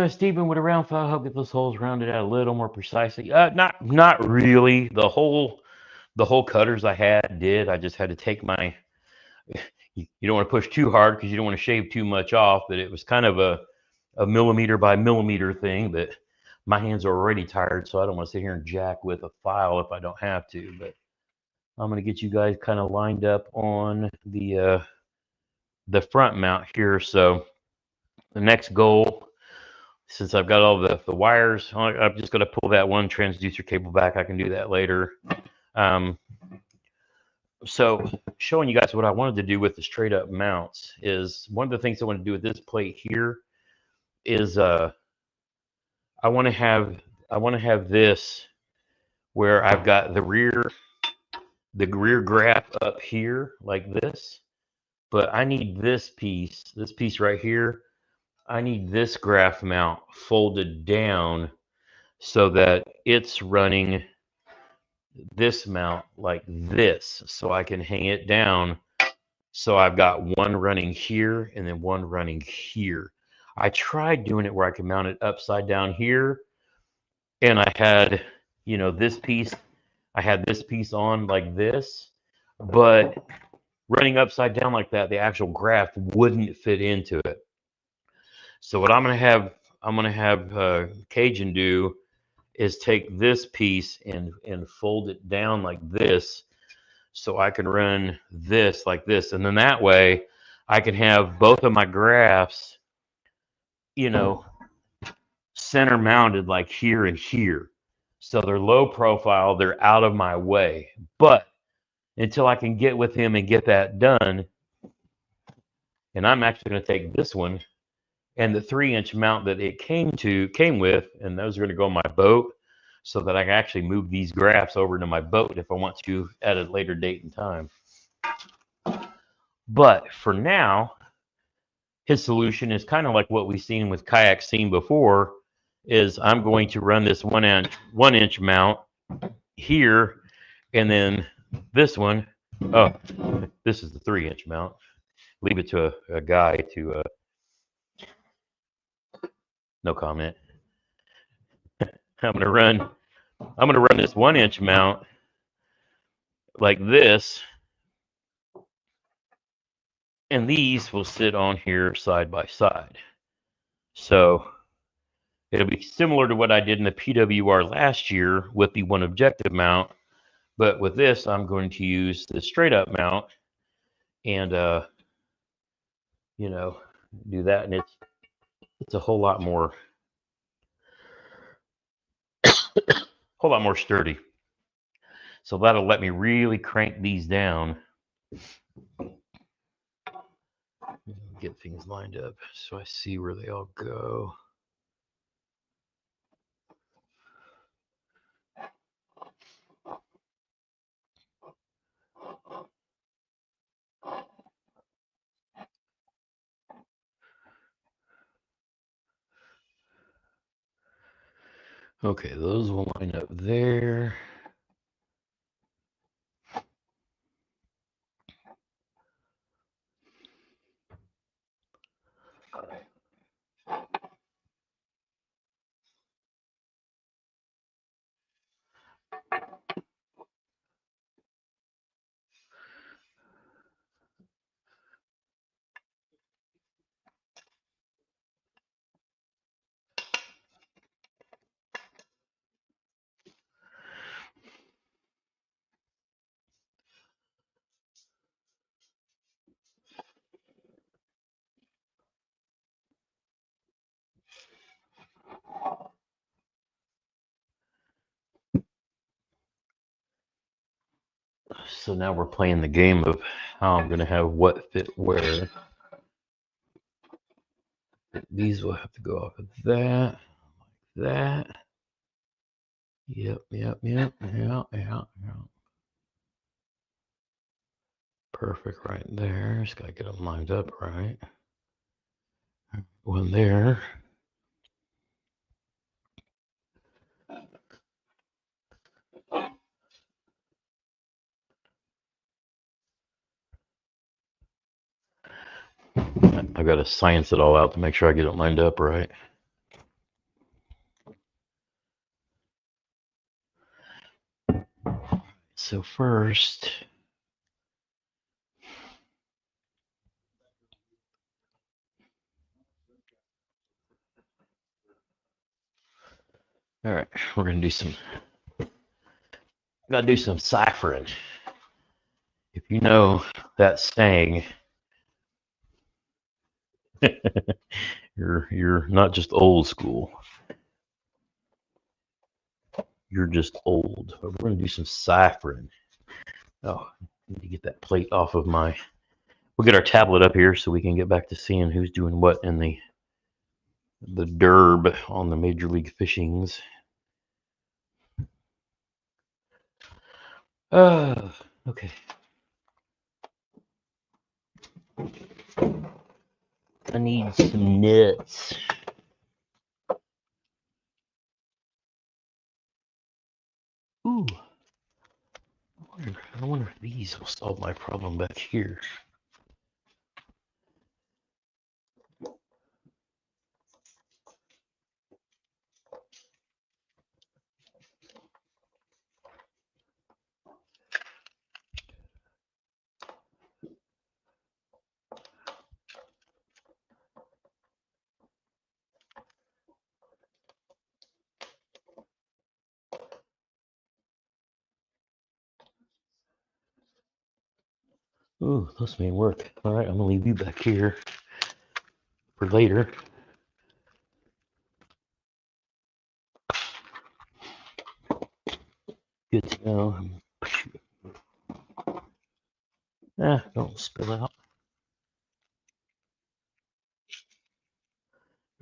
Stephen, would a round file help get those holes rounded out a little more precisely? Not really. The whole cutters I had did. I just had to take my. You don't want to push too hard because you don't want to shave too much off. But it was kind of a millimeter by millimeter thing. But my hands are already tired, so I don't want to sit here and jack with a file if I don't have to. But I'm going to get you guys kind of lined up on the front mount here. So the next goal, since I've got all the wires, I'm just going to pull that one transducer cable back. I can do that later. So showing you guys what I wanted to do with the straight up mounts is one of the things I want to do with this plate here is I want to have this where I've got the rear graph up here like this, but I need this piece right here I need this graph mount folded down so that it's running this mount like this, so I can hang it down. So I've got one running here and then one running here. I tried doing it where I could mount it upside down here, and I had, this piece, I had this piece on like this, but running upside down like that, the actual graph wouldn't fit into it. So what I'm gonna have Cajun do is take this piece and fold it down like this, so I can run this like this, and then that way I can have both of my graphs, center mounted like here and here. So they're low profile, they're out of my way. But until I can get with him and get that done, and I'm actually going to take this one and the 3-inch mount that it came with, and those are going to go on my boat, so that I can actually move these graphs over to my boat if I want to at a later date and time. But for now, his solution is kind of like what we've seen with kayak scene before, is I'm going to run this 1-inch mount here, and then this one, oh, this is the 3-inch mount. Leave it to a guy to, no comment. I'm gonna run this 1-inch mount like this, and these will sit on here side by side. So it'll be similar to what I did in the PWR last year with the one objective mount, but with this, I'm going to use the straight up mount and, do that, and it's a whole lot more sturdy. So that'll let me really crank these down. Get things lined up so I see where they all go. Okay, those will line up there. So now we're playing the game of how I'm going to have what fit where. These will have to go off of that, like that. Yep. Perfect right there. Just got to get them lined up right. One there. I've got to science it all out to make sure I get it lined up right. So first, all right, we're gonna do some. Gotta do some ciphering. If you know that saying, you're not just old school. You're just old. But we're gonna do some ciphering. Oh, I need to get that plate off of my. We'll get our tablet up here so we can get back to seeing who's doing what in the derb on the Major League Fishings. Okay. I need some nuts. Ooh. I wonder if these will solve my problem back here. Ooh, those may work. All right, I'm gonna leave you back here for later. Good to know. Ah, don't spill out.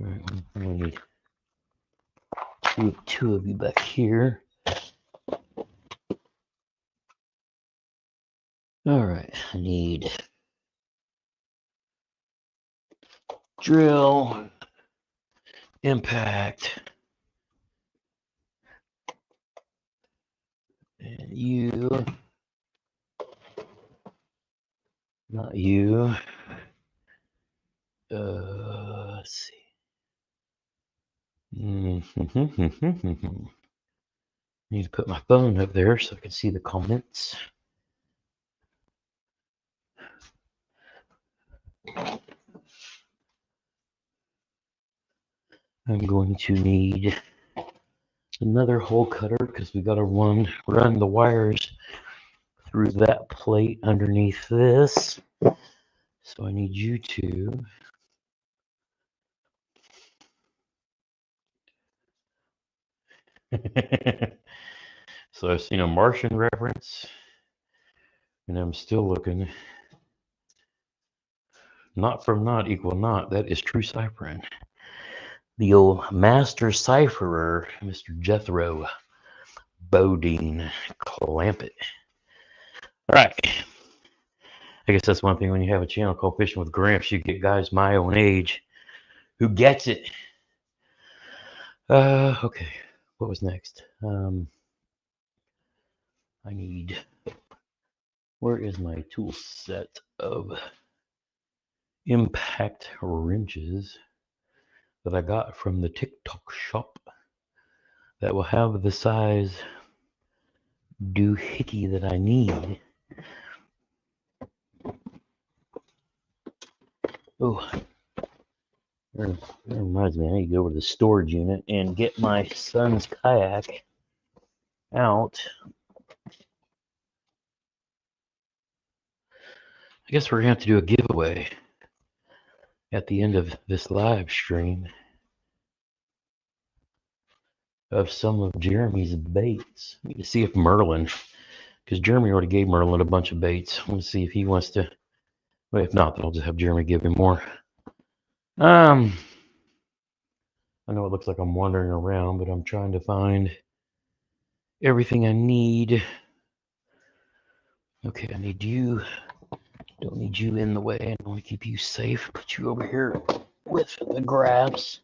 All right, I'm gonna need two of you back here. All right, I need drill, impact, and you, not you. Let's see. Need to put my phone up there so I can see the comments. I'm going to need another hole cutter because we got to run the wires through that plate underneath this. So I need you to So I've seen a Martian reference, and I'm still looking. Not from not equal not. That is true ciphering. The old master cipherer, Mr. Jethro Bodine Clampett. All right. I guess that's one thing when you have a channel called Fishing with Gramps, you get guys my own age who gets it. Okay. What was next? I need. Where is my tool set of impact wrenches that I got from the TikTok shop that will have the size doohickey that I need? Oh, that reminds me, I need to go over to the storage unit and get my son's kayak out. I guess we're gonna have to do a giveaway at the end of this live stream of some of Jeremy's baits. I need to see if Merlin, because Jeremy already gave Merlin a bunch of baits. I want to see if he wants to. Well, if not, then I'll just have Jeremy give him more. I know it looks like I'm wandering around, but I'm trying to find everything I need. Okay, I need you. Don't need you in the way. I want to keep you safe. Put you over here with the GRAMPS.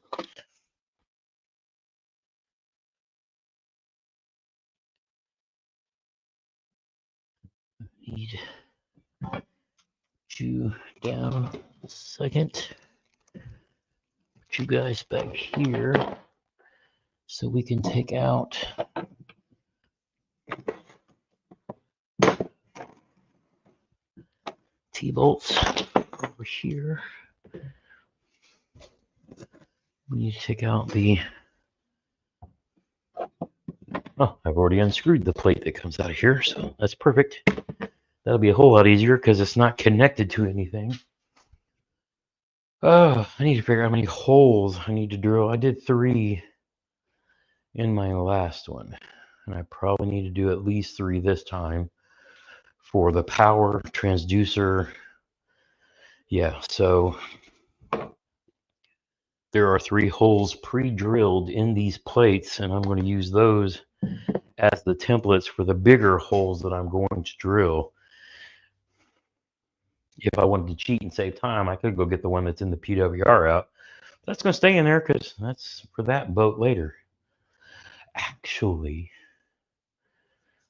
Need you down a second. Put you guys back here so we can take out T-bolts over here. We need to take out the. Oh, I've already unscrewed the plate that comes out of here, so that's perfect. That'll be a whole lot easier because it's not connected to anything. Oh, I need to figure out how many holes I need to drill. I did 3 in my last one, and I probably need to do at least 3 this time for the power transducer. Yeah, so there are 3 holes pre-drilled in these plates, and I'm going to use those as the templates for the bigger holes that I'm going to drill. If I wanted to cheat and save time, I could go get the one that's in the PWR out. That's going to stay in there because that's for that boat later. Actually,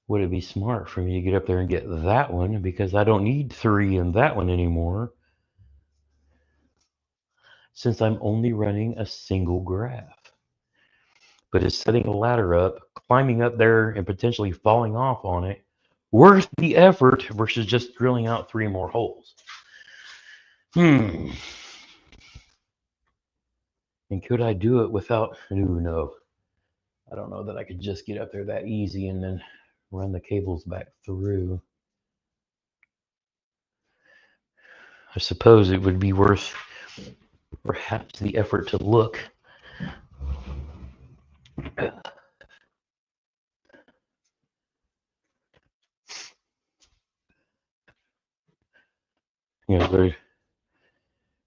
would it be smart for me to get up there and get that one because I don't need 3 in that one anymore since I'm only running a single graph. But is setting a ladder up, climbing up there and potentially falling off on it worth the effort versus just drilling out 3 more holes? And could I do it without, no. I don't know that I could just get up there that easy and then run the cables back through. I suppose it would be worth perhaps the effort to look. But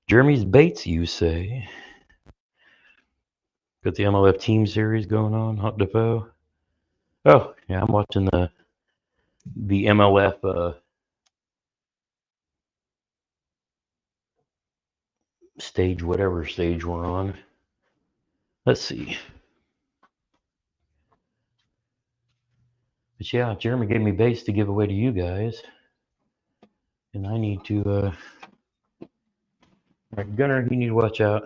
Jeremy's Baits, you say? Got the MLF Team Series going on, Hot Depot. Oh, yeah, I'm watching the MLF stage, whatever stage we're on. Let's see. But yeah, Jeremy gave me baits to give away to you guys. And I need to, all right, Gunner, you need to watch out.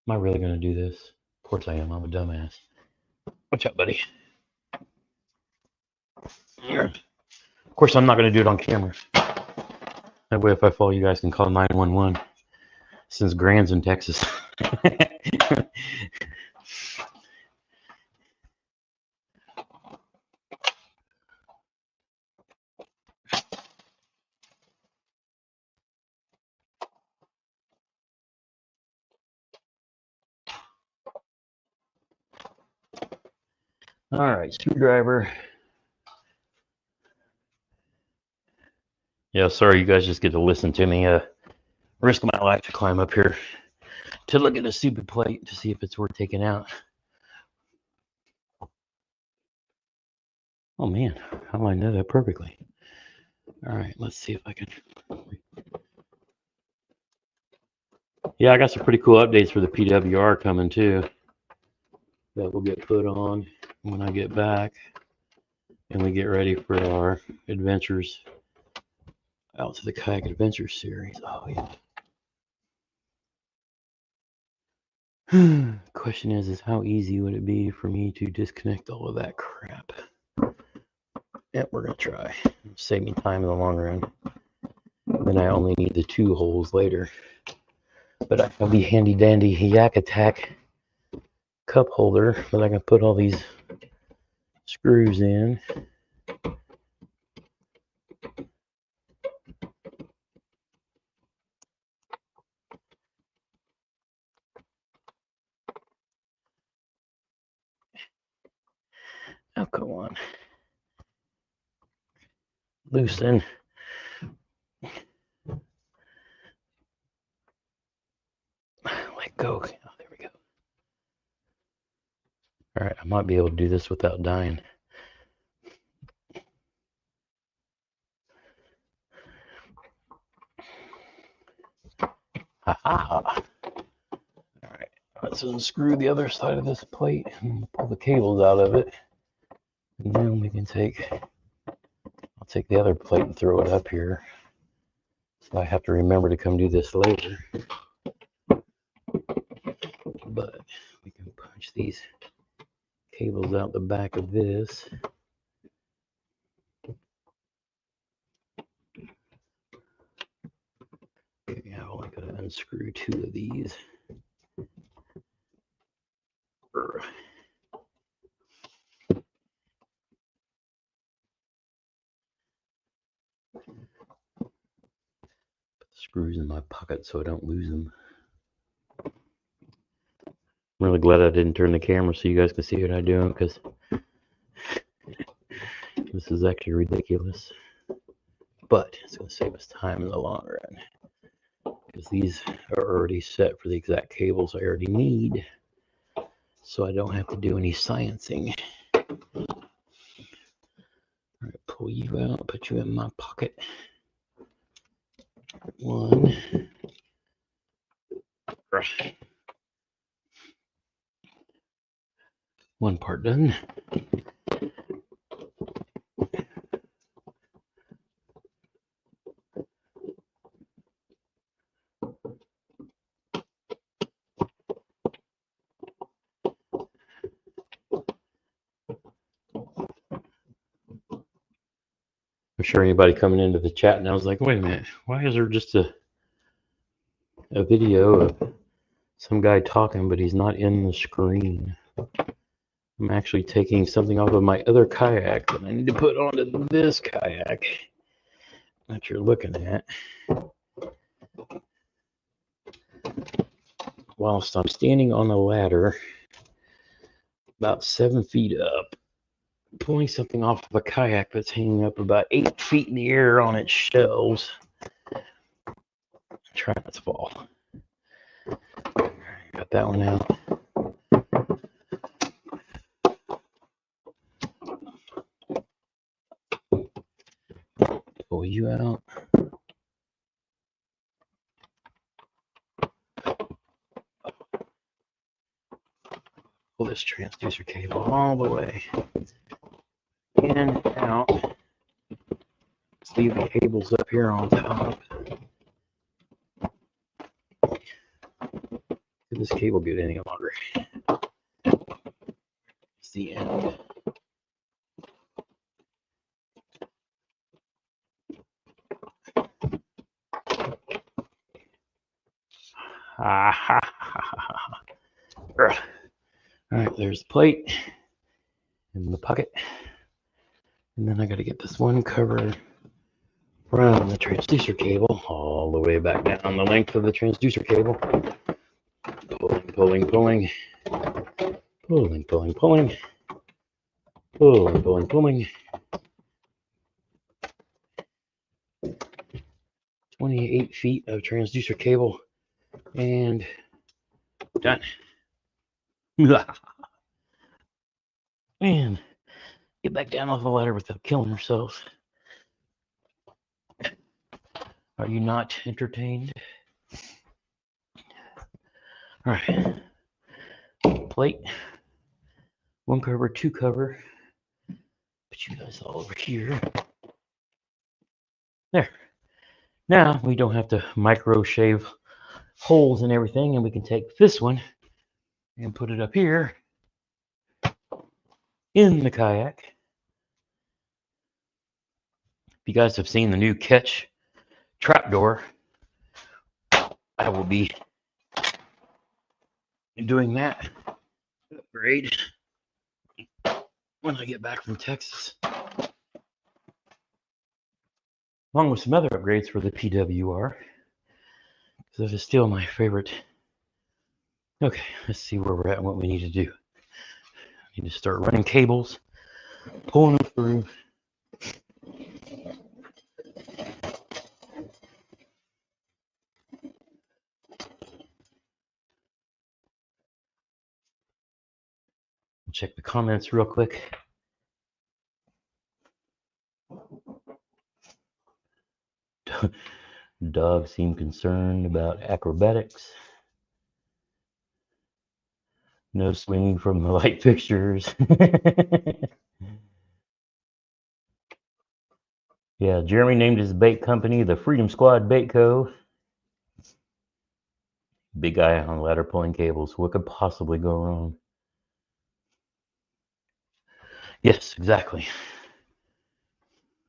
Am I really going to do this? Of course I am. I'm a dumbass. Watch out, buddy. Of course, I'm not going to do it on camera. That way, if I fall, you guys can call 911. Since Grand's in Texas. All right, screwdriver. Yeah, sorry, you guys just get to listen to me risk my life to climb up here to look at a stupid plate to see if it's worth taking out. Oh man, how do I know that perfectly? All right, let's see if I can. Yeah, I got some pretty cool updates for the PWR coming too that will get put on when I get back and we get ready for our adventures out to the Kayak Adventure series. Oh yeah. Question is how easy would it be for me to disconnect all of that crap? Yeah, we're gonna try. Save me time in the long run. Then I only need the 2 holes later. But I have the handy dandy Yak Attack cup holder that I can put all these screws in. Oh, come on. Loosen. Let go. Oh, there we go. All right, I might be able to do this without dying. Ha-ha. All right, let's unscrew the other side of this plate and pull the cables out of it. And then we can I'll take the other plate and throw it up here. So I have to remember to come do this later. But we can punch these cables out the back of this. Okay, I've only got to unscrew 2 of these. Put the screws in my pocket so I don't lose them. I'm really glad I didn't turn the camera so you guys can see what I'm doing, because this is actually ridiculous. But it's going to save us time in the long run, because these are already set for the exact cables I already need, so I don't have to do any sciencing. All right, pull you out, put you in my pocket. one. One part done. I'm sure anybody coming into the chat now is like, wait a minute, why is there just a video of some guy talking, but he's not in the screen? I'm actually taking something off of my other kayak that I need to put onto this kayak that you're looking at. Whilst I'm standing on a ladder about 7 feet up, pulling something off of a kayak that's hanging up about 8 feet in the air on its shelves. Try not to fall. Got that one out. Pull you out. Pull this transducer cable all the way in and out. Let's leave the cables up here on top. Did this cable get any longer? It's the end. All right, there's the plate in the pocket. And then I got to get this one cover from the transducer cable all the way back down the length of the transducer cable. Pulling, pulling, pulling. Pulling, pulling, pulling. Pulling, pulling, pulling. 28 feet of transducer cable and done. And get back down off the ladder without killing yourselves. Are you not entertained? All right. Plate. One cover, two cover. Put you guys all over here. There. Now we don't have to micro shave holes and everything, and we can take this one and put it up here in the kayak. If you guys have seen the new Ketch trapdoor, I will be doing that upgrade when I get back from Texas, along with some other upgrades for the PWR, because that is still my favorite. Okay, let's see where we're at and what we need to do. I need to start running cables, pulling them through. Check the comments real quick. Dogs seem concerned about acrobatics. No swinging from the light fixtures. Yeah, Jeremy named his bait company the Freedom Squad Bait Co. Big guy on ladder pulling cables. What could possibly go wrong? Yes, exactly.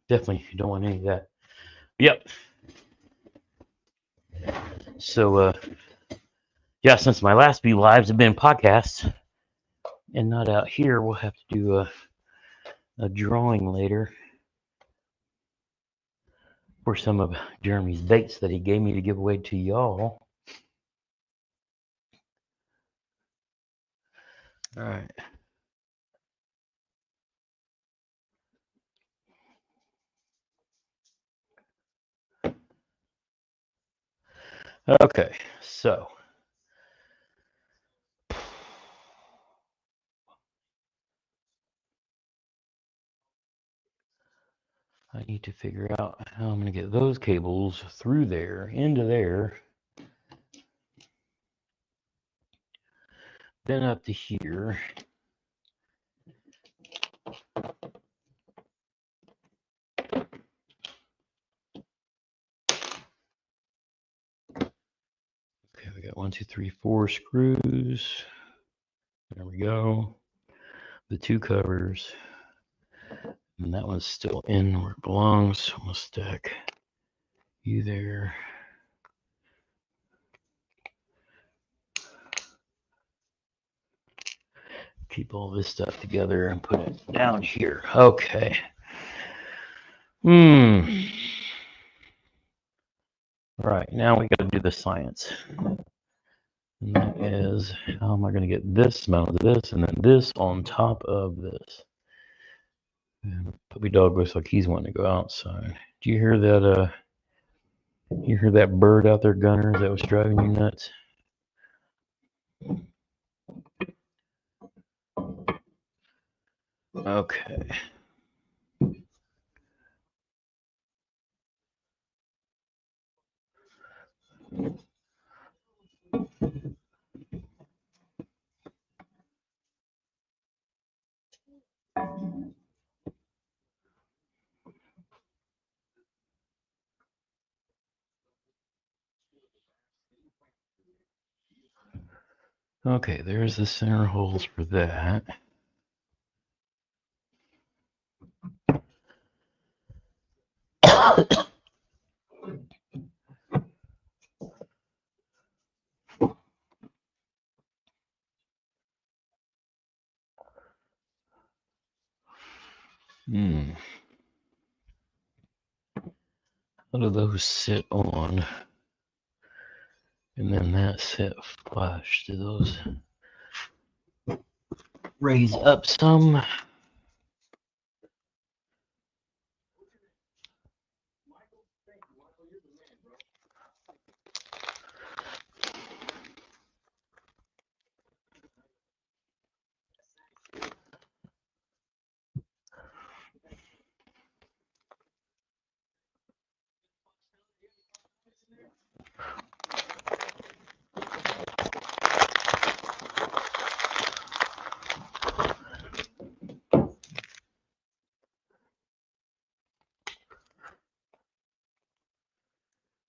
Definitely, you don't want any of that. Yep. So, yeah, since my last few lives have been podcasts and not out here, we'll have to do a drawing later for some of Jeremy's baits that he gave me to give away to y'all. All right. Okay, so I need to figure out how I'm going to get those cables through there, into there, then up to here. Okay, we got 1, 2, 3, 4 screws. There we go. The 2 covers. And that one's still in where it belongs. So I'm going to stack you there. Keep all this stuff together and put it down here. Okay. Right, now we got to do the science. And that is, how am I going to get this mounted to this and then this on top of this? And puppy dog looks like he's wanting to go outside. Do you hear that? You hear that bird out there, Gunner? That was driving you nuts? Okay. Okay, there's the center holes for that. How do those sit on? And then that set flush. Do those raise up some?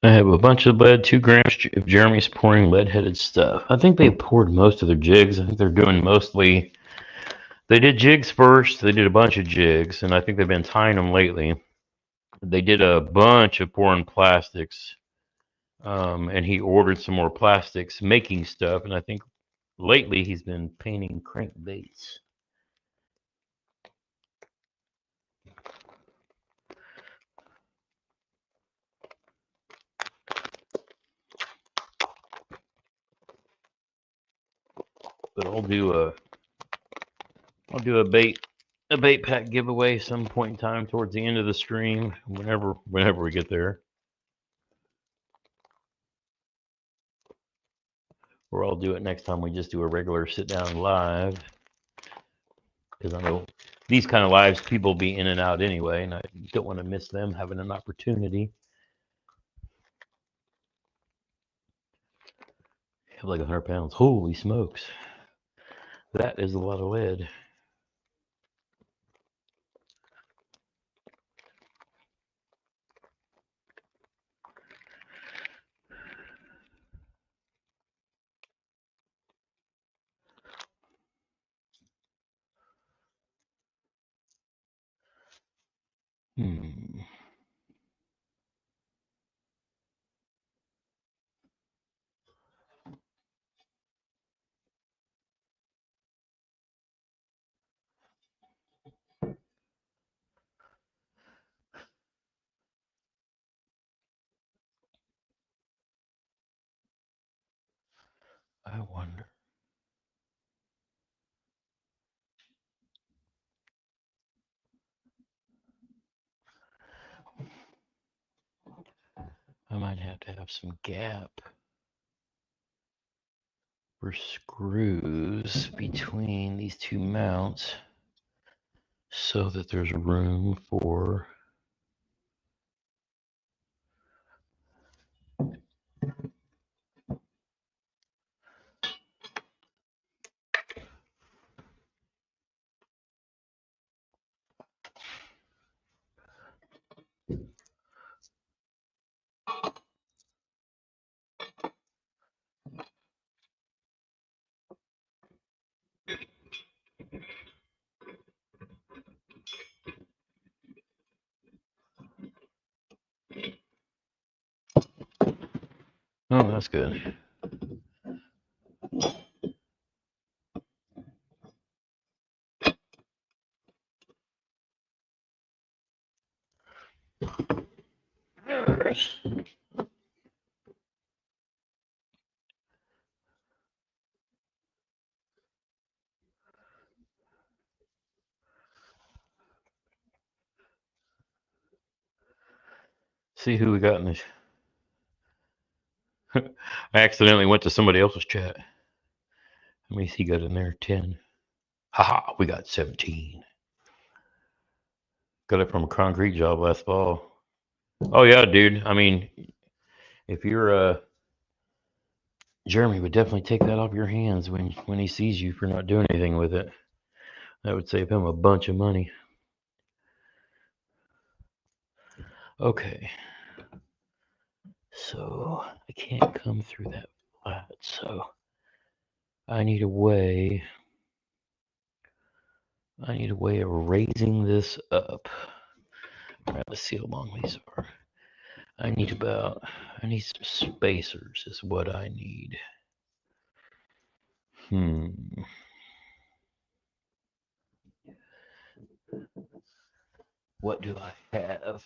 I have a bunch of lead, 2 grams of Jeremy's pouring lead-headed stuff. I think they poured most of their jigs. I think they're doing mostly, they did jigs first, they did a bunch of jigs, and I think they've been tying them lately. They did a bunch of pouring plastics, and he ordered some more plastics, making stuff, and I think lately he's been painting crankbaits. But I'll do a bait pack giveaway some point in time towards the end of the stream, whenever we get there. Or I'll do it next time we just do a regular sit down live, because I know these kind of lives people be in and out anyway, and I don't want to miss them having an opportunity. I have like 100 pounds. Holy smokes, that is a lot of lead. I wonder. I might have to have some gap for screws between these 2 mounts so that there's room for Oh, that's good. See who we got in this. I accidentally went to somebody else's chat. How many's he got in there? 10. Haha, we got 17. Got it from a concrete job last fall. Oh yeah, dude. I mean, if you're Jeremy would definitely take that off your hands when he sees you for not doing anything with it. That would save him a bunch of money. Okay. So I can't come through that flat, so I need a way of raising this up. All right, let's see how long these are. I need some spacers is what I need. What do I have?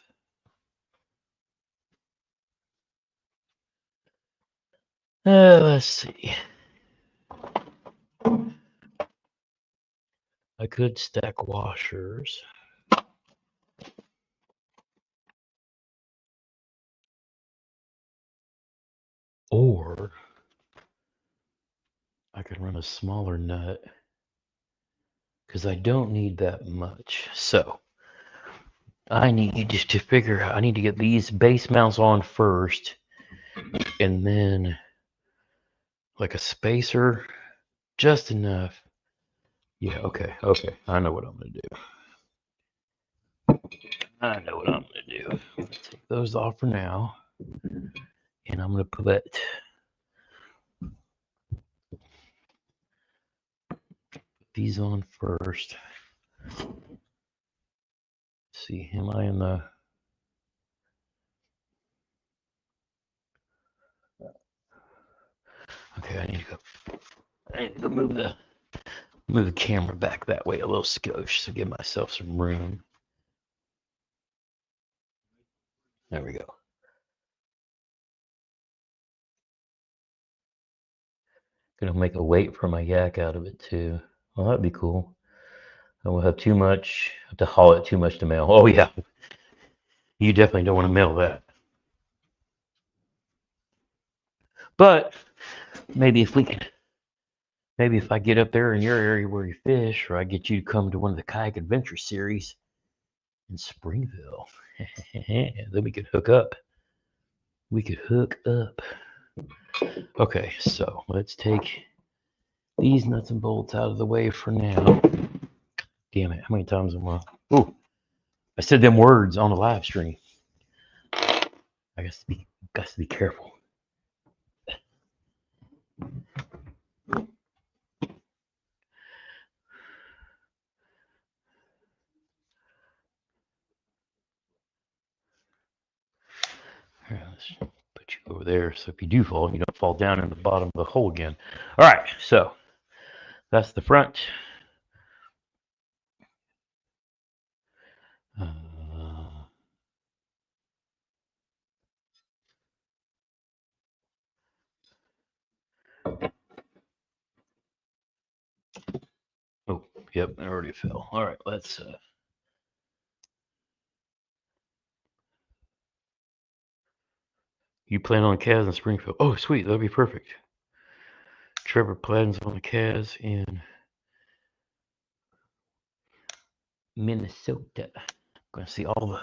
Let's see. I could stack washers. Or I could run a smaller nut because I don't need that much. So I need to get these base mounts on first, and then like a spacer, just enough. Yeah, okay. I know what I'm gonna do. Take those off for now, and I'm gonna put these on first. Let's see, am I in the? Okay, I need to go move the camera back that way a little skosh to give myself some room. There we go. Gonna make a weight for my yak out of it too. Well, that'd be cool. I will have to haul it too much to mail. Oh yeah, you definitely don't want to mail that. But maybe if I get up there in your area where you fish, or I get you to come to one of the kayak adventure series in Springville, then we could hook up. Okay, so let's take these nuts and bolts out of the way for now. Damn it, how many times am I? Ooh, I said them words on a live stream. I got to be careful. Here, let's put you over there so if you do fall, you don't fall down in the bottom of the hole again. All right, so that's the front. Oh, yep, I already fell. All right, let's. You plan on Kaz in Springfield? Oh, sweet, that'd be perfect. Trevor plans on the Kaz in Minnesota. Gonna see all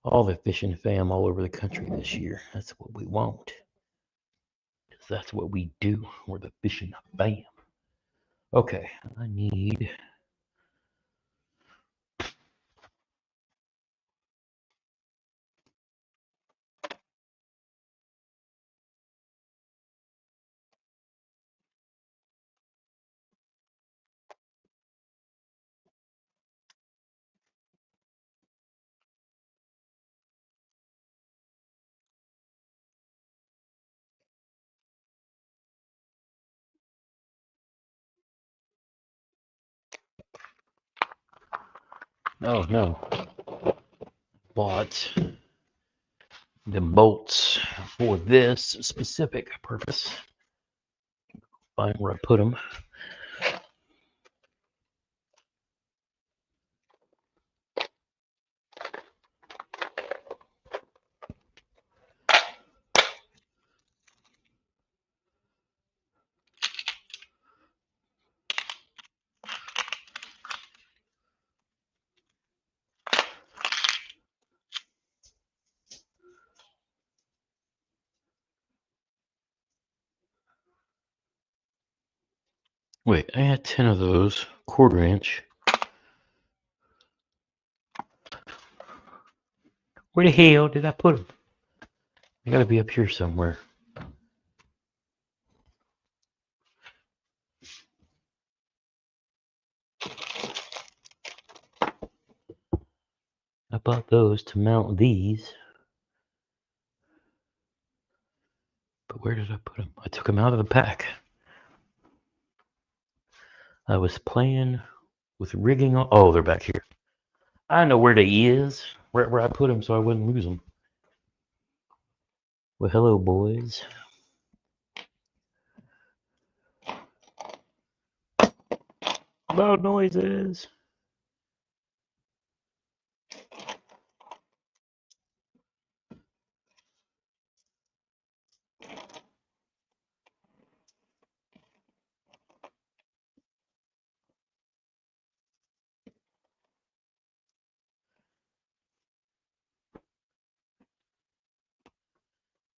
the fishing fam all over the country this year. That's what we want. Cause that's what we do. We're the fishing fam. Okay, I need. Oh no. Bought the bolts for this specific purpose. Find where I put them. Wait, I had 10 of those, quarter inch. Where the hell did I put them? They gotta be up here somewhere. I bought those to mount these. But where did I put them? I took them out of the pack. I was playing with rigging on. Oh, they're back here. I know where they is. Where I put them so I wouldn't lose them. Well, hello, boys. Loud noises.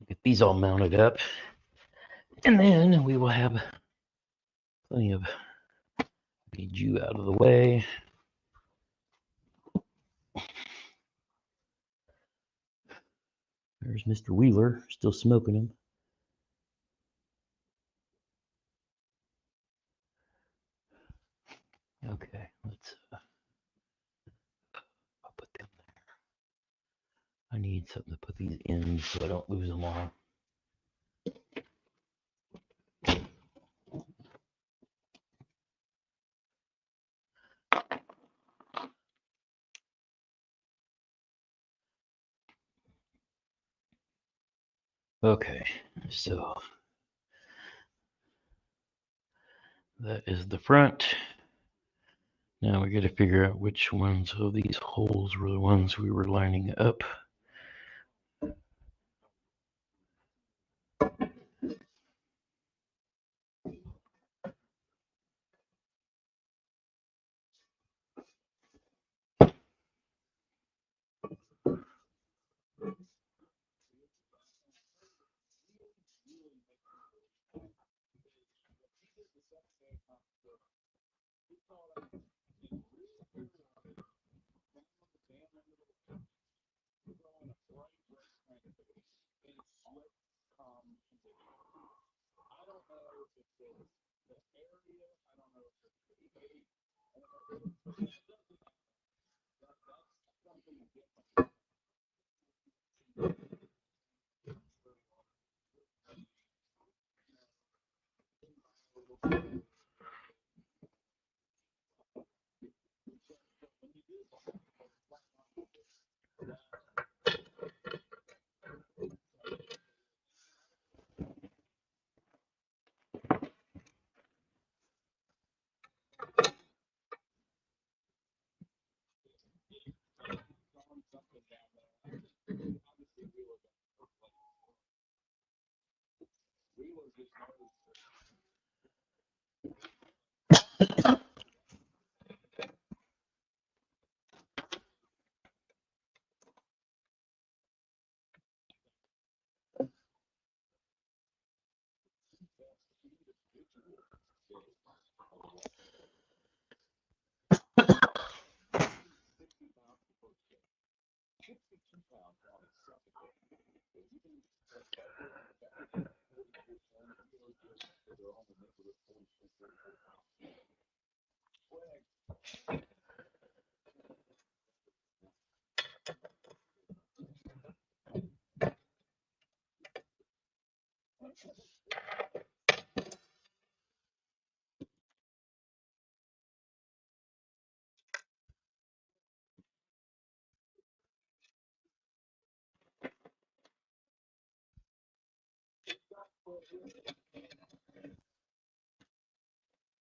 Get these all mounted up. And then we will have plenty of. Get you out of the way. There's Mr. Wheeler, still smoking them. Okay, let's. I'll put them there. I need something to put these in so I don't lose them all. Okay, so that is the front. Now we got to figure out which ones of these holes were the ones we were lining up.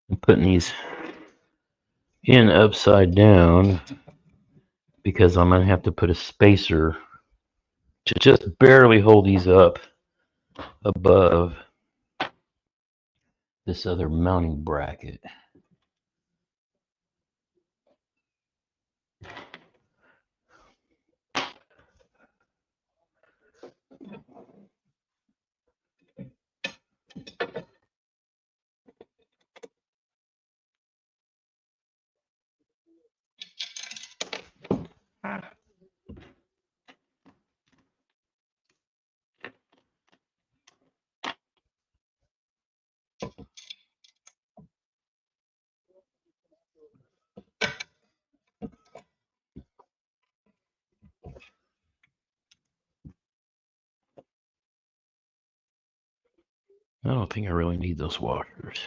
I'm putting these in upside down because I'm going to have to put a spacer to just barely hold these up above this other mounting bracket. I don't think I really need those washers.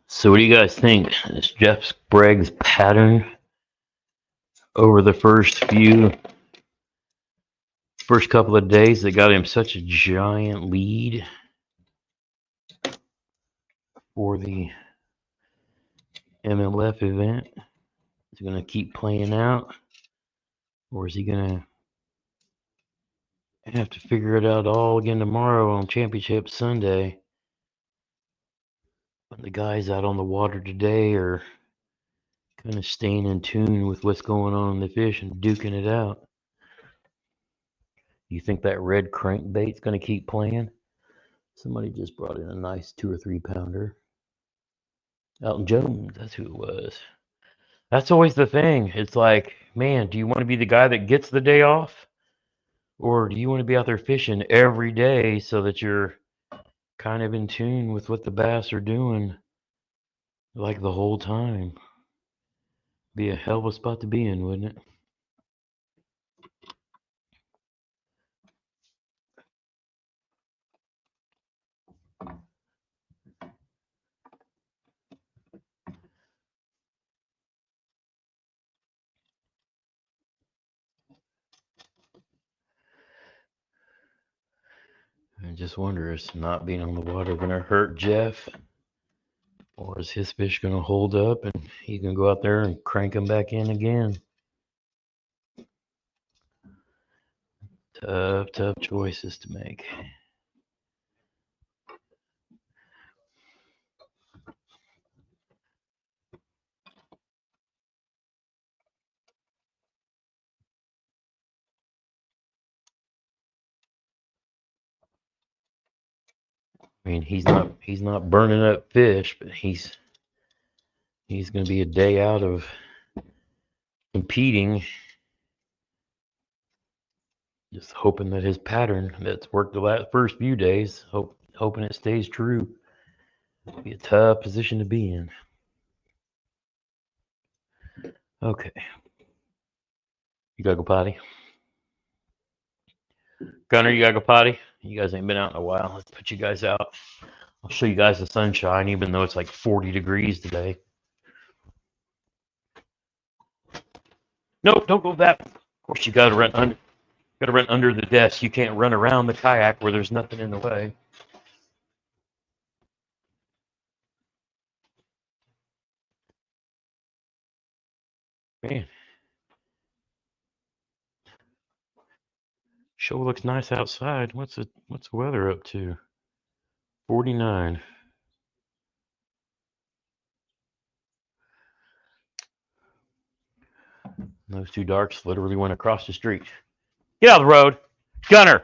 So what do you guys think? Is Jeff Sprague's pattern over the first couple of days that got him such a giant lead for the MLF event? Is he going to keep playing out? Or is he going to have to figure it out all again tomorrow on Championship Sunday? The guys out on the water today are kind of staying in tune with what's going on in the fish and duking it out. You think that red crankbait's going to keep playing? Somebody just brought in a nice 2 or 3 pounder. Elton Jones, that's who it was. That's always the thing. It's like, man, do you want to be the guy that gets the day off? Or do you want to be out there fishing every day so that you're kind of in tune with what the bass are doing like the whole time? Be a hell of a spot to be in, wouldn't it? I just wonder, is not being on the water going to hurt Jeff? Or is his fish going to hold up and he can go out there and crank them back in again? Tough choices to make. I mean, he's not burning up fish, but he's going to be a day out of competing. Just hoping that his pattern that's worked the first few days, hoping it stays true. It'll be a tough position to be in. Okay. You gotta go potty? Gunner, you gotta go potty? You guys ain't been out in a while. Let's put you guys out. I'll show you guys the sunshine, even though it's like 40 degrees today. No, don't go that. Of course, you gotta run under. Gotta run under the desk. You can't run around the kayak where there's nothing in the way. Man, show looks nice outside. What's the weather up to? 49. Those two darks literally went across the street. Get out of the road, Gunner.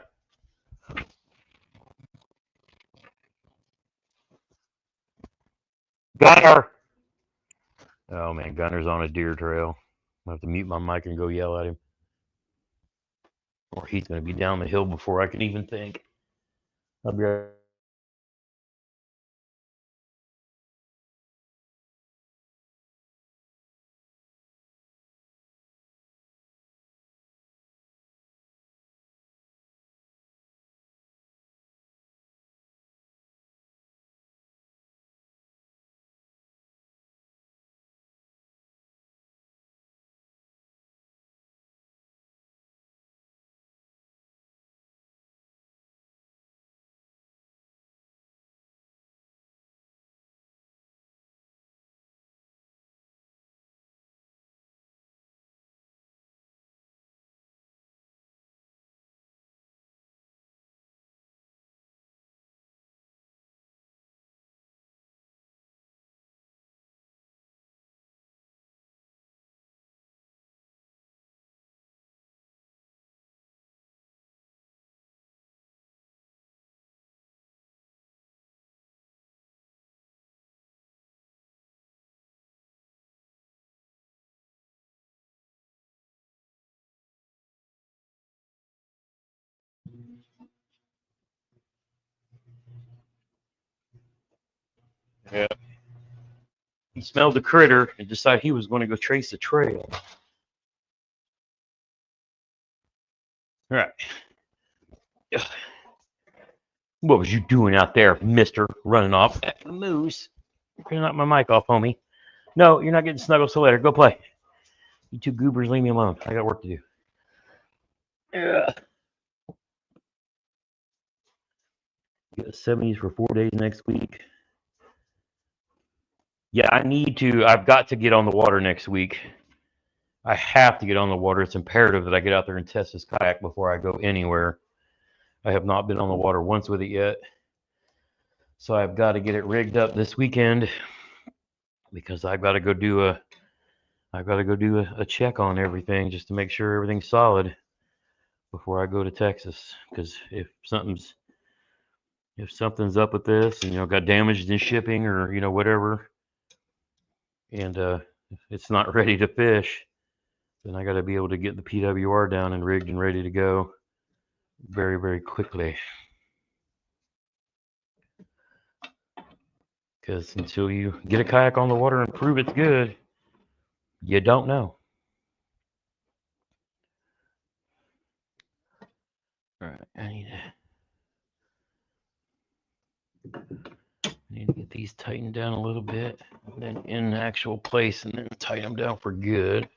Gunner. Oh man, Gunner's on a deer trail. I have to mute my mic and go yell at him, or he's going to be down the hill before I can even think. I'll be right. Yeah. He smelled the critter and decided he was going to go trace the trail. All right. What was you doing out there, mister? Running off at the moose. You're not my mic off, homie. No, you're not getting snuggled, so later. Go play. You two goobers, leave me alone. I got work to do. Yeah. Get the 70s for 4 days next week. Yeah, I've got to get on the water next week. I have to get on the water. It's imperative that I get out there and test this kayak before I go anywhere. I have not been on the water once with it yet. So I've got to get it rigged up this weekend because I've got to go do a check on everything just to make sure everything's solid before I go to Texas. Because if something's up with this and got damaged in shipping or whatever, and it's not ready to fish, then I got to be able to get the PWR down and rigged and ready to go very, very quickly. Because until you get a kayak on the water and prove it's good, you don't know. All right, I need to get these tightened down a little bit, and then in actual place, and then tighten them down for good.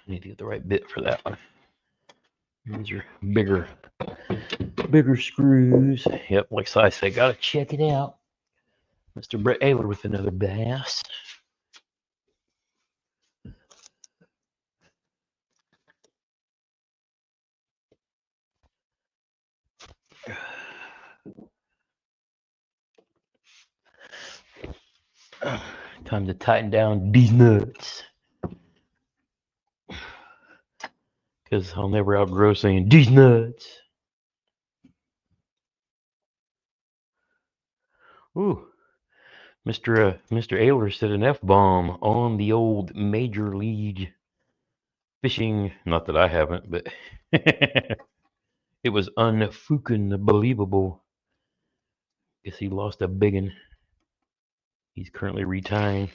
Need to get the right bit for that one. These are bigger screws. Yep, like I say, gotta check it out. Mr. Brett Ayler with another bass. Time to tighten down these nuts. Because I'll never outgrow saying these nuts. Ooh, Mr. Ayler said an F-bomb on the old Major League Fishing. Not that I haven't, but it was unfucking believable. Guess he lost a biggin. He's currently retiring.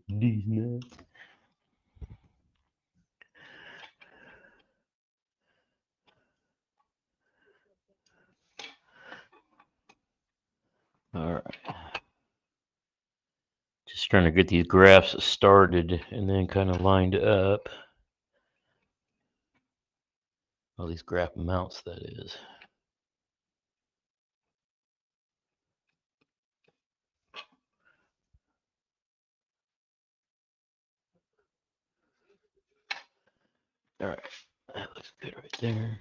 These nuts. All right. Just trying to get these graphs started and then kind of lined up. All these graph mounts, that is. All right. That looks good right there.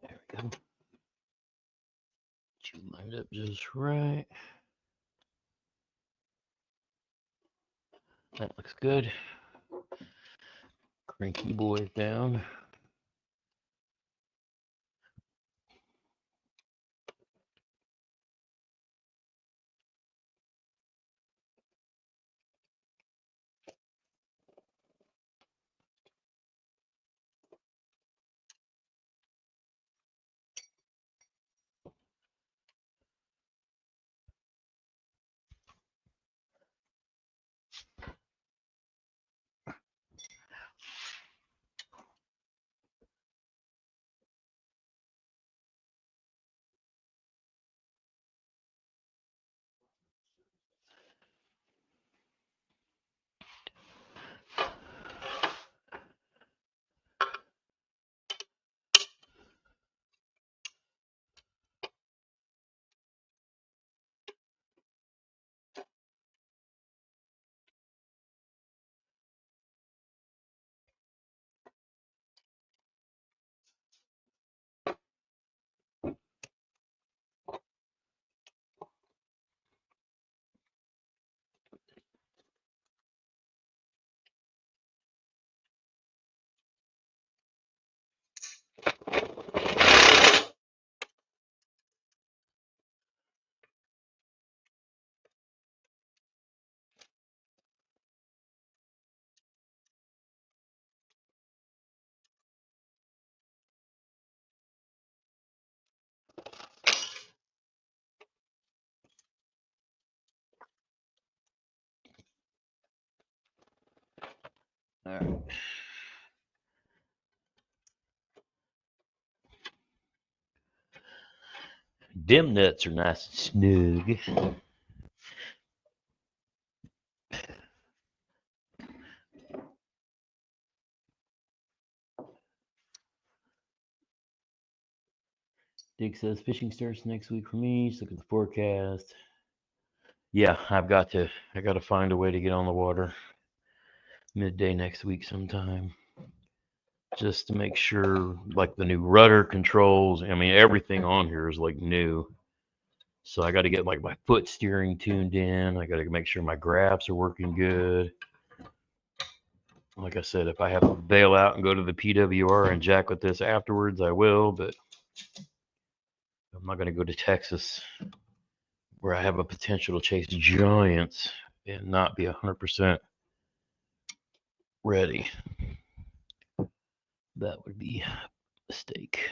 There we go. You lined up just right. That looks good. Cranky boys down. All right. Dim nuts are nice and snug. Dick says fishing starts next week for me. Just look at the forecast. Yeah, I got to find a way to get on the water midday next week sometime. Just to make sure, like the new rudder controls. I mean, everything on here is like new. So I got to get like my foot steering tuned in. I got to make sure my graphs are working good. Like I said, if I have to bail out and go to the PWR and jack with this afterwards, I will. But I'm not going to go to Texas where I have a potential to chase giants and not be 100% ready. That would be a mistake.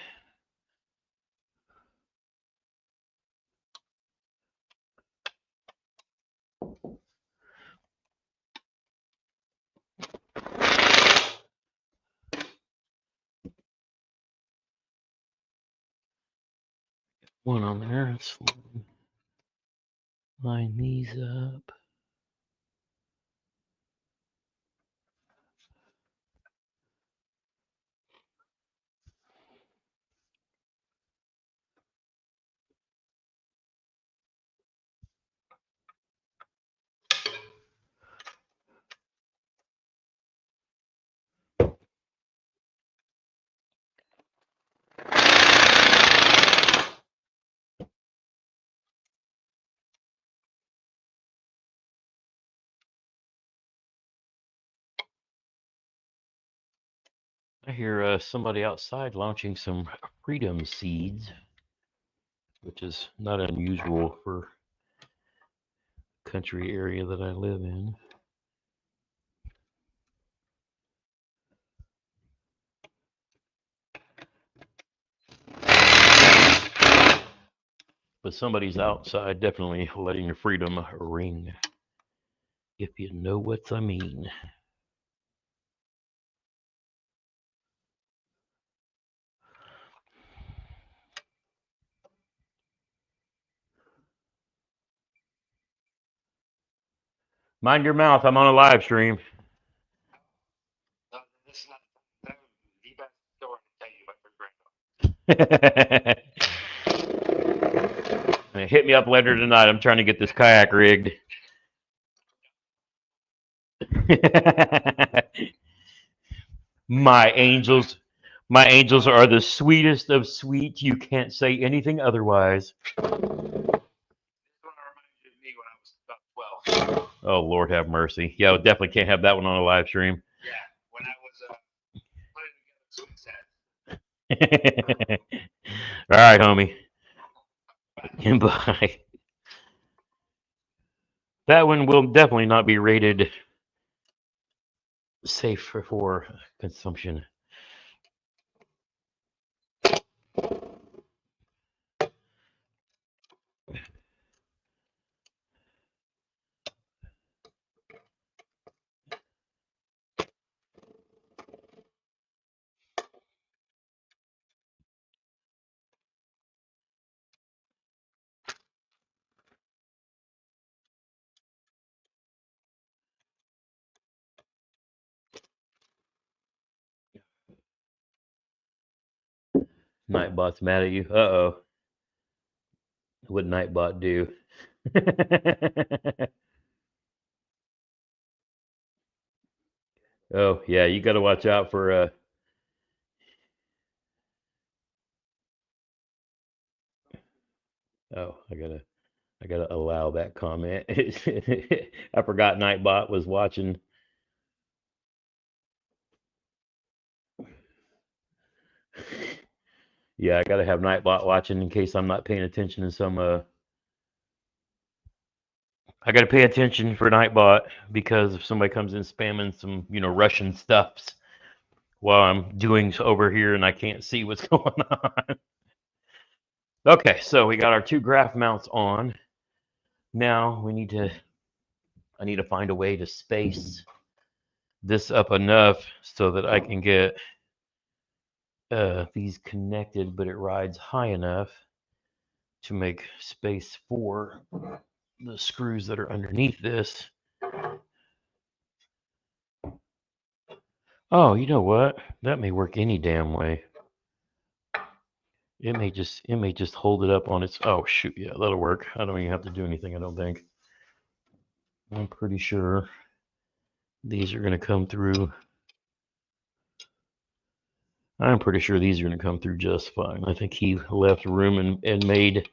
One on there. Let's line these up. I hear somebody outside launching some freedom seeds, which is not unusual for country area that I live in. But somebody's outside definitely letting your freedom ring, if you know what I mean. Mind your mouth, I'm on a live stream. Hit me up later tonight. I'm trying to get this kayak rigged. My angels are the sweetest of sweet. You can't say anything otherwise. Oh, Lord have mercy. Yeah, we definitely can't have that one on a live stream. Yeah, when I was putting together swing sets. All right, homie. Bye. That one will definitely not be rated safe for consumption. Nightbot's mad at you. Uh-oh. What Nightbot do? Oh, yeah, you got to watch out for oh, I gotta allow that comment. I forgot Nightbot was watching. Yeah, I gotta have Nightbot watching in case I'm not paying attention to some I gotta pay attention for Nightbot because if somebody comes in spamming some, Russian stuffs while I'm doing over here and I can't see what's going on. Okay, so we got our two graph mounts on. Now I need to find a way to space this up enough so that I can get these connected, but it rides high enough to make space for the screws that are underneath this. Oh, you know what? That may work any damn way. It may just hold it up on its. Oh shoot, yeah, that'll work. I don't even have to do anything. I don't think. I'm pretty sure these are going to come through. I'm pretty sure these are going to come through just fine. I think he left room and made.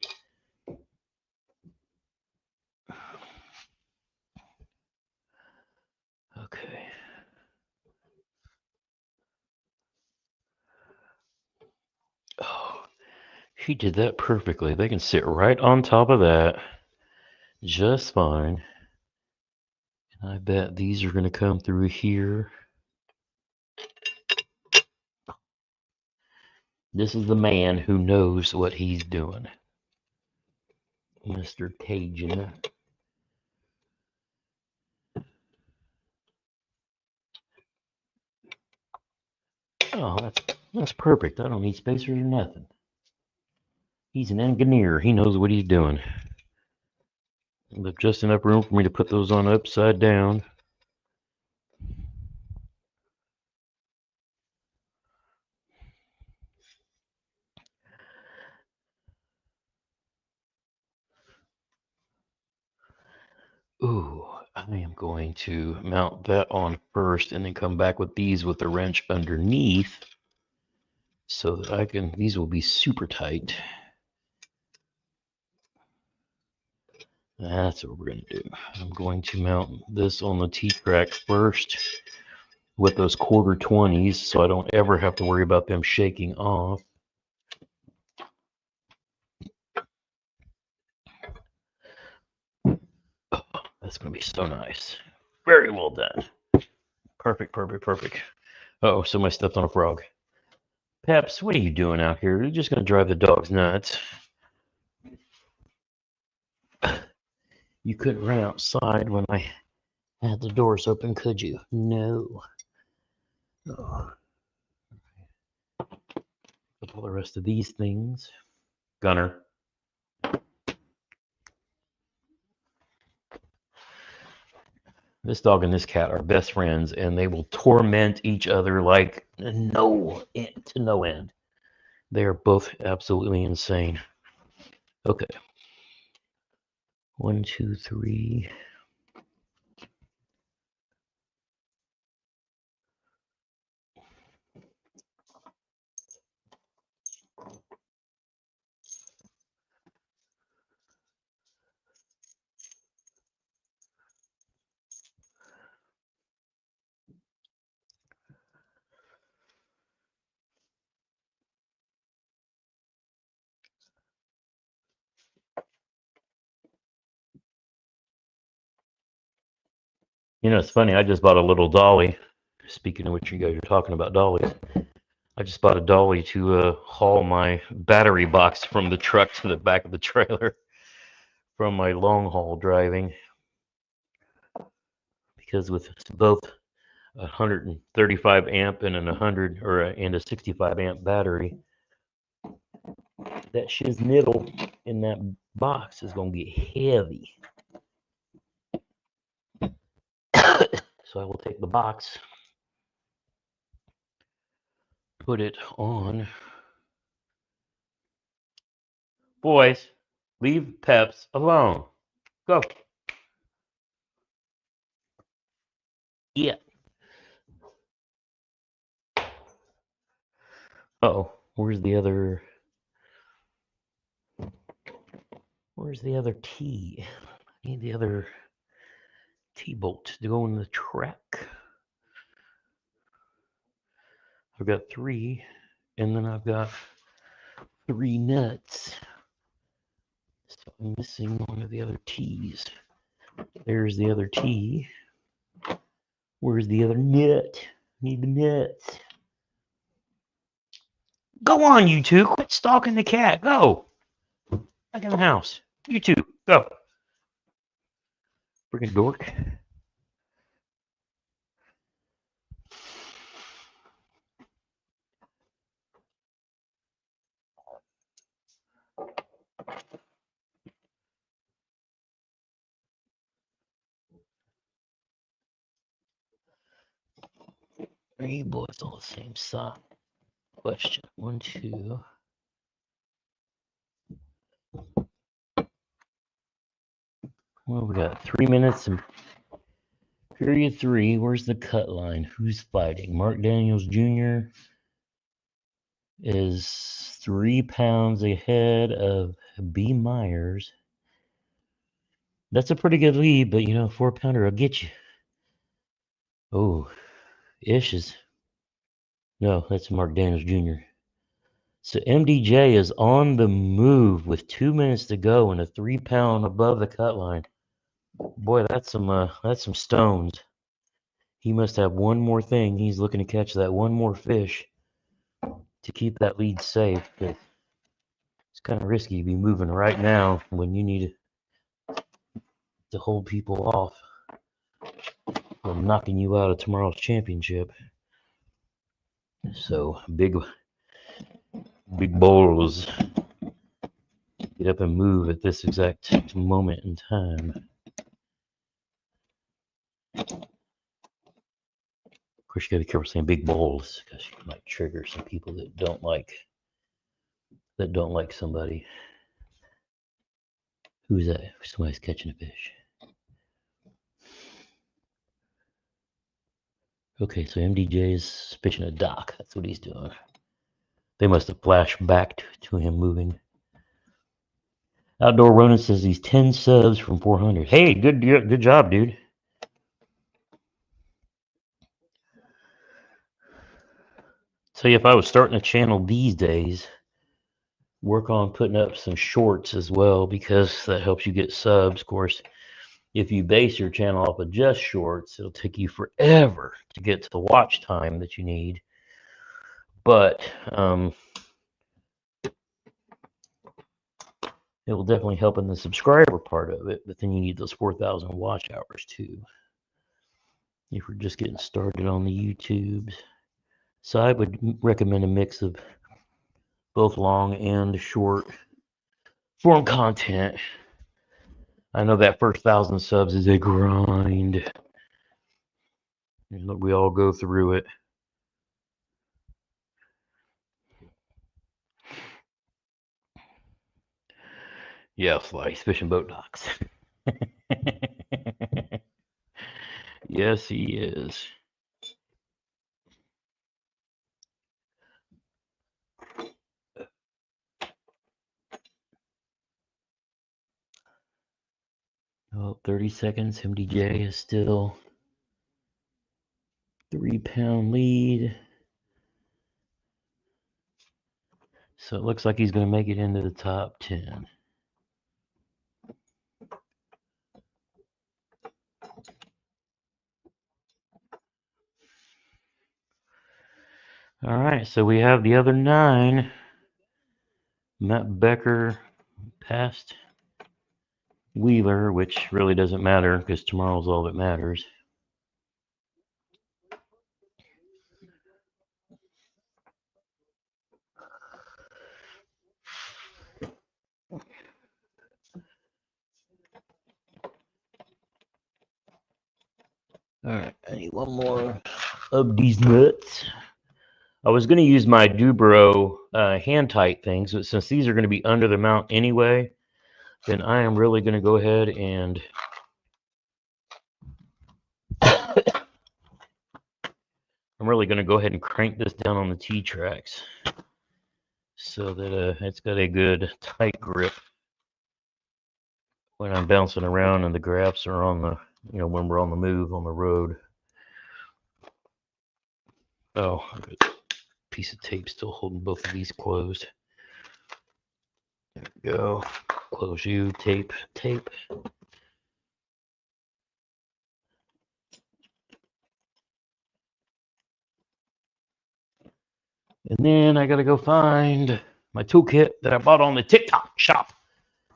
Okay. Oh, he did that perfectly. They can sit right on top of that just fine. And I bet these are going to come through here. This is the man who knows what he's doing. Mr. Cajun. Oh, that's perfect. I don't need spacers or nothing. He's an engineer. He knows what he's doing. Left just enough room for me to put those on upside down. Ooh, I am going to mount that on first and then come back with these with the wrench underneath so that I can, these will be super tight. That's what we're going to do. I'm going to mount this on the T-track first with those quarter 20s so I don't ever have to worry about them shaking off. Oh, that's going to be so nice. Very well done. Perfect, perfect, perfect. Uh-oh, somebody stepped on a frog. Peps, what are you doing out here? You're just going to drive the dogs nuts. You couldn't run outside when I had the doors open, could you? No. Oh. Put all the rest of these things. Gunner. This dog and this cat are best friends, and they will torment each other like no end. They are both absolutely insane. Okay. 1, 2, 3. You know, it's funny. I just bought a little dolly. Speaking of which, you guys are talking about dollies. I just bought a dolly to haul my battery box from the truck to the back of the trailer from my long haul driving. Because with both a 135 amp and and a 65 amp battery, that shiznittle in that box is gonna get heavy. So I will take the box, put it on. Boys, leave Peps alone. Go. Yeah. Uh-oh, where's the other T? I need the other T-bolt to go in the track. I've got 3, and then I've got 3 nuts. So I'm missing one of the other T's. There's the other T. Where's the other nut? Need the nuts. Go on, you two. Quit stalking the cat. Go. Back in the house. You two, go. Freaking dork. Are you boys all the same size? Question. 1, 2. Well, we got 3 minutes and period 3. Where's the cut line? Who's fighting? Mark Daniels Jr. is 3 pounds ahead of B. Myers. That's a pretty good lead, but 4-pounder will get you. Oh, Ish is. No, that's Mark Daniels Jr. So MDJ is on the move with 2 minutes to go and a 3-pound above the cut line. Boy, that's some stones. He must have one more thing. He's looking to catch that one more fish to keep that lead safe. But it's kind of risky to be moving right now when you need to hold people off from knocking you out of tomorrow's championship. So big bowls get up and move at this exact moment in time. Of course, you gotta be careful saying big bowls because you might trigger some people that don't like somebody. Who's that? Somebody's catching a fish. Okay, so MDJ is fishing a dock. That's what he's doing. They must have flashed back to him moving. Outdoor Ronin says he's 10 subs from 400. Hey, good job, dude. Tell you, if I was starting a channel these days, work on putting up some shorts as well, because that helps you get subs. Of course, if you base your channel off of just shorts, it'll take you forever to get to the watch time that you need. But it will definitely help in the subscriber part of it. But then you need those 4,000 watch hours too, if we're just getting started on the YouTubes. So I would recommend a mix of both long and short form content. I know that first 1,000 subs is a grind. We all go through it. Yeah, Slice, fishing boat docks. Yes, he is. Oh, 30 seconds. MDJ is still 3-pound lead. So it looks like he's going to make it into the top 10. All right, so we have the other 9. Matt Becker passed Wheeler, which really doesn't matter because tomorrow's all that matters. All right, I need one more of these nuts. I was going to use my Dubro hand tight things, but since these are going to be under the mount anyway, then I am really going to go ahead and crank this down on the T-tracks so that it's got a good tight grip when I'm bouncing around and the graphs are on the, when we're on the move on the road. Oh, I've got a piece of tape still holding both of these closed. There we go. Close you, tape. And then I gotta go find my toolkit that I bought on the TikTok shop.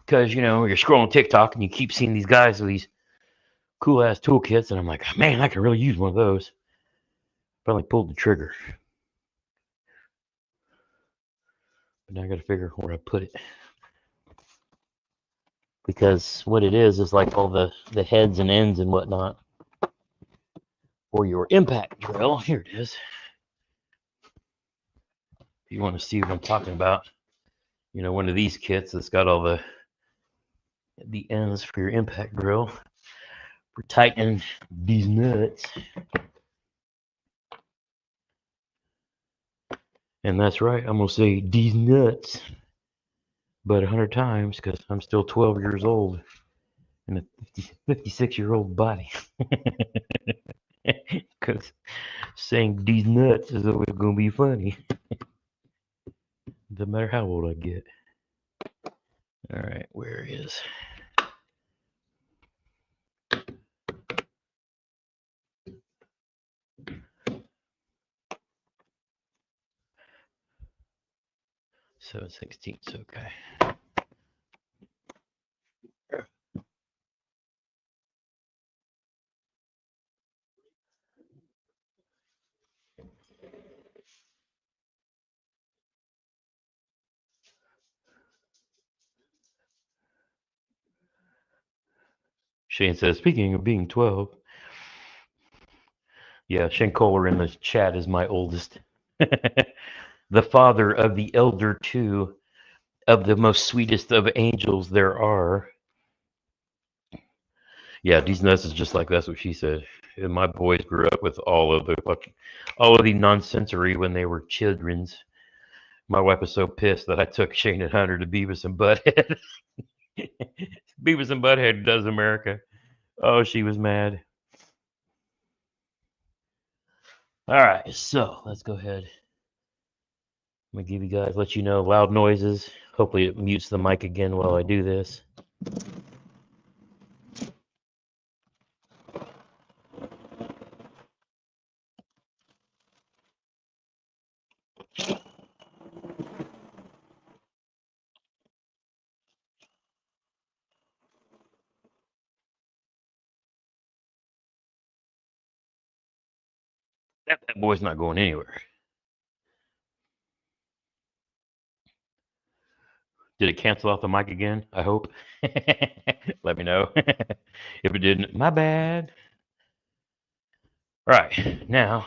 Because, you're scrolling TikTok and you keep seeing these guys with these cool ass toolkits. And I'm like, man, I could really use one of those. Finally pulled the trigger. But now I gotta figure where I put it. Because what it is like all the heads and ends and whatnot for your impact drill. Here it is. If you want to see what I'm talking about. You know, one of these kits that's got all the ends for your impact drill for tightening these nuts. And that's right, I'm gonna say these nuts, but 100 times because I'm still 12 years old in a 56-year-old body. Because saying these nuts is always gonna be funny. No matter how old I get. All right, where is? So 7/16, okay. Shane says, speaking of being 12, yeah, Shane Kohler in the chat is my oldest. The father of the elder two of the most sweetest of angels there are. Yeah, these nuts is just like that's what she said. And my boys grew up with all of the nonsensory when they were children's. My wife was so pissed that I took Shane and Hunter to Beavis and Butthead. Beavis and Butthead does America. Oh, she was mad. All right, so let's go ahead. I'm gonna give you guys, let you know, loud noises. Hopefully it mutes the mic again while I do this. That boy's not going anywhere. Did it cancel off the mic again? I hope. Let me know. If it didn't, my bad. All right, now.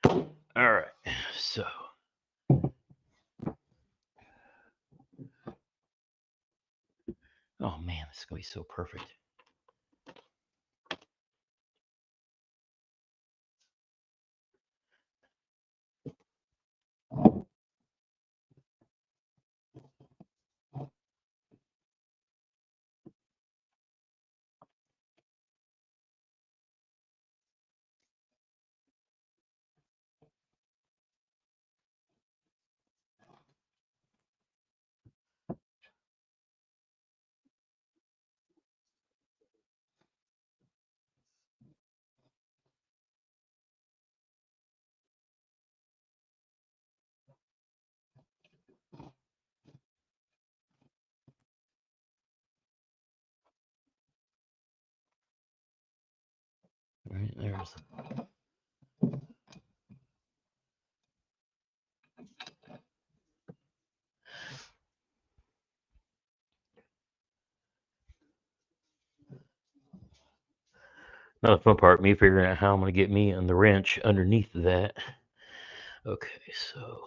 All right, so. Oh man, this is gonna be so perfect. All right, there's. Now the fun part, me figuring out how I'm gonna get me and the wrench underneath that. Okay, so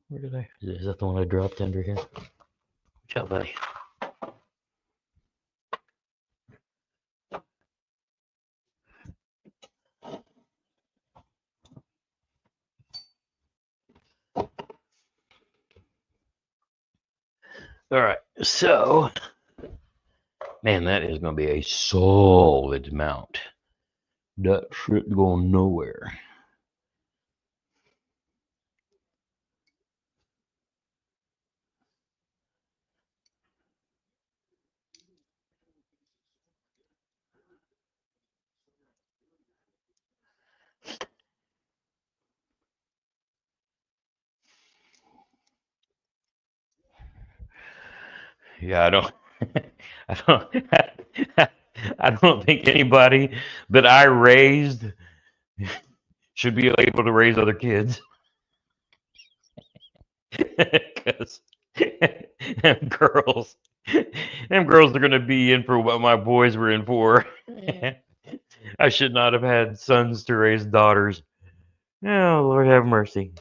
where did I? Is that the one I dropped under here? Watch out, buddy. All right, so man, that is gonna be a solid mount. That shit going nowhere. Yeah, I don't, I don't, I don't think anybody that I raised should be able to raise other kids. Because them girls are gonna be in for what my boys were in for. I should not have had sons to raise daughters. Oh, Lord have mercy.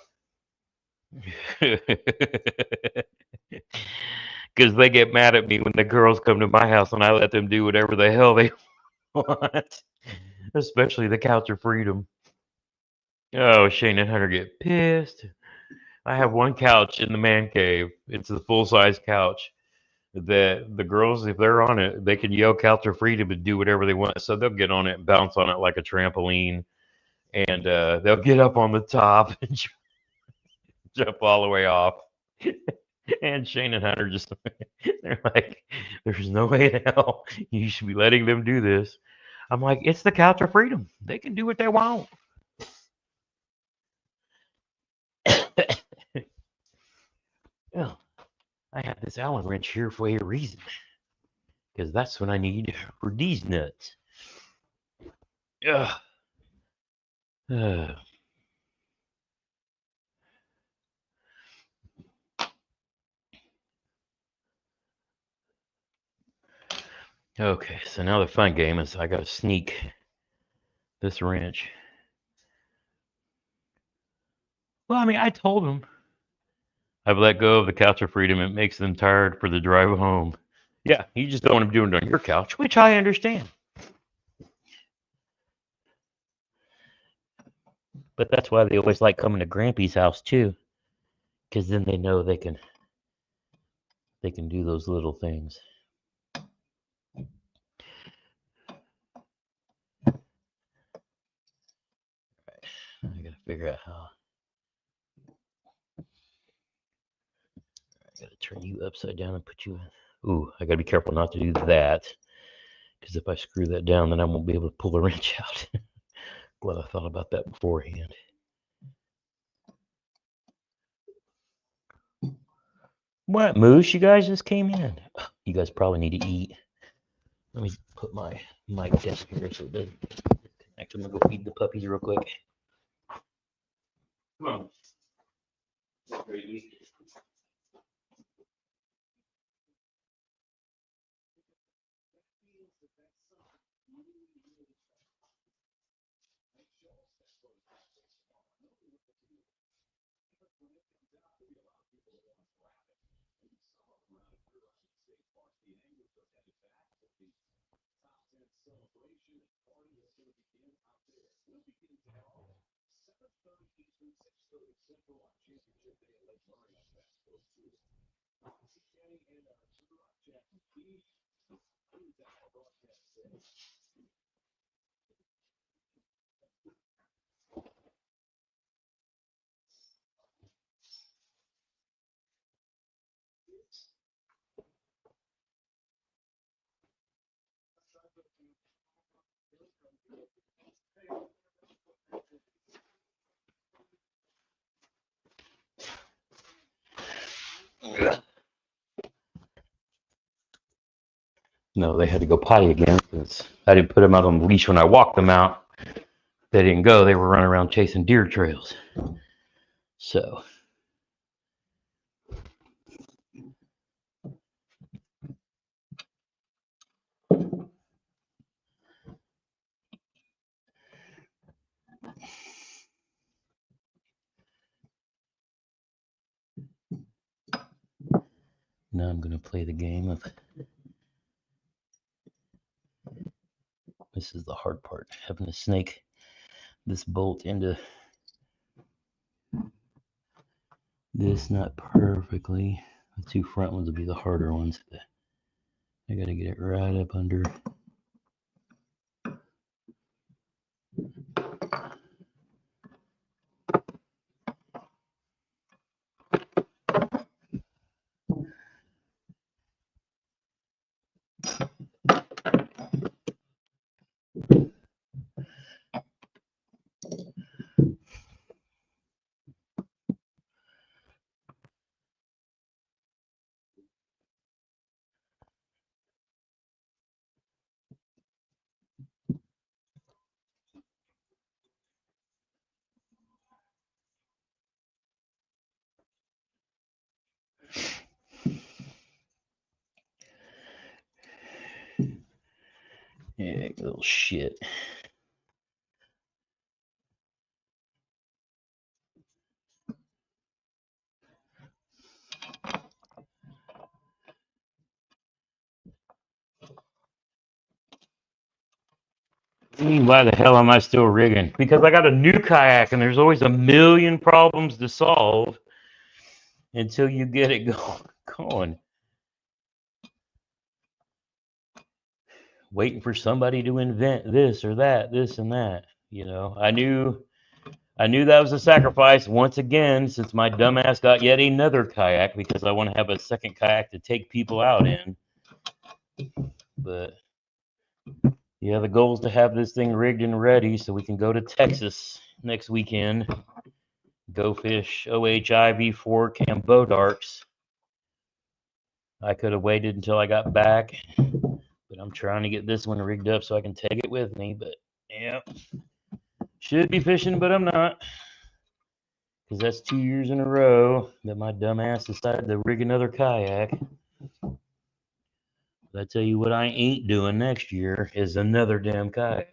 Because they get mad at me when the girls come to my house and I let them do whatever the hell they want, especially the couch of freedom. Oh, Shane and Hunter get pissed. I have one couch in the man cave. It's a full-size couch that the girls, if they're on it, they can yell couch of freedom and do whatever they want. So they'll get on it and bounce on it like a trampoline, and they'll get up on the top and jump all the way off. And Shane and Hunter just, they're like, there's no way in hell you should be letting them do this. I'm like, it's the couch of freedom. They can do what they want. Well, I have this Allen wrench here for a reason, because that's what I need for these nuts. Ugh. Okay, so now the fun game is I got to sneak this wrench. Well, I mean, I told them I've let go of the couch of freedom. It makes them tired for the drive home. Yeah, you just don't want them doing it on your couch, which I understand. But that's why they always like coming to Grampy's house too, because then they know they can do those little things. I gotta figure out how. I gotta turn you upside down and put you in. Ooh, I gotta be careful not to do that, because if I screw that down, then I won't be able to pull the wrench out. Glad I thought about that beforehand. What, Moose? You guys just came in. You guys probably need to eat. Let me put my mic down here so it doesn't disconnect. I'm gonna go feed the puppies real quick. Come on. No, they had to go potty again because I didn't put them out on the leash when I walked them out. They didn't go. They were running around chasing deer trails. So now I'm gonna play the game of. This is the hard part, having to snake this bolt into this not perfectly. The two front ones will be the harder ones. I gotta get it right up under. Yeah, little shit. Why the hell am I still rigging? Because I got a new kayak and there's always a million problems to solve until you get it going. Waiting for somebody to invent this or that, this and that. You know, I knew that was a sacrifice once again, since my dumbass got yet another kayak because I want to have a second kayak to take people out in. But yeah, the goal is to have this thing rigged and ready so we can go to Texas next weekend, go fish OHIV4 Cambo Darks. I could have waited until I got back, but I'm trying to get this one rigged up so I can take it with me. But yeah, should be fishing, but I'm not, because that's 2 years in a row that my dumbass decided to rig another kayak. But I tell you what I ain't doing next year is another damn kayak.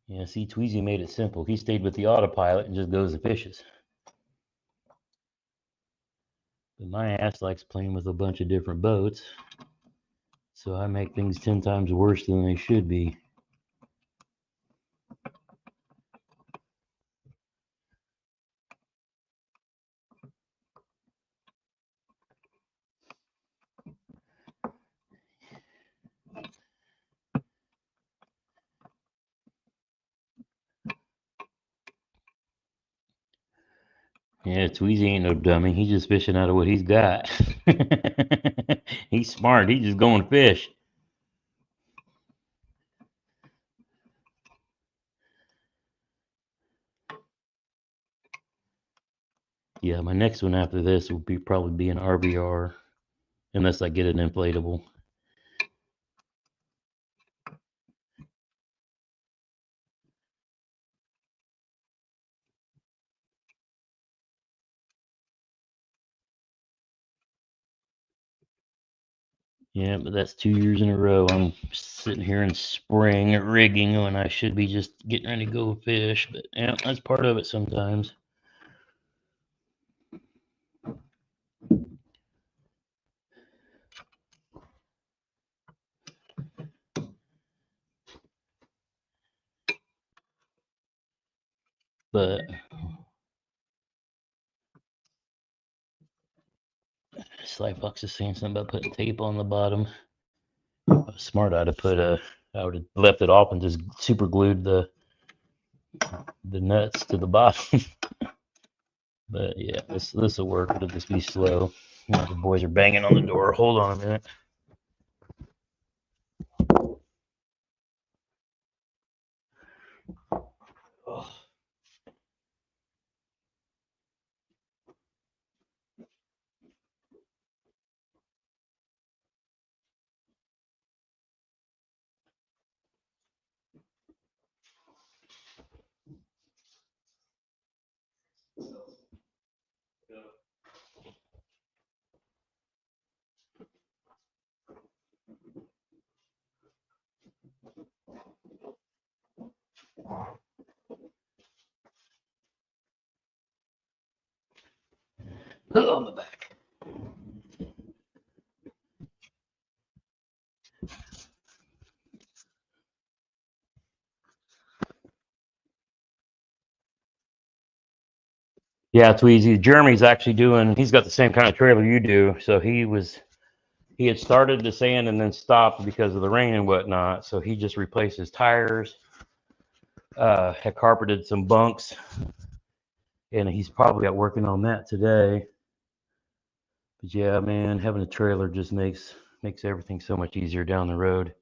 Yeah, see, Tweezy made it simple. He stayed with the autopilot and just goes and fishes. But my ass likes playing with a bunch of different boats, so I make things 10 times worse than they should be. Yeah, Tweezy ain't no dummy. He's just fishing out of what he's got. He's smart. He's just going to fish. Yeah, my next one after this will probably be an RVR, unless I get an inflatable. Yeah, but that's 2 years in a row. I'm sitting here in spring rigging when I should be just getting ready to go fish. But yeah, that's part of it sometimes. But Sly Fox is saying something about putting tape on the bottom. If I was smart, I would have left it off and just super glued the nuts to the bottom. But yeah, this will work. It'll just be slow. You know, the boys are banging on the door. Hold on a minute. Oh. On the back. Yeah, it's easy. Jeremy's actually doing. He's got the same kind of trailer you do. So he had started the sand and then stopped because of the rain and whatnot. So he just replaced his tires. Had carpeted some bunks, and he's probably out working on that today. But yeah, man, having a trailer just makes everything so much easier down the road.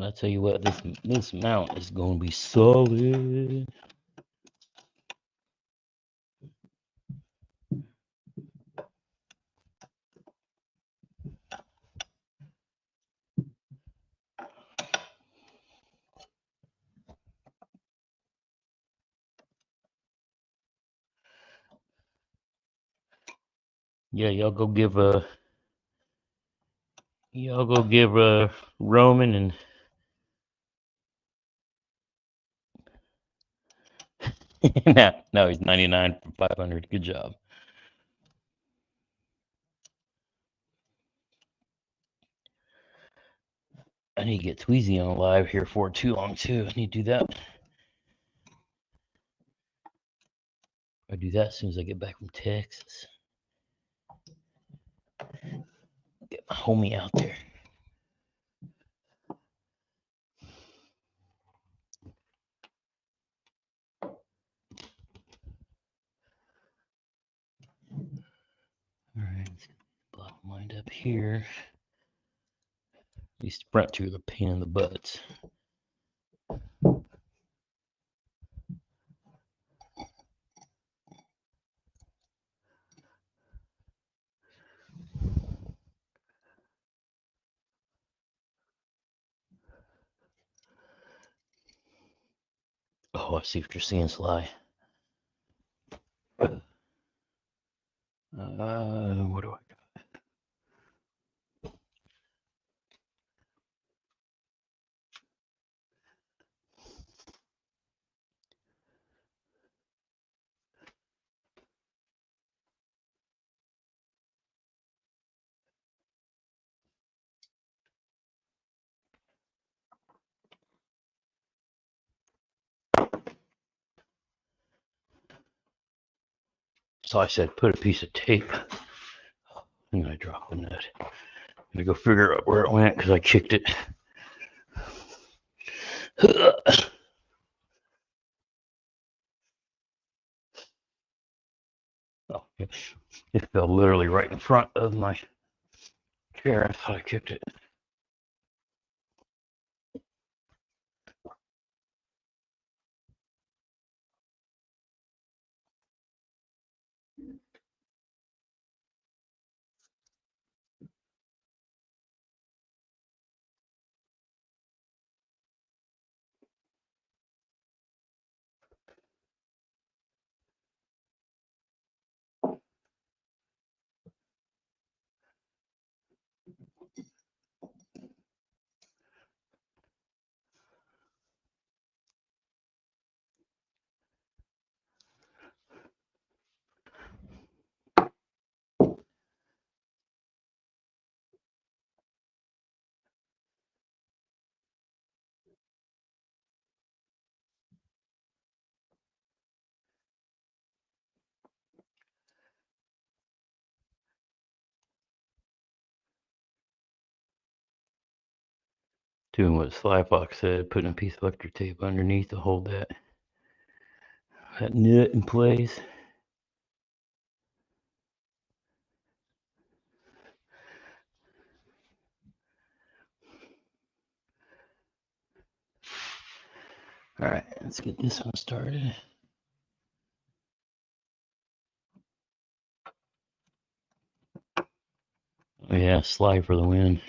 I tell you what, this mount is going to be solid. Yeah, y'all go give Roman and no, he's 99 from 500. Good job. I need to get Tweezy on live here for too long too. I need to do that. I'll do that as soon as I get back from Texas. Get my homie out there. All right, let's get the bottom lined up here. These front two are the pain in the butts. Oh, I see what you're seeing, Sly. What do I got? So I said, put a piece of tape. And I dropped the nut. I'm gonna go figure out where it went because I kicked it. Oh, it fell literally right in front of my chair. I thought I kicked it. Doing what Sly Fox said, putting a piece of electric tape underneath to hold that nut in place. All right, let's get this one started. Oh yeah, Sly for the win.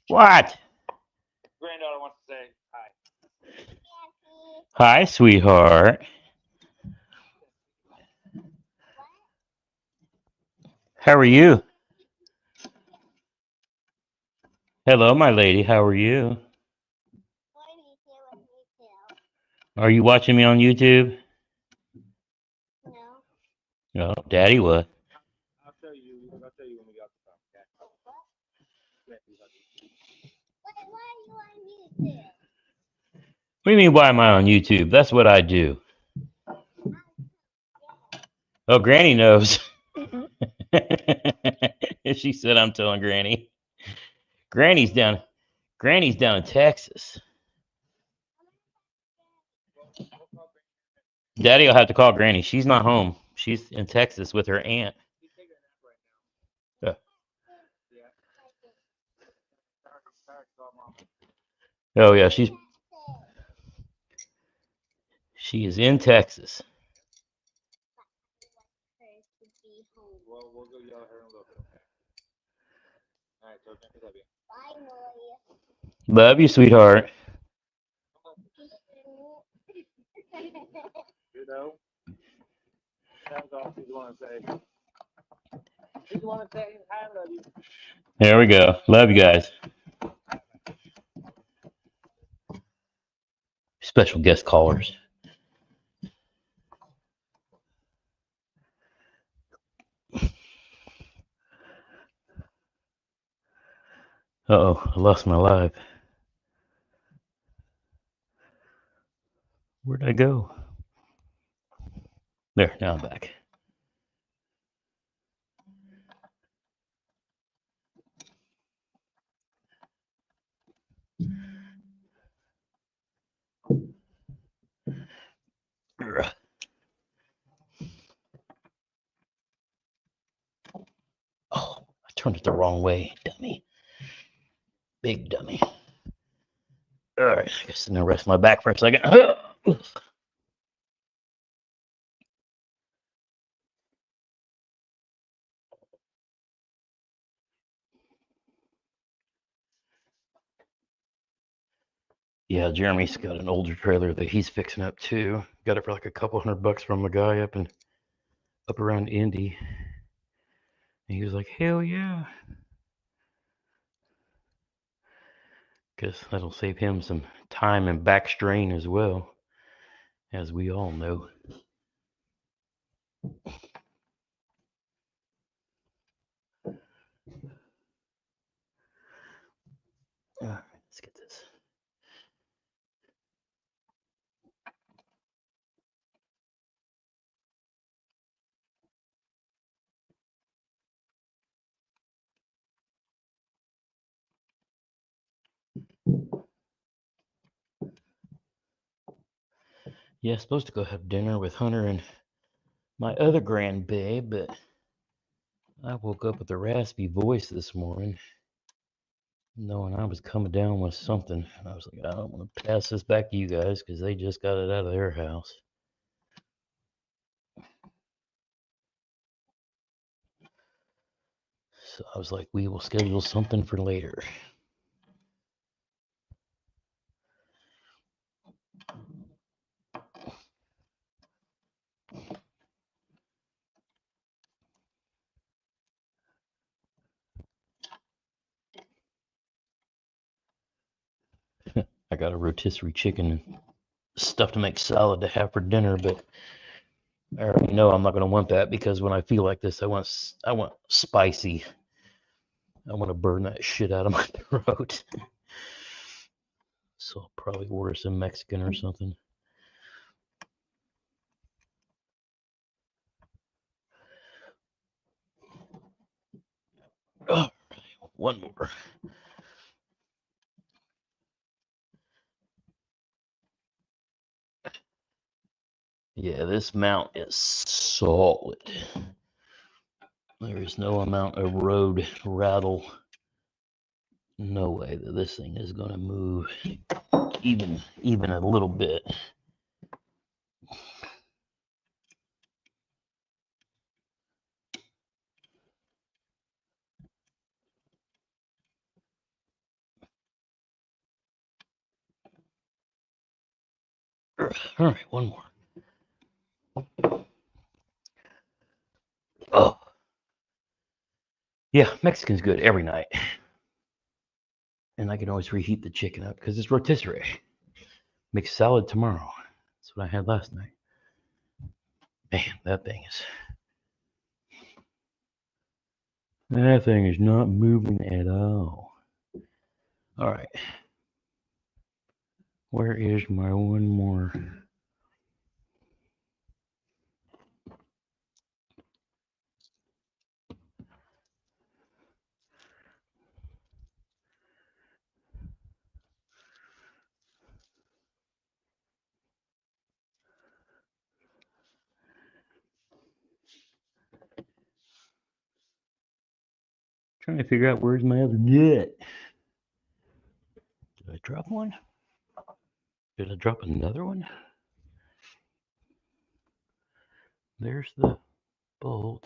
What? Granddaughter wants to say hi. Hi, sweetheart. How are you? Hello, my lady. How are you? Are you watching me on YouTube? No. No, Daddy was. I'll tell you when we got the phone. Okay? Wait, why are you on YouTube? What do you mean, why am I on YouTube? That's what I do. Oh, Granny knows. She said I'm telling Granny. Granny's down in Texas. Daddy will have to call Granny. She's not home. She's in Texas with her aunt. He's taking a nap right now. Yeah. Yeah. Sorry, call Mom. Oh yeah, she is in Texas. Well, we'll go yell at her in a little bit, okay? All right, so I love you. Bye, Maria. Love you, sweetheart. You know? Sounds off. He's the one to say. He's the one to say, I love you. There we go. Love you guys. Special guest callers. Uh-oh, I lost my live. Where'd I go? There, now I'm back. Oh, I turned it the wrong way, dummy. Big dummy. All right, I guess I'm gonna rest my back for a second. Yeah, Jeremy's got an older trailer that he's fixing up too. Got it for like a couple $100 from a guy up around Indy. And he was like, hell yeah. Because that'll save him some time and back strain as well, as we all know. All right, let's get this. Yeah, supposed to go have dinner with Hunter and my other grandbabe, but I woke up with a raspy voice this morning, knowing I was coming down with something. And I was like, I don't want to pass this back to you guys because they just got it out of their house. So I was like, we will schedule something for later. I got a rotisserie chicken and stuff to make salad to have for dinner, but I already know I'm not going to want that because when I feel like this, I want spicy. I want to burn that shit out of my throat. So I'll probably order some Mexican or something. Oh, one more. Yeah, this mount is solid. There is no amount of road rattle. No way that this thing is going to move even a little bit. All right, one more. Oh. Yeah, Mexican's good every night. And I can always reheat the chicken up because it's rotisserie. Make salad tomorrow. That's what I had last night. Man, that thing is not moving at all. All right. Where is my one more? Trying to figure out where's my other net. Did I drop one? Did I drop another one? There's the bolt.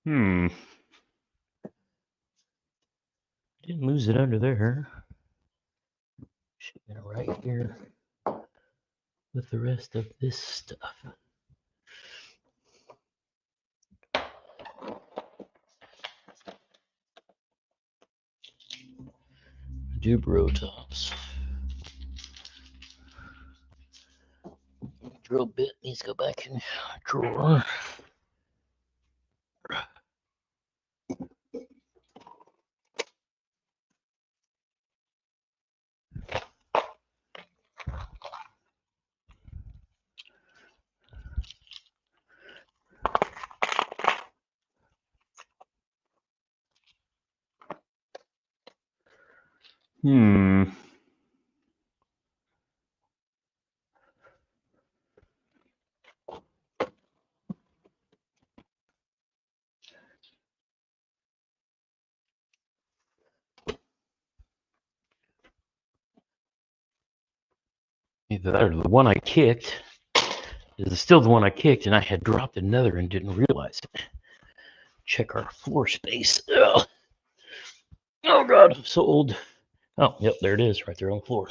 Didn't lose it under there. Should have been right here with the rest of this stuff. Dubro tops. Drill bit needs to go back in the drawer. Either the one I kicked is still the one I kicked, and I had dropped another and didn't realize it. Check our floor space. Ugh. Oh God, I'm so old. Oh, yep, there it is, right there on the floor.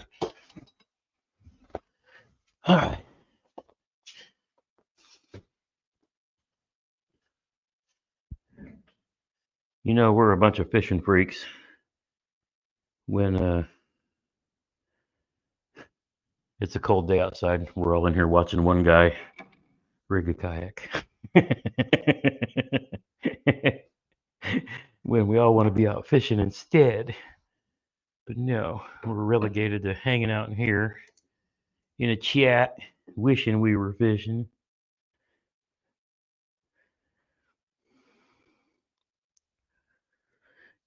All right. You know, we're a bunch of fishing freaks. When it's a cold day outside, we're all in here watching one guy rig a kayak. When we all want to be out fishing instead. But no, we're relegated to hanging out in here in a chat, wishing we were fishing.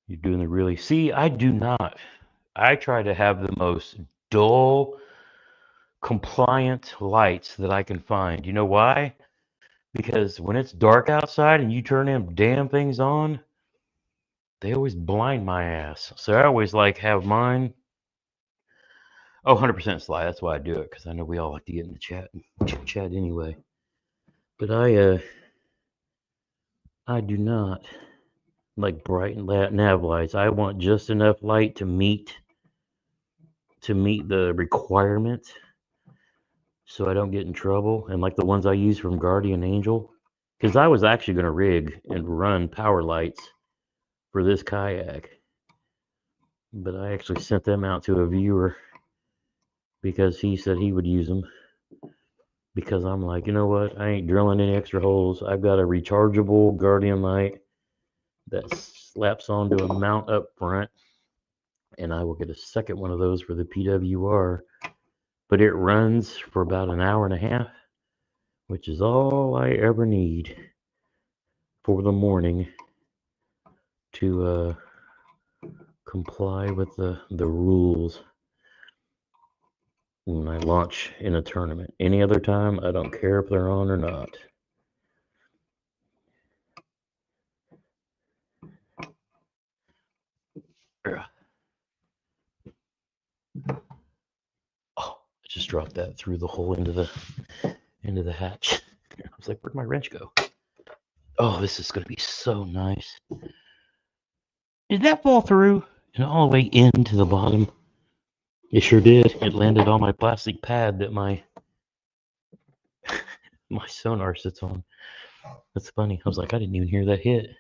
You're doing the really. See, I do not. I try to have the most dull, compliant lights that I can find. You know why? Because when it's dark outside and you turn them damn things on, they always blind my ass. So I always like have mine. Oh, 100% slide. That's why I do it, because I know we all like to get in the chat and chit chat anyway. But I do not like bright nav lights. I want just enough light to meet the requirement, so I don't get in trouble. And like the ones I use from Guardian Angel, because I was actually going to rig and run power lights for this kayak, but I actually sent them out to a viewer because he said he would use them. Because I'm like, you know what? I ain't drilling any extra holes. I've got a rechargeable Guardian light that slaps onto a mount up front, and I will get a second one of those for the PWR. But it runs for about an hour and a half, which is all I ever need for the morning to comply with the rules when I launch in a tournament. Any other time, I don't care if they're on or not. dropped that through the hole into the hatch. I was like, where'd my wrench go? Oh, this is going to be so nice. Did that fall through and all the way into the bottom? It sure did. It landed on my plastic pad that my sonar sits on. That's funny. I was like, I didn't even hear that hit.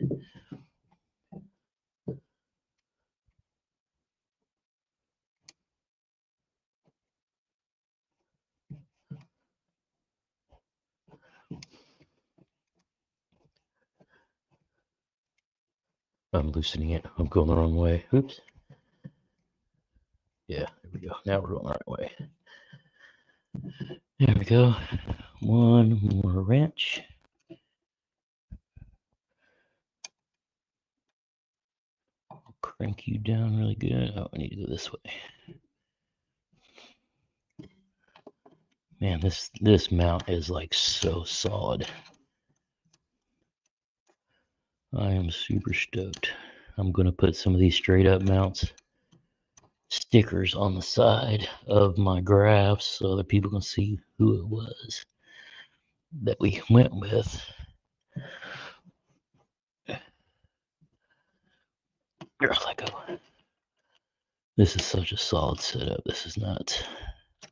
I'm loosening it. I'm going the wrong way. Oops. Yeah, there we go. Now we're going the right way. There we go. One more wrench. Crank you down really good. Oh, I need to go this way. Man, this mount is like so solid. I am super stoked. I'm gonna put some of these straight up mounts stickers on the side of my graphs so that people can see who it was that we went with. There, let go. This is such a solid setup. This is nuts. Of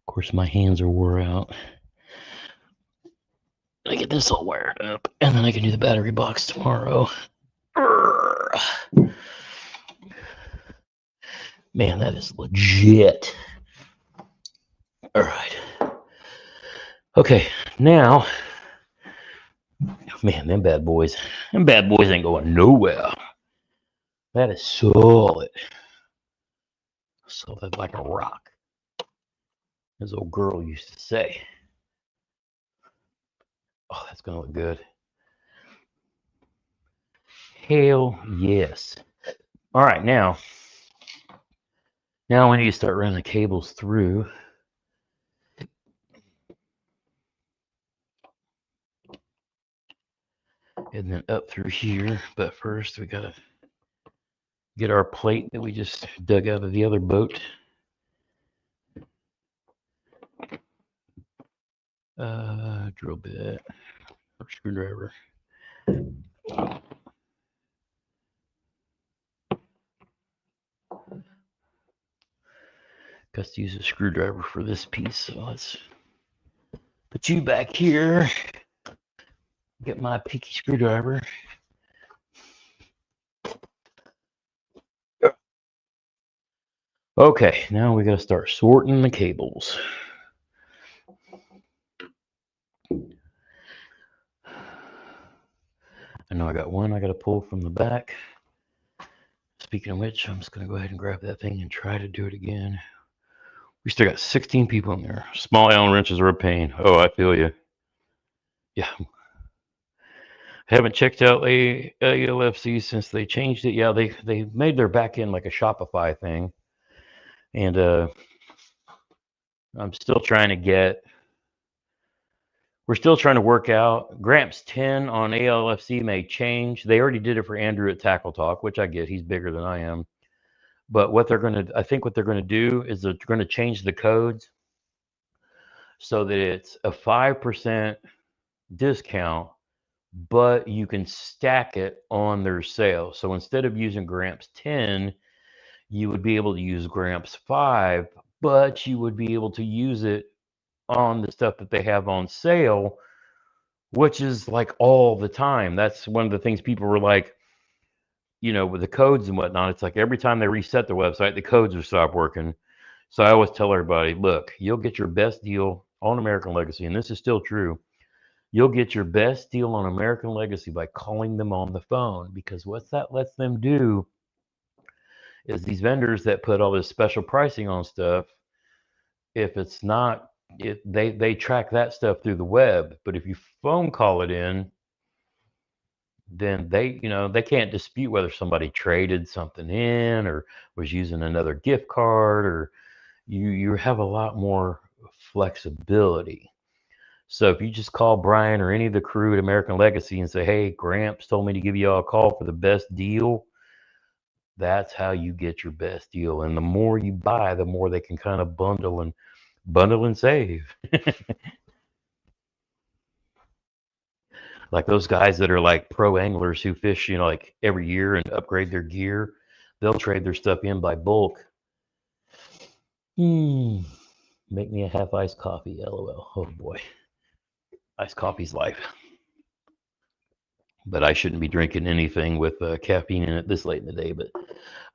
course, my hands are wore out. I get this all wired up, and then I can do the battery box tomorrow. Man, that is legit. All right. Okay, now, man, them bad boys ain't going nowhere. That is solid. Solid like a rock, as old girl used to say. Oh, that's gonna look good. Hell yes. All right, now we need to start running the cables through. And then up through here. But first, we gotta get our plate that we just dug out of the other boat. Drill bit or screwdriver. Got to use a screwdriver for this piece, so let's put you back here. Get my picky screwdriver. Okay, now we got to start sorting the cables. I know I got one I got to pull from the back. Speaking of which, I'm just going to go ahead and grab that thing and try to do it again. We still got 16 people in there. Small Allen wrenches are a pain. Oh, I feel you. Yeah. Haven't checked out ALFC since they changed it. Yeah, they made their back end like a Shopify thing. And we're still trying to work out. GRAMPS 10 on ALFC may change. They already did it for Andrew at Tackle Talk, which I get. He's bigger than I am. But I think what they're going to do is they're going to change the codes so that it's a 5% discount, but you can stack it on their sale. So instead of using GRAMPS 10, you would be able to use GRAMPS 5, but you would be able to use it on the stuff that they have on sale, which is like all the time. That's one of the things people were like, with the codes and whatnot, it's like every time they reset the website, the codes will stop working. So I always tell everybody, look, you'll get your best deal on American Legacy, and this is still true. You'll get your best deal on American Legacy by calling them on the phone, because what that lets them do is these vendors that put all this special pricing on stuff, if it's not, they track that stuff through the web. But if you phone call it in, then they can't dispute whether somebody traded something in or was using another gift card, or you have a lot more flexibility. So if you just call Brian or any of the crew at American Legacy and say, hey, Gramps told me to give you all a call for the best deal, That's how you get your best deal. And the more you buy, the more they can kind of bundle and save. Like those guys that are like pro anglers who fish, like every year and upgrade their gear, they'll trade their stuff in by bulk. Make me a half iced coffee, LOL. Oh boy. Iced coffee's life. But I shouldn't be drinking anything with caffeine in it this late in the day. But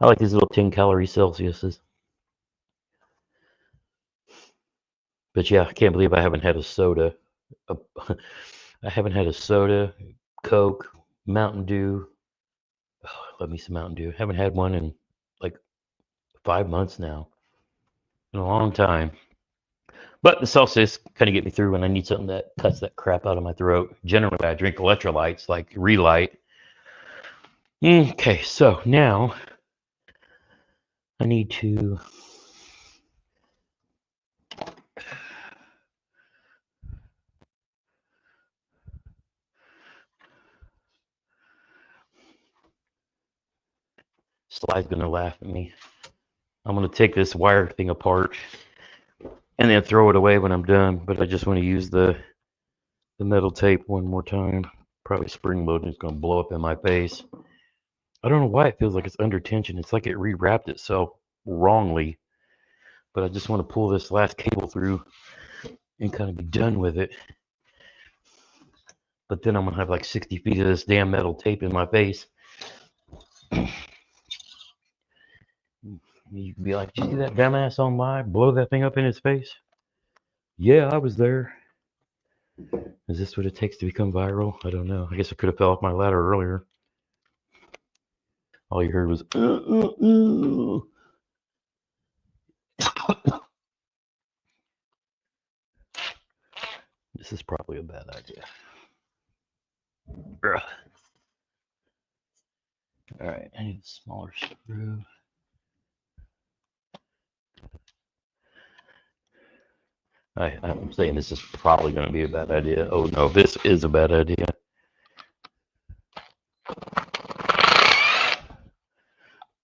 I like these little 10-calorie Celsiuses. But yeah, I can't believe I haven't had a soda. I haven't had a soda, Coke, Mountain Dew. Oh, I love me some Mountain Dew. Haven't had one in like 5 months now. In a long time. But the Celsius kind of get me through when I need something that cuts that crap out of my throat. Generally, I drink electrolytes like Relight. Okay, so now I need to Sly's gonna laugh at me. I'm gonna take this wire thing apart and then throw it away when I'm done, but I just want to use the metal tape one more time. Probably spring loading is gonna blow up in my face. I don't know why it feels like it's under tension. It's like it rewrapped itself wrongly. But I just want to pull this last cable through and kind of be done with it. But then I'm gonna have like 60 feet of this damn metal tape in my face. You can be like, did you see that dumbass on live blow that thing up in his face? Yeah, I was there. Is this what it takes to become viral? I don't know. I guess I could have fell off my ladder earlier. All you heard was, This is probably a bad idea. Ugh. All right, I need a smaller screw. I'm saying this is probably going to be a bad idea. Oh no, this is a bad idea.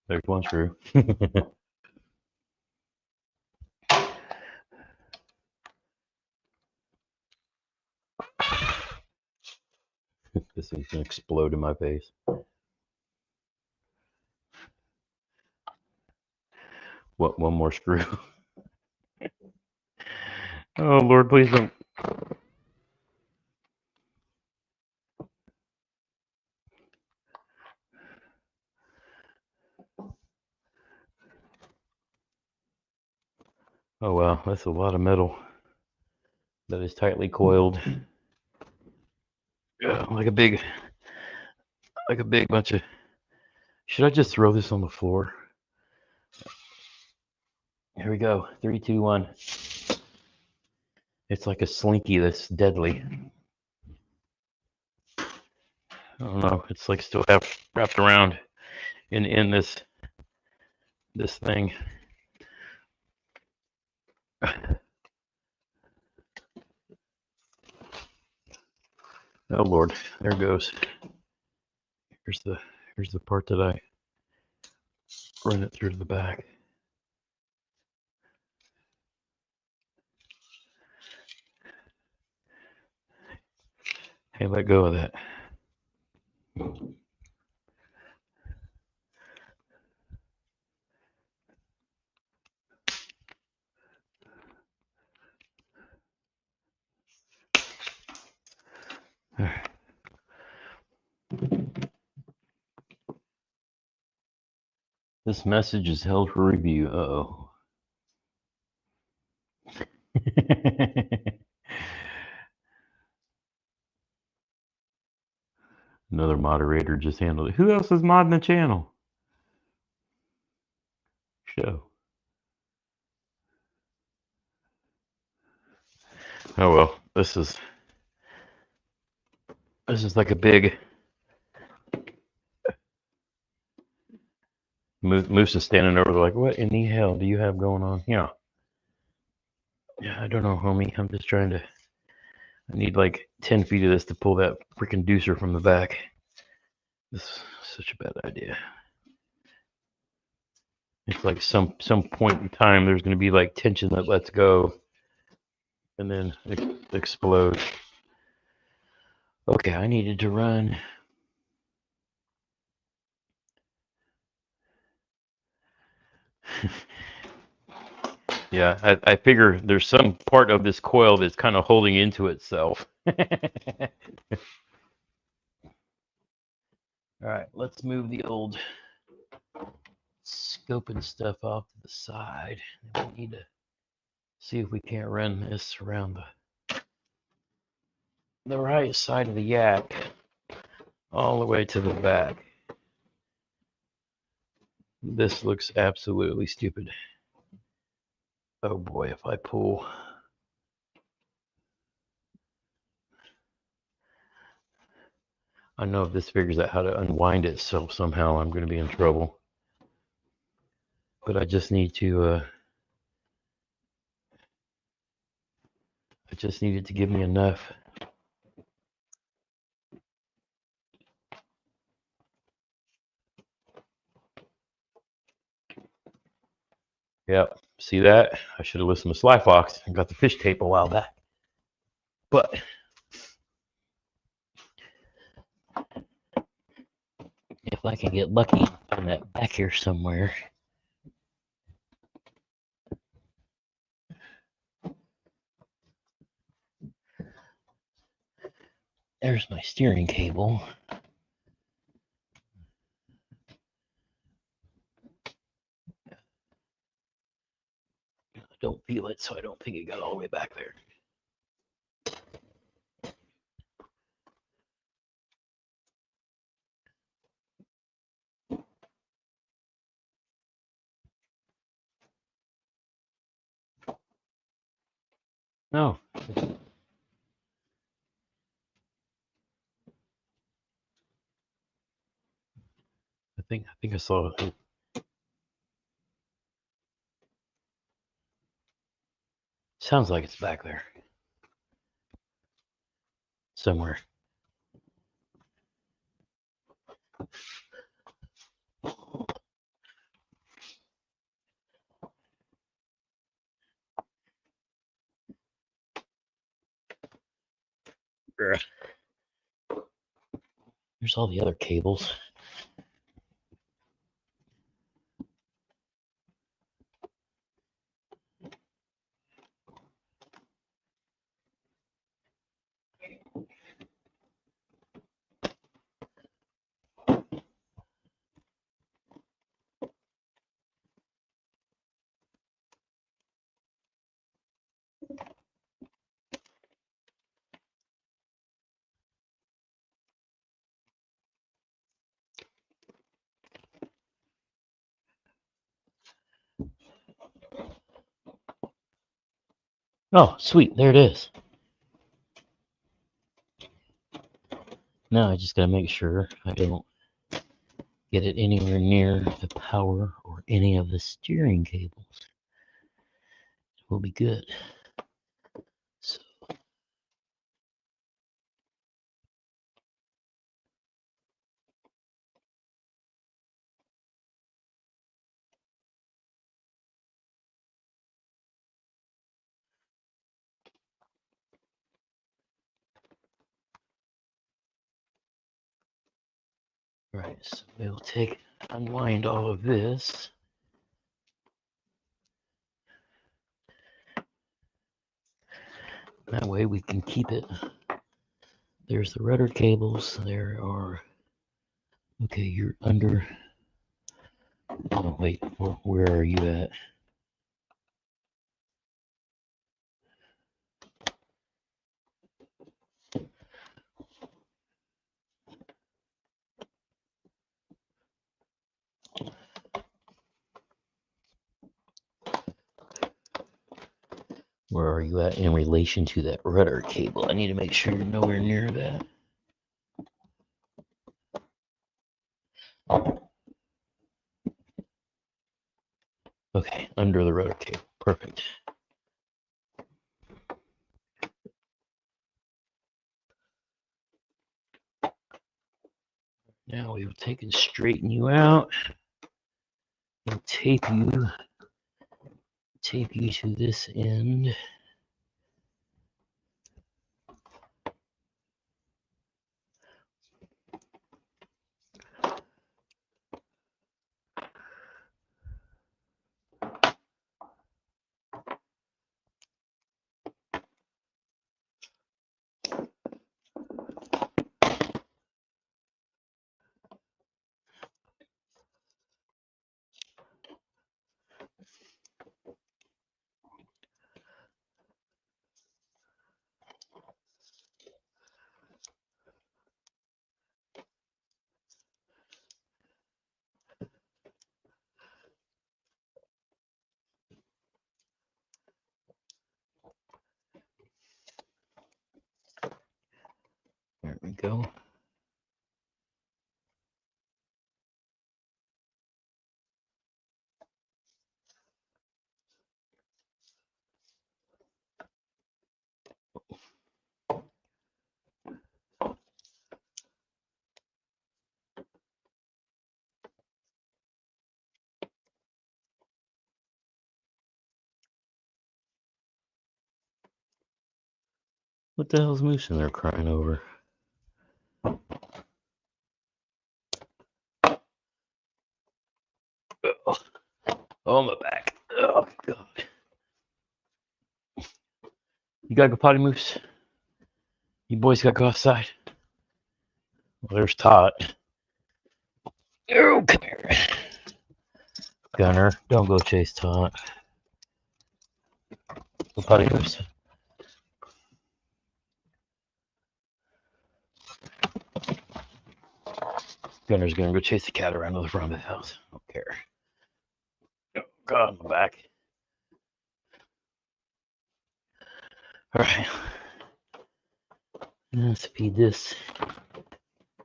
There's one screw. This thing's going to explode in my face. What? One more screw. Oh Lord, please don't. Oh wow, that's a lot of metal that is tightly coiled. Yeah, like a big bunch of. Should I just throw this on the floor? Here we go. 3, 2, 1. It's like a slinky that's deadly. I don't know. It's like still wrapped around in this thing. Oh Lord, there it goes. Here's the part that I run it through to the back. Hey, let go of that. This message is held for review. Uh-oh. Another moderator just handled it. Who else is modding the channel? Show. Oh well, this is like a big Moose is standing over there like, what in the hell do you have going on here? Yeah, I don't know, homie. I'm just trying to. I need like 10 feet of this to pull that freaking deucer from the back. This is such a bad idea. It's like some point in time there's going to be like tension that lets go and then explode. Okay, I needed to run. Yeah, I figure there's some part of this coil that's kind of holding into itself. All right, let's move the old scoping stuff off to the side. We need to see if we can't run this around the right side of the yak all the way to the back. This looks absolutely stupid. Oh boy, if I pull. I know if this figures out how to unwind itself somehow, I'm going to be in trouble. But I just need to, I just need it to give me enough. Yep, see that? I should have listened to Sly Fox and got the fish tape a while back. But if I can get lucky on that back here somewhere. There's my steering cable. I don't feel it, so I don't think it got all the way back there. No. I think I saw it. Sounds like it's back there. Somewhere. There's all the other cables. Oh, sweet. There it is. Now I just got to make sure I don't get it anywhere near the power or any of the steering cables. We'll be good. So, right, so we'll unwind all of this. That way we can keep it. There's the rudder cables. There are. Okay, you're under. Oh, wait. Where are you at? Where are you at in relation to that rudder cable? I need to make sure you're nowhere near that. Okay, under the rudder cable. Perfect. Now we will take and straighten you out. I'll tape you to this end. There we go. What the hell's Moose in there crying over? Oh, my back. Oh, God. You gotta go potty, Moose? You boys gotta go outside. Well, there's Todd. Oh, come here. Gunner, don't go chase Todd. Go potty, Moose. Gunner's gonna go chase the cat around to the front of the house. I don't care. Oh, God, my back. All right. Let's feed this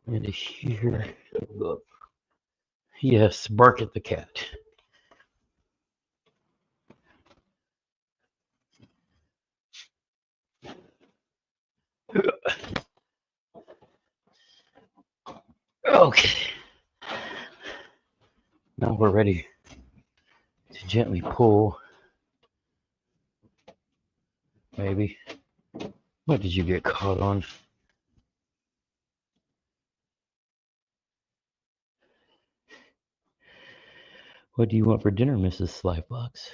into here. Go up. Yes, bark at the cat. Okay. Now we're ready to gently pull. Maybe. What did you get caught on? What do you want for dinner, Mrs. Slybox?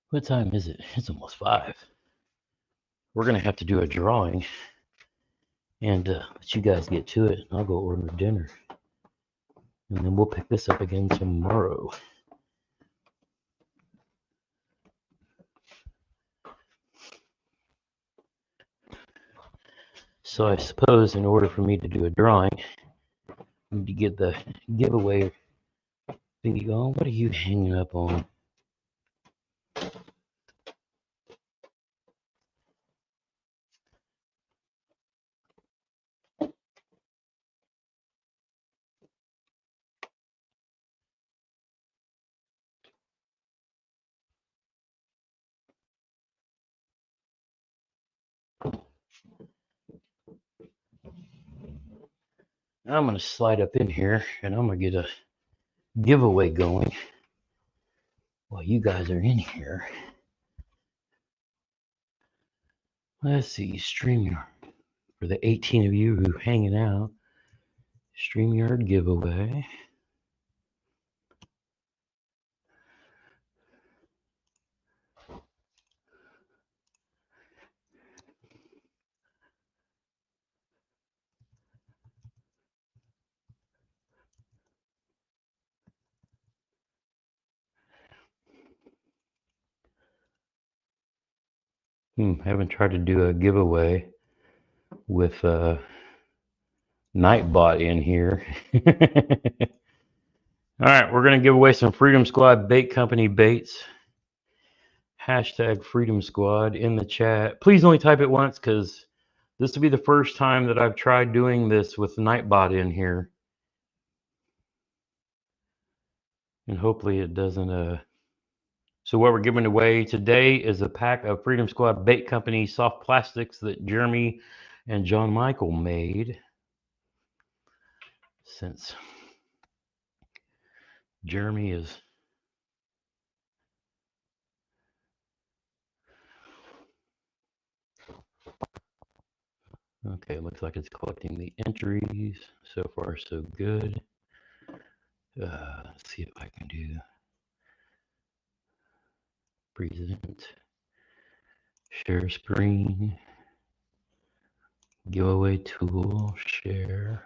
What time is it? It's almost 5. We're going to have to do a drawing and let you guys get to it. I'll go order dinner. And then we'll pick this up again tomorrow. So I suppose in order for me to do a drawing, I need to get the giveaway thingy going. What are you hanging up on? I'm going to slide up in here and I'm going to get a giveaway going while you guys are in here. Let's see, StreamYard. For the 18 of you who are hanging out, StreamYard giveaway. Haven't tried to do a giveaway with Nightbot in here. All right, we're going to give away some Freedom Squad Bait Company baits. Hashtag Freedom Squad in the chat. Please only type it once because this will be the first time that I've tried doing this with Nightbot in here. And hopefully it doesn't... So what we're giving away today is a pack of Freedom Squad Bait Company soft plastics that Jeremy and John Michael made, since Jeremy is okay. Looks like it's collecting the entries. So far, so good. Let's see if I can do present, share screen, giveaway tool, share.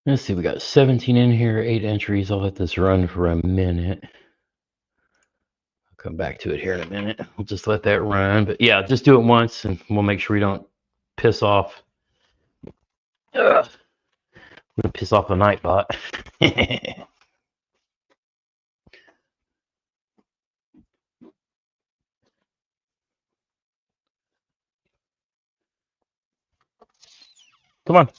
Let's see, we got 17 in here, 8 entries. I'll let this run for a minute. I'll come back to it here in a minute. We'll just let that run. But yeah, just do it once and we'll make sure we don't piss off. We're gonna piss off the Nightbot. Come on.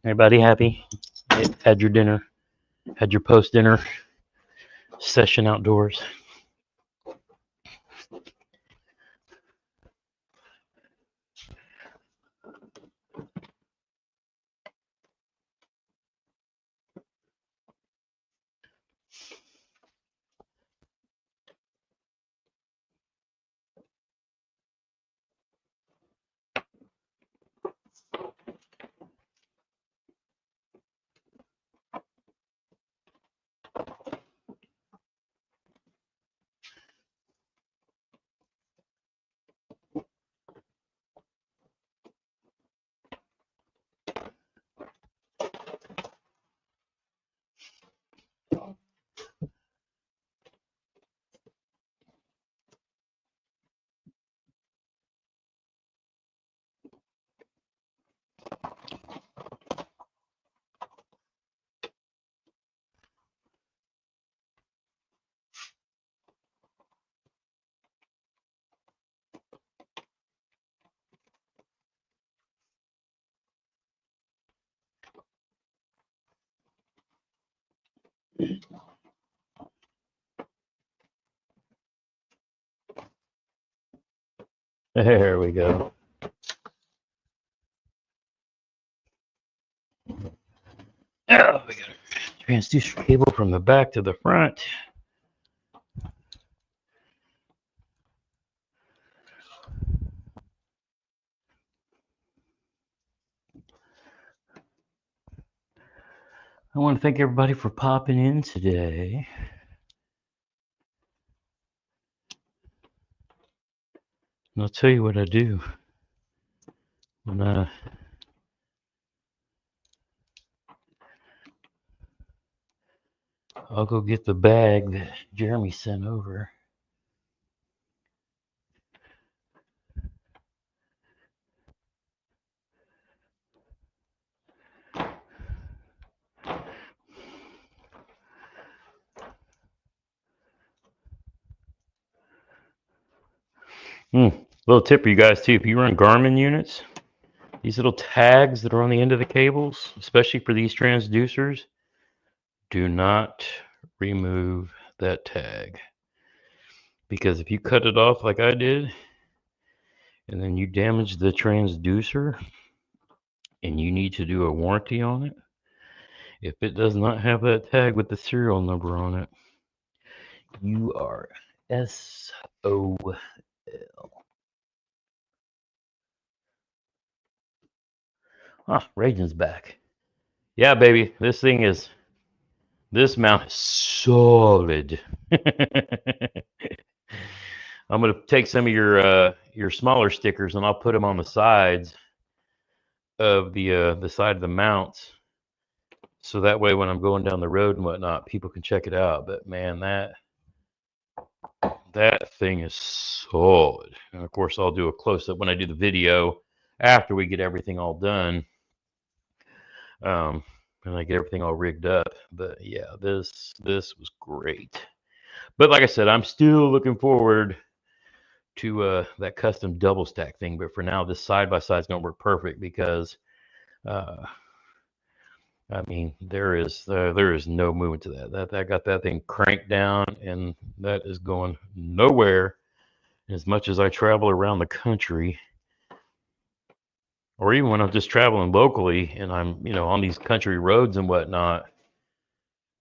Everybody happy? Had your dinner? Had your post-dinner session outdoors? There we go. Oh, we got a transducer cable from the back to the front. I want to thank everybody for popping in today. And I'll tell you what I do. When I'll go get the bag that Jeremy sent over. Little tip for you guys too, if you run Garmin units, these little tags that are on the end of the cables, especially for these transducers, do not remove that tag. Because if you cut it off like I did, and then you damage the transducer, and you need to do a warranty on it, if it does not have that tag with the serial number on it, you are SOL. Ah, Raging's back. Yeah, baby, this mount is solid. I'm gonna take some of your smaller stickers and I'll put them on the sides of the side of the mounts, so that way when I'm going down the road and whatnot, people can check it out. But man, That thing is solid. And of course, I'll do a close-up when I do the video after we get everything all done. And I get everything all rigged up. But yeah, this was great. But like I said, I'm still looking forward to that custom double stack thing. But for now, this side by side is going to work perfect because I mean, there is no movement to that. That got that thing cranked down, and that is going nowhere. As much as I travel around the country, or even when I'm just traveling locally, and I'm on these country roads and whatnot,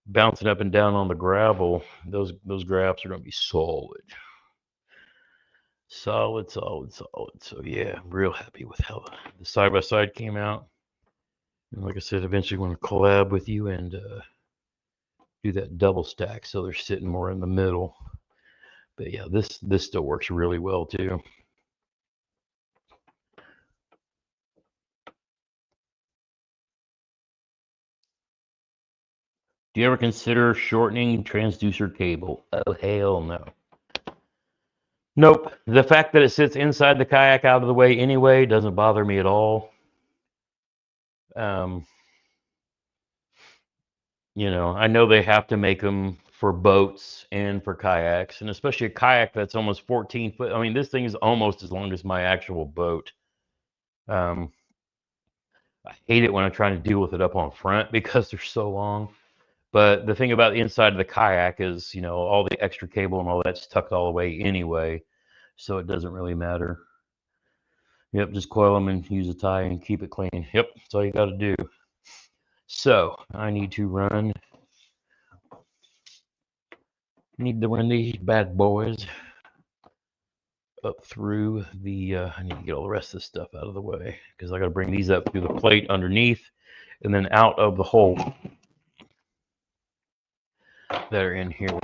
bouncing up and down on the gravel, those GRAPS are going to be solid, solid. So yeah, I'm real happy with how the side by side came out. And like I said, eventually want to collab with you and do that double stack so they're sitting more in the middle. But yeah, this still works really well too. Do you ever consider shortening transducer cable? Oh, hell no. Nope. The fact that it sits inside the kayak out of the way anyway doesn't bother me at all. I know they have to make them for boats and for kayaks, and especially a kayak that's almost 14 foot. I mean, this thing is almost as long as my actual boat. I hate it when I'm trying to deal with it up on front because they're so long. But the thing about the inside of the kayak is, all the extra cable and all that's tucked all the way anyway, so it doesn't really matter. Yep, just coil them and use a tie and keep it clean. Yep, that's all you got to do. So I need to run these bad boys up through the. I need to get all the rest of this stuff out of the way because I got to bring these up through the plate underneath and then out of the hole that are in here.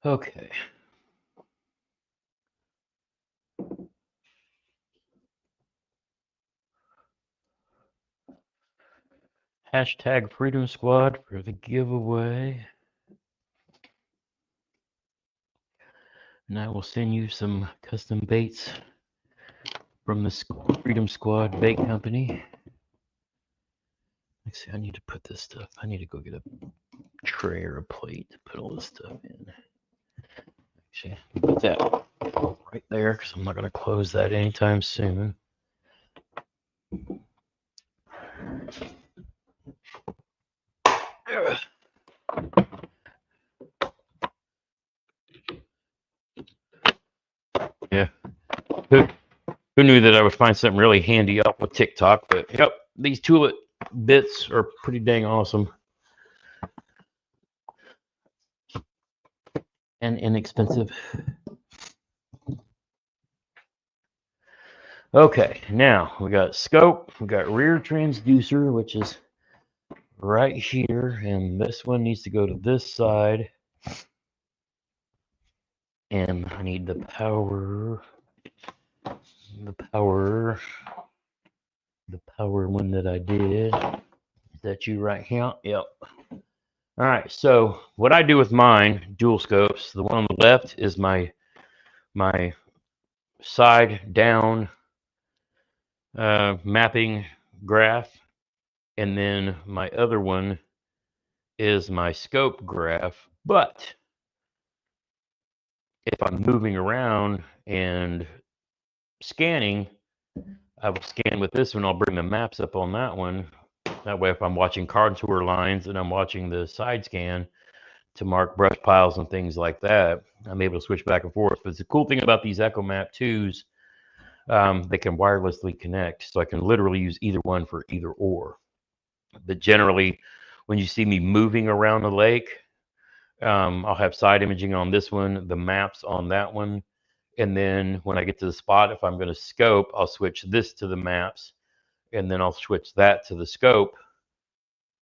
Okay. Hashtag Freedom Squad for the giveaway. And I will send you some custom baits from the Freedom Squad Bait Company. Let's see, I need to put this stuff. I need to go get a tray or a plate to put all this stuff in. Actually, put that right there because I'm not going to close that anytime soon. Yeah. Who knew that I would find something really handy off of TikTok? But yep, these tulip bits are pretty dang awesome and inexpensive. Okay, now we got scope, we got rear transducer, which is right here, and this one needs to go to this side. And I need the power one that I did. Is that you right here? Yep. All right, so what I do with mine, dual scopes, the one on the left is my side down mapping graph, and then my other one is my scope graph. But if I'm moving around and scanning, I will scan with this one. I'll bring the maps up on that one. That way, if I'm watching contour lines and I'm watching the side scan to mark brush piles and things like that, I'm able to switch back and forth. But the cool thing about these EchoMap 2s, they can wirelessly connect. So I can literally use either one for either or. But generally, when you see me moving around the lake, I'll have side imaging on this one, the maps on that one. And then when I get to the spot, if I'm going to scope, I'll switch this to the maps, and then I'll switch that to the scope.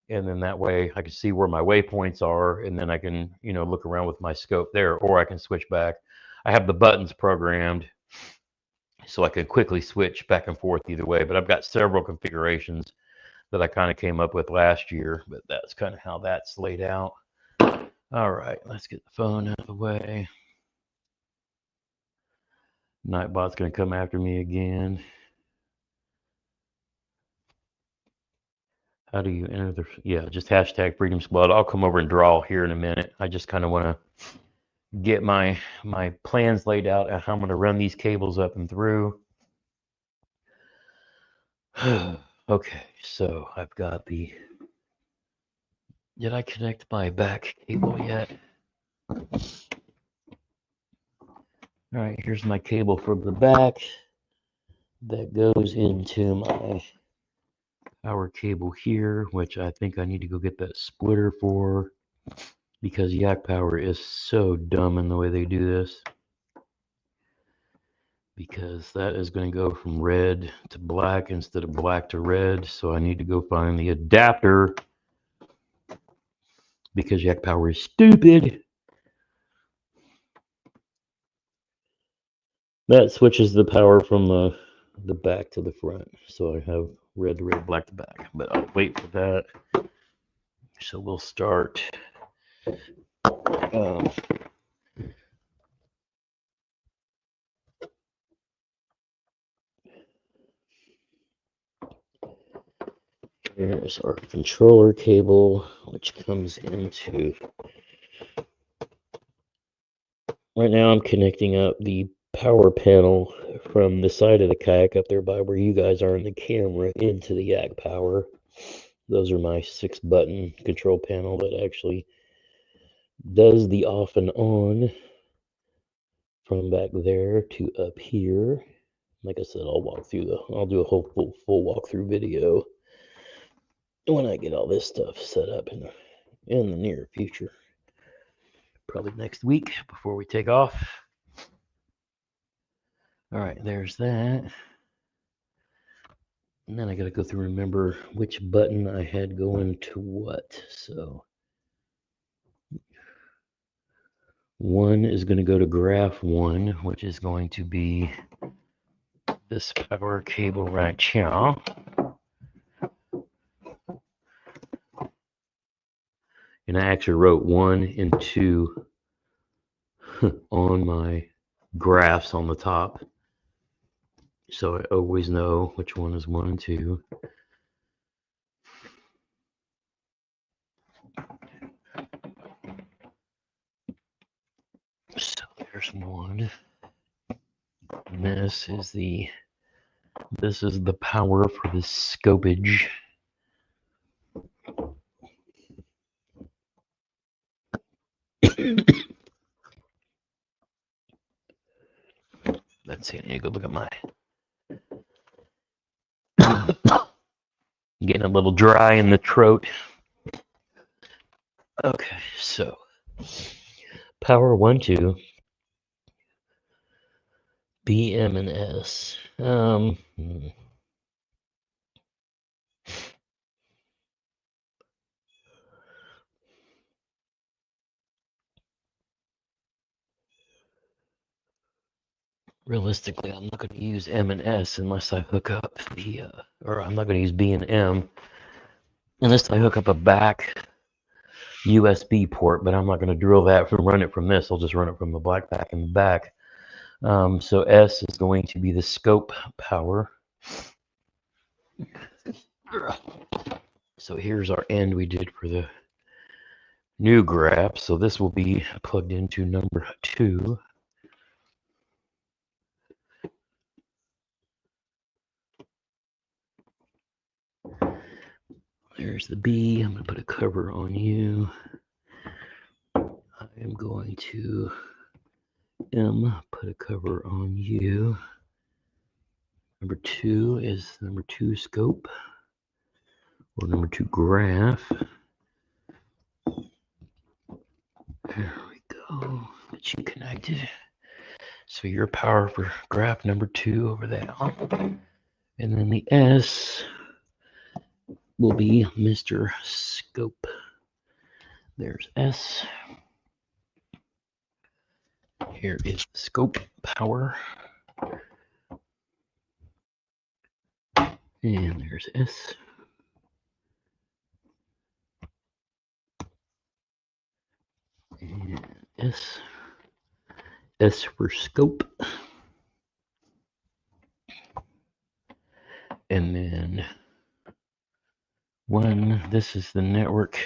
And then that way I can see where my waypoints are, and then I can, look around with my scope there, or I can switch back. I have the buttons programmed so I can quickly switch back and forth either way. But I've got several configurations that I kind of came up with last year, but that's kind of how that's laid out. All right, let's get the phone out of the way. Nightbot's going to come after me again. How do you enter the, yeah, just hashtag Freedom Squad. I'll come over and draw here in a minute. I just kind of want to get my plans laid out and how I'm going to run these cables up and through. Okay, so I've got the, did I connect my back cable yet? All right, here's my cable from the back that goes into my power cable here, which I think I need to go get that splitter for, because Yak Power is so dumb in the way they do this. Because that is going to go from red to black instead of black to red, so I need to go find the adapter, because Yak Power is stupid. That switches the power from the back to the front, so I have red to red, black to back, but I'll wait for that. So we'll start here's our controller cable, which comes into, right now I'm connecting up the power panel from the side of the kayak up there by where you guys are in the camera into the Yak Power. Those are my 6-button control panel that actually does the off and on from back there to up here. Like I said, I'll do a whole full walkthrough video when I get all this stuff set up in the near future. Probably next week before we take off. All right, there's that. And then I gotta go through and remember which button I had going to what. So 1 is going to go to graph 1, which is going to be this power cable right here. And I actually wrote 1 and 2 on my graphs on the top, so I always know which one is 1 and 2. So there's 1. And this is the power for the scopage. Let's see, I need to go look at my getting a little dry in the throat. Okay, so power 1, 2, B, M, and S. Realistically, I'm not going to use M and S unless I hook up the, or I'm not going to use B and M unless I hook up a back USB port, but I'm not going to drill that and run it from this. I'll just run it from the black back in the back. So S is going to be the scope power. So here's our end we did for the new graph. So this will be plugged into number 2. There's the B. I'm going to put a cover on you. I am going to M, put a cover on you. Number 2 is number 2 scope, or number 2 graph. There we go. Get you connected. So your power for graph number 2 over there. And then the S will be Mr. Scope. There's S. Here is the scope power. And there's S. And S. S for scope. And then 1, this is the network.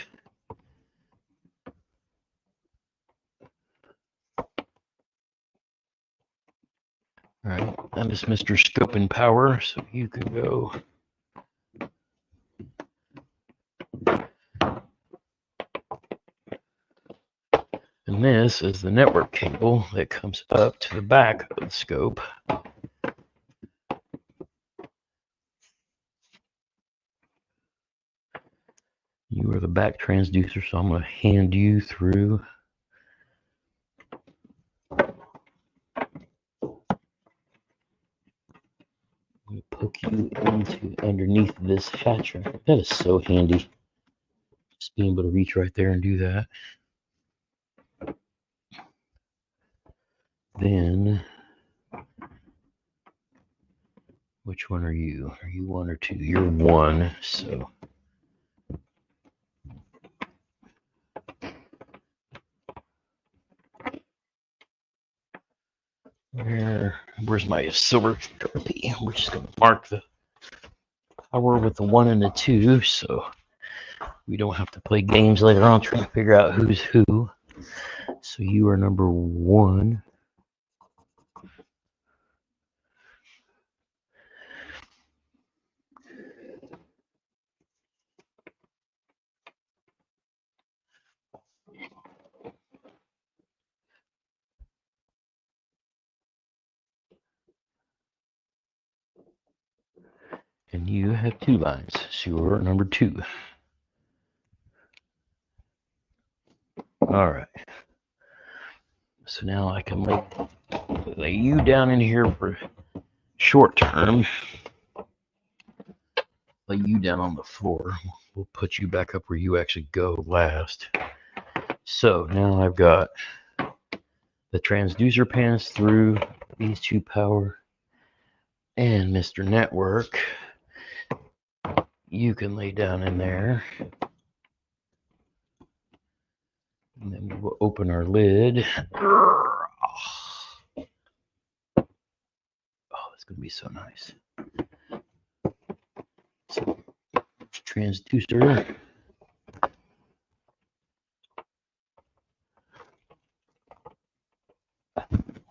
All right, that is Mr. Scope and Power, so you can go. And this is the network cable that comes up to the back of the scope. You are the back transducer, so I'm going to hand you through. I'm going to poke you into underneath this hatch. That is so handy. Just being able to reach right there and do that. Then, which one are you? Are you 1 or 2? You're 1, so. Where's my silver Sharpie? We're just going to mark the power with the 1 and the 2, so we don't have to play games later on trying to figure out who's who. So you are number 1. And you have 2 lines, so you're number 2. All right. So now I can lay you down in here for short term. Lay you down on the floor. We'll put you back up where you actually go last. So now I've got the transducer pans through these 2 power and Mr. Network. You can lay down in there. And then we'll open our lid. Oh, it's going to be so nice. So, transducer.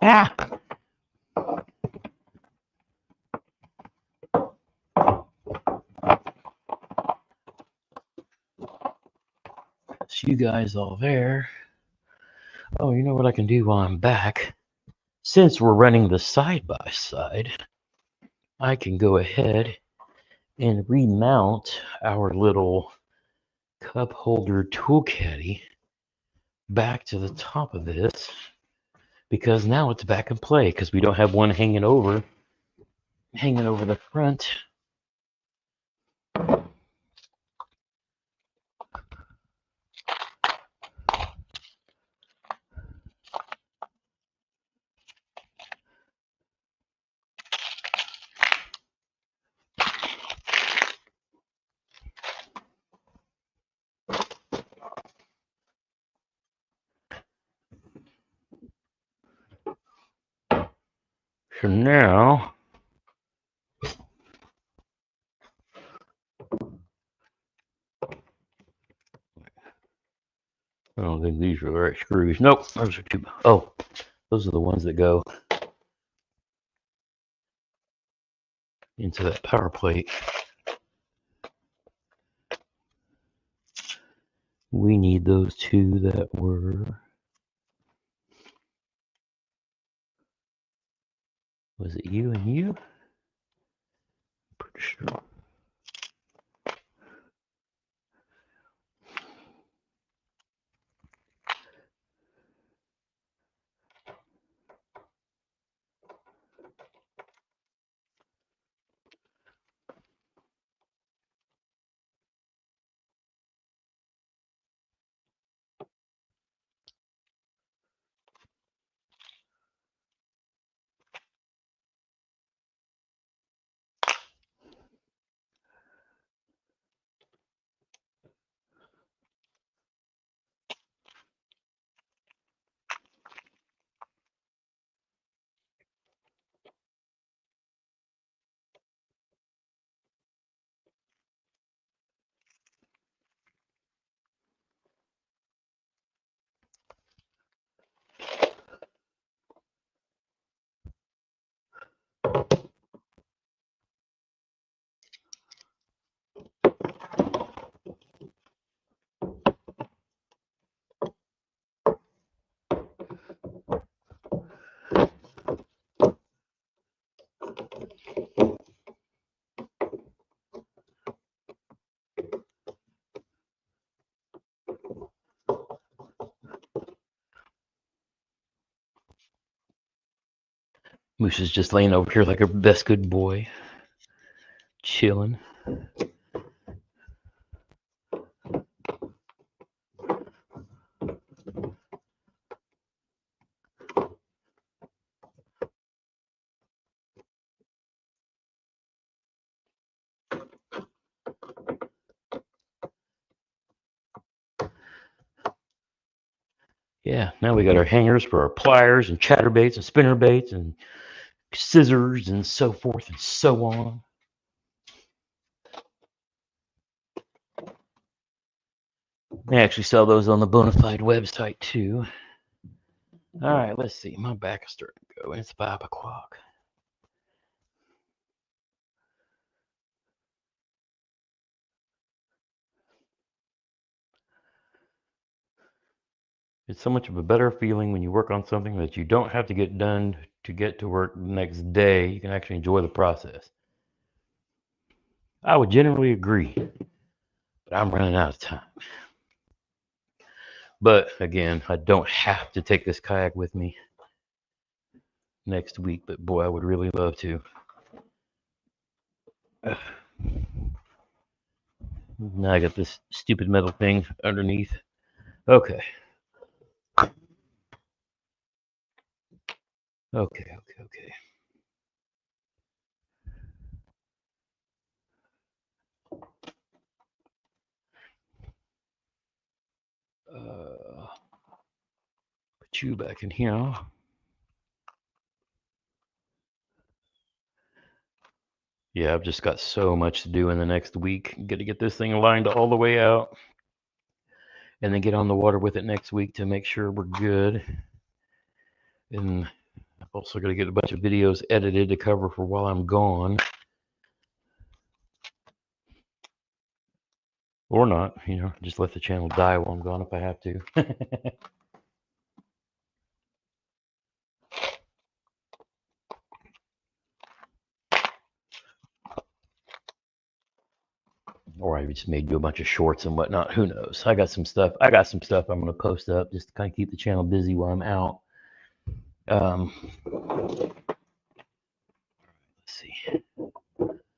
Ah! So you guys all there. Oh, you know what I can do while I'm back? Since we're running the side-by-side, I can go ahead and remount our little cup holder tool caddy back to the top of this, because now it's back in play because we don't have one hanging over the front. So now I don't think these are the right screws. Nope, those are too. Oh, those are the ones that go into that power plate. We need those 2 that were. Was it you and you? Pretty sure. Moose is just laying over here like a best good boy, chilling. Yeah, now we got our hangers for our pliers and chatterbaits and spinnerbaits and scissors and so forth and so on. They actually sell those on the Bonafide website too. All right, let's see. My back is starting to go. It's 5 o'clock. It's so much of a better feeling when you work on something that you don't have to get done to get to work the next day. You can actually enjoy the process. I would generally agree, but I'm running out of time. But again, I don't have to take this kayak with me next week, but boy, I would really love to. Now I got this stupid metal thing underneath. Okay. Okay. Put you back in here. Yeah, I've just got so much to do in the next week. Got to get this thing lined all the way out and then get on the water with it next week to make sure we're good. And I've also got to get a bunch of videos edited to cover for while I'm gone. Or not, just let the channel die while I'm gone if I have to. Or I just may do a bunch of shorts and whatnot. Who knows? I got some stuff I'm going to post up just to kind of keep the channel busy while I'm out. Let's see.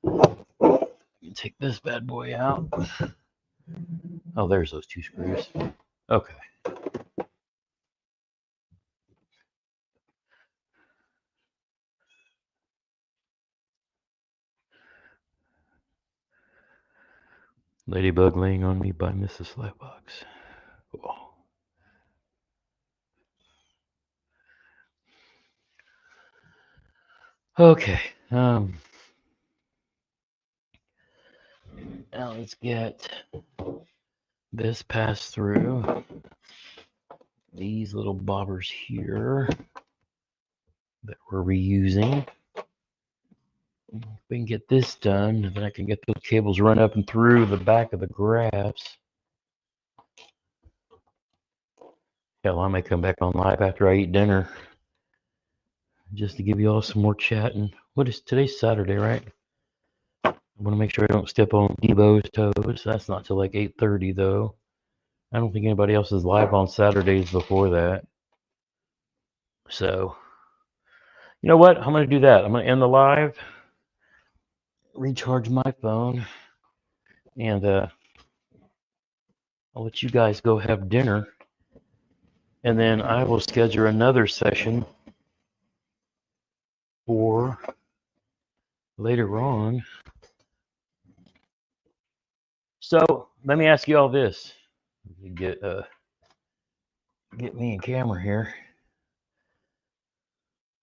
Let me take this bad boy out. Oh, there's those 2 screws. Okay. Ladybug laying on me by Mrs. Lightbox. Oh. Okay. Now let's get this passed through these little bobbers here that we're reusing. If we can get this done, then I can get those cables run up and through the back of the GRAMPS. Hell, I may come back on live after I eat dinner just to give you all some more chat. And today's Saturday, right? I want to make sure I don't step on Debo's toes. That's not till like 8:30 though. I don't think anybody else is live on Saturdays before that. So, you know what? I'm going to do that. I'm going to end the live, recharge my phone, and I'll let you guys go have dinner. And then I will schedule another session for later on. So let me ask you all this. Get me in camera here.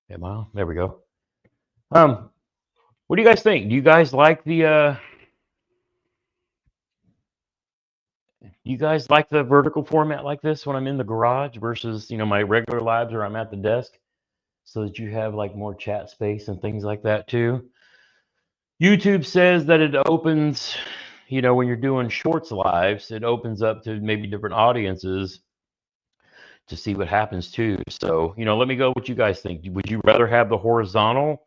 Am I on? There we go. What do you guys think? Do you guys like the vertical format like this when I'm in the garage versus my regular lives where I'm at the desk, so that you have like more chat space and things like that too? YouTube says that it opens, when you're doing shorts lives, it opens up to maybe different audiences to see what happens too. So, let me go what you guys think. Would you rather have the horizontal,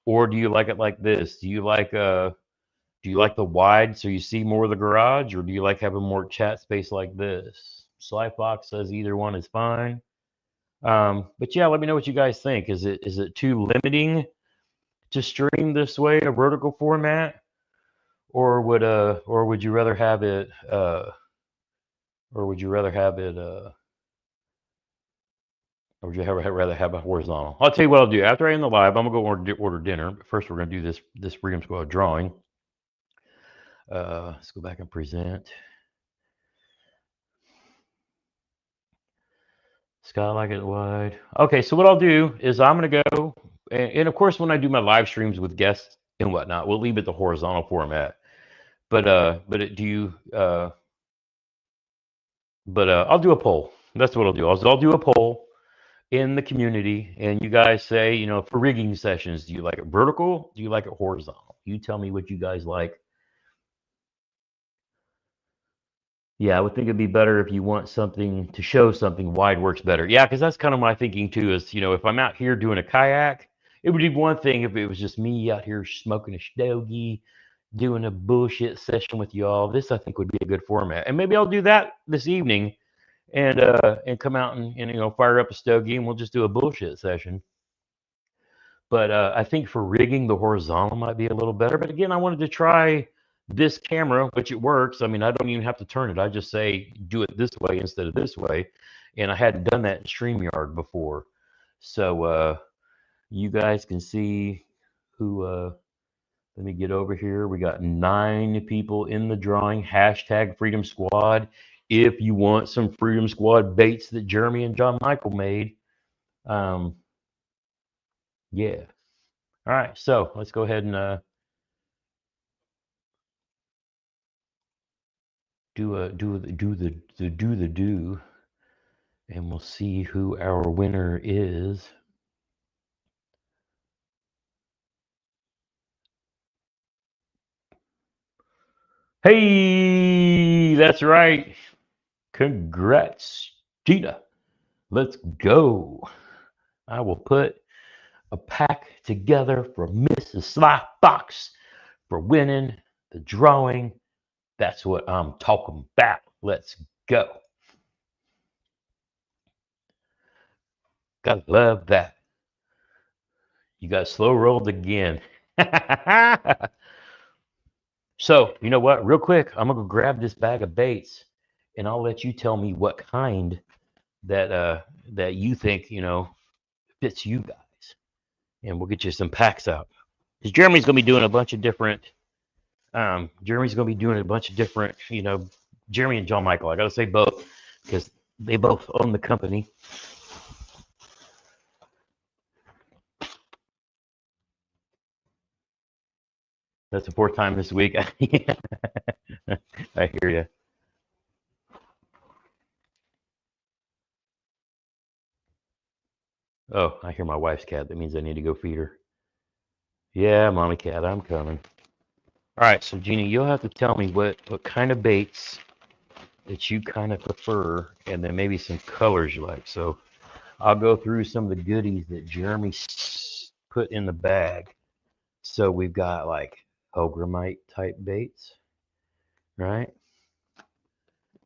or do you like it like this? Do you like the wide so you see more of the garage, or do you like having more chat space like this? Slyfox says either one is fine. But yeah, let me know what you guys think. Is it too limiting to stream this way in a vertical format, or would you rather have it or would you rather have it or would you rather have a horizontal? I'll tell you what I'll do. After I end the live, I'm gonna go order dinner. But first, we're gonna do this Freedom Squad drawing. Let's go back and present. Scott, like it wide. Okay, so what I'll do is I'm gonna go, and of course, when I do my live streams with guests and whatnot, we'll leave it the horizontal format. But I'll do a poll. That's what I'll do. I'll do a poll in the community, and you guys say, you know, for rigging sessions, do you like it vertical? Do you like it horizontal? You tell me what you guys like. Yeah, I would think it'd be better if you want something to show something wide works better. Yeah, because that's kind of my thinking too. Is, you know, if I'm out here doing a kayak, it would be one thing if it was just me out here smoking a stogie, doing a bullshit session with y'all. This I think would be a good format, and maybe I'll do that this evening, and come out and you know, fire up a stogie, and we'll just do a bullshit session. But I think for rigging, the horizontal might be a little better. But again, I wanted to try this camera, which it works. I mean, I don't even have to turn it. I just say, do it this way instead of this way. And I hadn't done that in StreamYard before. So you guys can see who, let me get over here. We got 9 people in the drawing. Hashtag Freedom Squad. If you want some Freedom Squad baits that Jeremy and John Michael made. Yeah. All right, so let's go ahead and do the do, and we'll see who our winner is. Hey, that's right. Congrats, Gina. Let's go. I will put a pack together for Mrs. Sly Fox for winning the drawing. That's what I'm talking about. Let's go. Gotta love that. You got slow rolled again. So, you know what? Real quick, I'm gonna go grab this bag of baits, and I'll let you tell me what kind that that you think, you know, fits you guys, and we'll get you some packs out. Because Jeremy's gonna be doing a bunch of different. You know, Jeremy and John Michael. I gotta say both because they both own the company. That's the 4th time this week. I hear you. Oh, I hear my wife's cat. That means I need to go feed her. Yeah, mommy cat, I'm coming. All right, so Jeannie, you'll have to tell me what kind of baits that you kind of prefer, and then maybe some colors you like. So I'll go through some of the goodies that Jeremy put in the bag. So we've got like Hogramite type baits, right?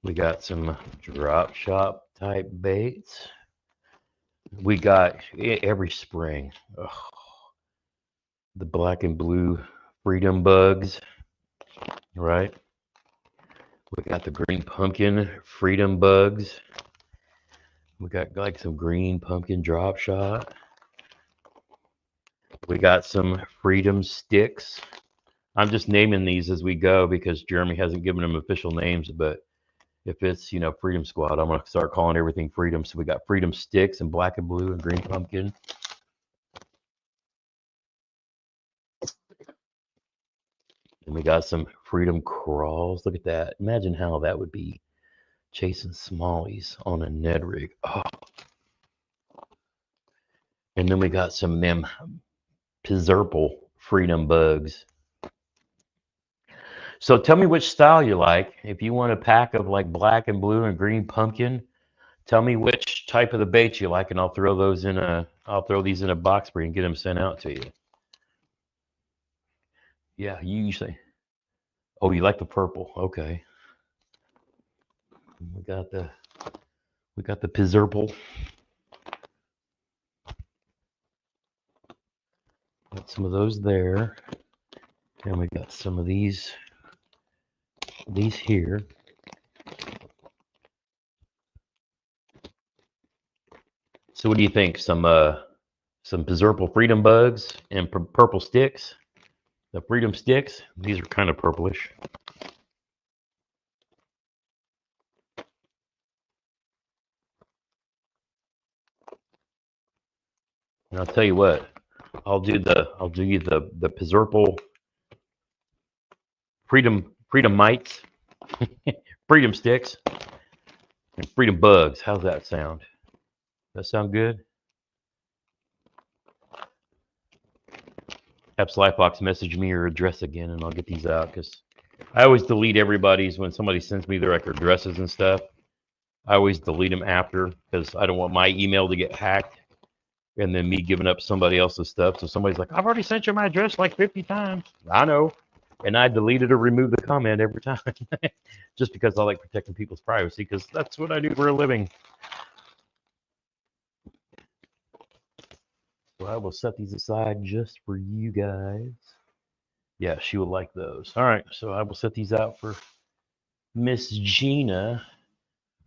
We got some drop shop type baits. We got every spring. Ugh, the black and blue freedom bugs, right? We got the green pumpkin freedom bugs. We got like some green pumpkin drop shot. We got some freedom sticks. I'm just naming these as we go because Jeremy hasn't given them official names, but if it's, you know, Freedom Squad, I'm going to start calling everything freedom. So we got freedom sticks in black and blue and green pumpkin. And we got some freedom crawls. Look at that. Imagine how that would be chasing smallies on a Ned rig. Oh. And then we got some them Pizzurple freedom bugs. So tell me which style you like. If you want a pack of like black and blue and green pumpkin, tell me which type of the bait you like, and I'll throw these in a box for you and get them sent out to you. Yeah, you say. Oh, you like the purple? Okay. We got the Pizzurple. some of those there. And we got some of these here. So what do you think? Some purple freedom bugs and purple sticks. The freedom sticks. These are kind of purplish. And I'll tell you what. I'll do you the purple freedom mites, freedom sticks, and freedom bugs. How's that sound? That sound good? Have Slyfox message me your address again, and I'll get these out, because I always delete everybody's when somebody sends me their addresses and stuff. I always delete them after, because I don't want my email to get hacked and then me giving up somebody else's stuff. So somebody's like, I've already sent you my address like 50 times. I know. And I deleted or removed the comment every time just because I like protecting people's privacy, because that's what I do for a living. So I will set these aside just for you guys. Yeah, she will like those. All right, so I will set these out for Miss Gina.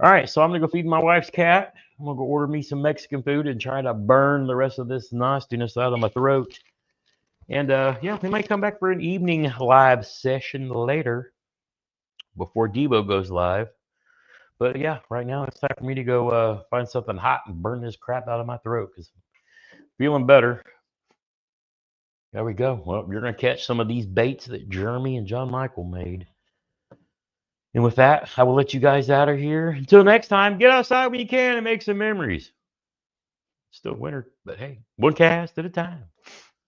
All right, so I'm going to go feed my wife's cat. I'm going to go order me some Mexican food and try to burn the rest of this nastiness out of my throat. And yeah, we might come back for an evening live session later before Debo goes live. But yeah, right now it's time for me to go find something hot and burn this crap out of my throat, because feeling better. There we go. Well, you're going to catch some of these baits that Jeremy and John Michael made. And with that, I will let you guys out of here. Until next time, get outside when you can and make some memories. It's still winter, but hey, one cast at a time.